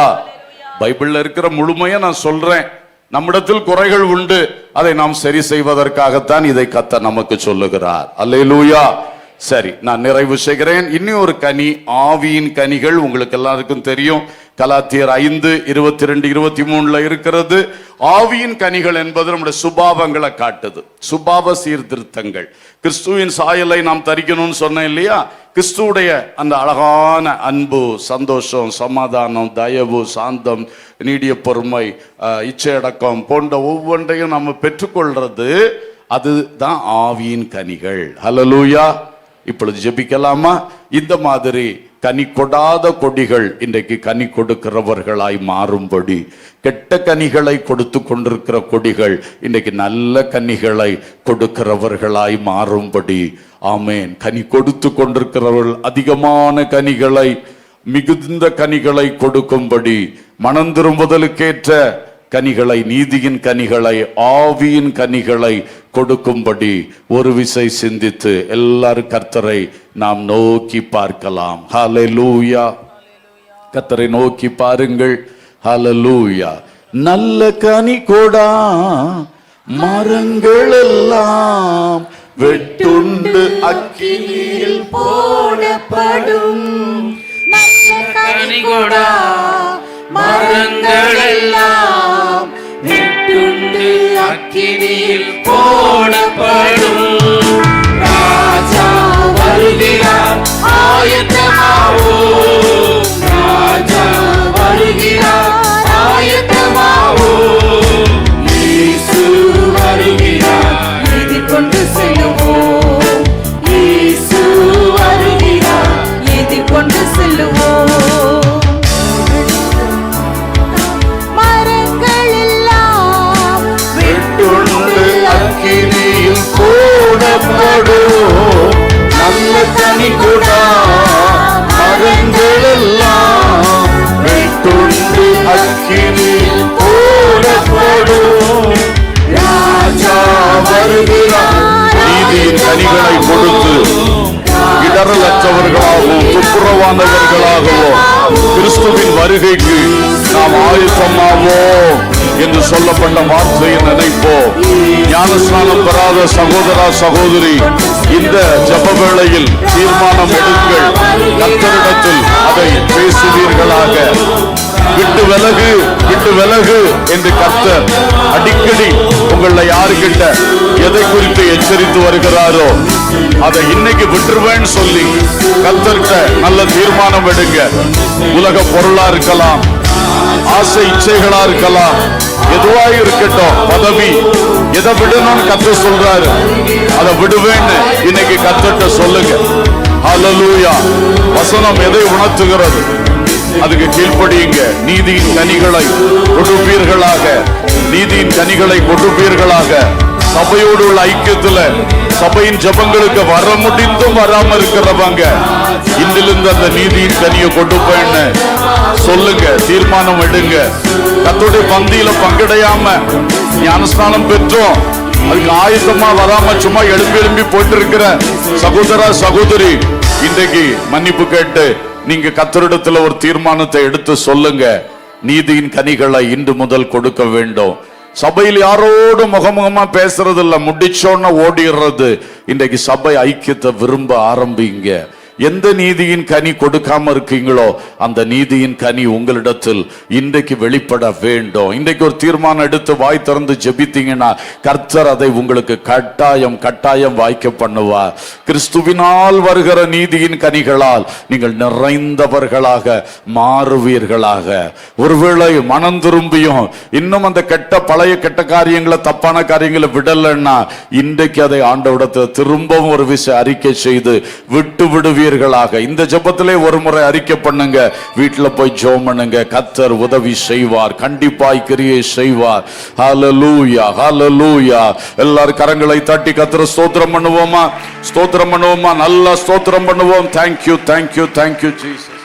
S1: பைபிள்ல இருக்கிற முழுமையா நான் சொல்றேன். நம்மிடத்தில் குறைகள் உண்டு, அதை நாம் சரி செய்வதற்காகத்தான் இதை கர்த்தர் நமக்கு சொல்லுகிறார். அல்லேலூயா. சரி, நான் நிறைவு செய்கிறேன். இன்னும் ஒரு கனி, ஆவியின் கனிகள். உங்களுக்கு எல்லாருக்கும் தெரியும், கலாத்தியர் 5:22-23 இருக்கிறது. ஆவியின் கனிகள் என்பது நம்முடைய சுபாவங்களை காட்டுது, சுபாவ சீர்திருத்தங்கள். கிறிஸ்துவின் சாயலை நாம் தரிக்கணும்னு சொன்னேன் இல்லையா? கிறிஸ்துவுடைய அந்த அழகான அன்பு, சந்தோஷம், சமாதானம், தயவு, சாந்தம், நீடிய பொறுமை, இச்சையடக்கம் போன்ற ஒவ்வொன்றையும் நம்ம பெற்றுக்கொள்றது, அதுதான் ஆவியின் கனிகள். ஹல்லேலூயா. இப்பொழுது ஜெபிக்கலாமா? இந்த மாதிரி கனி கொடாத கொடிகள் இன்றைக்கு கனி கொடுக்கிறவர்களாய் மாறும்படி, கெட்ட கனிகளை கொடுத்து கொண்டிருக்கிற கொடிகள் இன்றைக்கு நல்ல கனிகளை கொடுக்கிறவர்களாய் மாறும்படி, ஆமேன். கனி கொடுத்து கொண்டிருக்கிறவர்கள் அதிகமான கனிகளை, மிகுந்த கனிகளை கொடுக்கும்படி, மனம் திரும்புதலுக்கேற்ற கனிகளை, நீதியின் கனிகளை, ஆவியின் கனிகளை கொடுக்கும்படி ஒரு விசை சிந்தித்து எல்லாரும் கர்த்தரை நாம் நோக்கி பார்க்கலாம். ஹல்லேலூயா. கர்த்தரை நோக்கி பாருங்கள். ஹல்லேலூயா. நல்ல கனி கொடா மரங்கள் எல்லாம் வெட்டுண்டு அக்கினியில் போடப்படும். நல்ல கனி கொடா மரங்கள் எல்லாம் வெட்டுண்டு அக்கினியில் போடப்படும். ராஜா வருகிறார், ஆயத்தமாவோம். ராஜா வருகிறார், ஆயத்தமாவோம். இயேசு வருகிறார், எதிர்கொண்டு செல்லுவோம். இயேசு வருகிறார், எதிர்கொண்டு செல்லுவோம். நல்ல கனி கொடா மரங்கள் எல்லாம் வெட்டுண்டு அக்கினியில் போடப்படும். ராஜா வருகிறார். நீதியின் கனிகளை கொடுத்து இடரலற்றவர்களாகவும் துப்புரவானவர்களாகவும் கிறிஸ்துவின் வருகைக்கு நாம் ஆயத்தமாவோம் என்று சொல்லப்பட்ட வார்த்தையை நினைப்போம். ஞானஸ்நானம் பெறாத சகோதரா சகோதரி, இந்த ஜெப வேளையில் தீர்மானம் எடுங்கள். கர்த்தரிடத்தில் அதை பேசுவீர்களாக. விட்டு விலகு, விட்டு விலகு என்று கர்த்தர் அடிக்கடி உங்களை யாருக்கிட்ட எதை குறித்து எச்சரித்து வருகிறாரோ அதை இன்னைக்கு விட்டுருவேன்னு சொல்லி கர்த்தர்கிட்ட நல்ல தீர்மானம் எடுங்க. உலக பொருளா இருக்கலாம், ஆசை இச்சைகளா இருக்கலாம், எதுவா இருக்கட்டும், பதவி, எதை விடணும்னு கர்த்தர் சொல்றாரு, அதை விடுவேன்னு இன்னைக்கு கர்த்தர்கிட்ட சொல்லுங்க. ஹல்லேலூயா. வசனம் எதை உணர்த்துகிறது? அதுக்கு கீழ்ப்படியுங்க. நீதியின் கனிகளை கொடுப்பீர்களாக, நீதியின் கனிகளை கொடுப்பீர்களாக. சபையோடு உள்ள ஐக்கியத்துல சபையின் ஜபங்களுக்கு வர முடிந்தும் வராம இருக்கிறவங்க இன்றிலிருந்து அந்த நீதியின் கனியை கொடுப்பேன்னு சொல்லுங்க, தீர்மானம் எடுங்க. கர்த்தருடைய பந்தியில பங்கடையாம ஞானஸ்நானம் பெற்றோம், அதுக்கு ஆயத்தமா வராம சும்மா எழும்பி போயிட்டு இருக்கிற சகோதரா சகோதரி, இன்றைக்கு மன்னிப்பு கேட்டு நீங்க கர்த்தரிடத்துல ஒரு தீர்மானத்தை எடுத்து சொல்லுங்க. நீதியின் கனிகளை இன்று முதல் கொடுக்க வேண்டும். சபையில் யாரோடு முகமுகமா பேசுறது இல்ல, முடிச்சோன்னு ஓடிடுறது. இன்றைக்கு சபை ஐக்கியத்தை விரும்ப ஆரம்பிங்க. எந்த நீதியின் கனி கொடுக்காம இருக்கீங்களோ அந்த நீதியின் கனி உங்களிடத்தில் இன்றைக்கு வெளிப்பட வேண்டும். இன்றைக்கு ஒரு தீர்மானம் எடுத்து வாய் திறந்து ஜெபித்தீங்கன்னா கர்த்தர் அதை உங்களுக்கு கட்டாயம் கட்டாயம் வாய்க்க பண்ணுவார். கிறிஸ்துவினால் வருகிற நீதியின் கனிகளால் நீங்கள் நிறைந்தவர்களாக மாறுவீர்களாக. ஒருவேளை மனம் திரும்பியும் இன்னும் அந்த பழைய கெட்ட காரியங்களை, தப்பான காரியங்களை விடலன்னா இன்றைக்கு அதை ஆண்டவரிடத்தில் திரும்பவும் ஒரு விஷயம் அறிக்கை செய்து விட்டு விடுவீர்கள். இந்த ஜெபத்திலே ஒரு முறை அறிக்கை பண்ணுங்க, வீட்டுல போய் ஜெபம் பண்ணுங்க. கர்த்தர் உதவி செய்வார், கண்டிப்பாய் கிரியை செய்வார். ஹல்லேலூயா, ஹல்லேலூயா. எல்லாரும் கரங்களை தட்டி கர்த்தரை ஸ்தோத்திரம் பண்ணுவோமா? ஸ்தோத்திரம் பண்ணுவோமா? நல்லா ஸ்தோத்திரம் பண்ணுவோம். Thank you, thank you, thank you Jesus.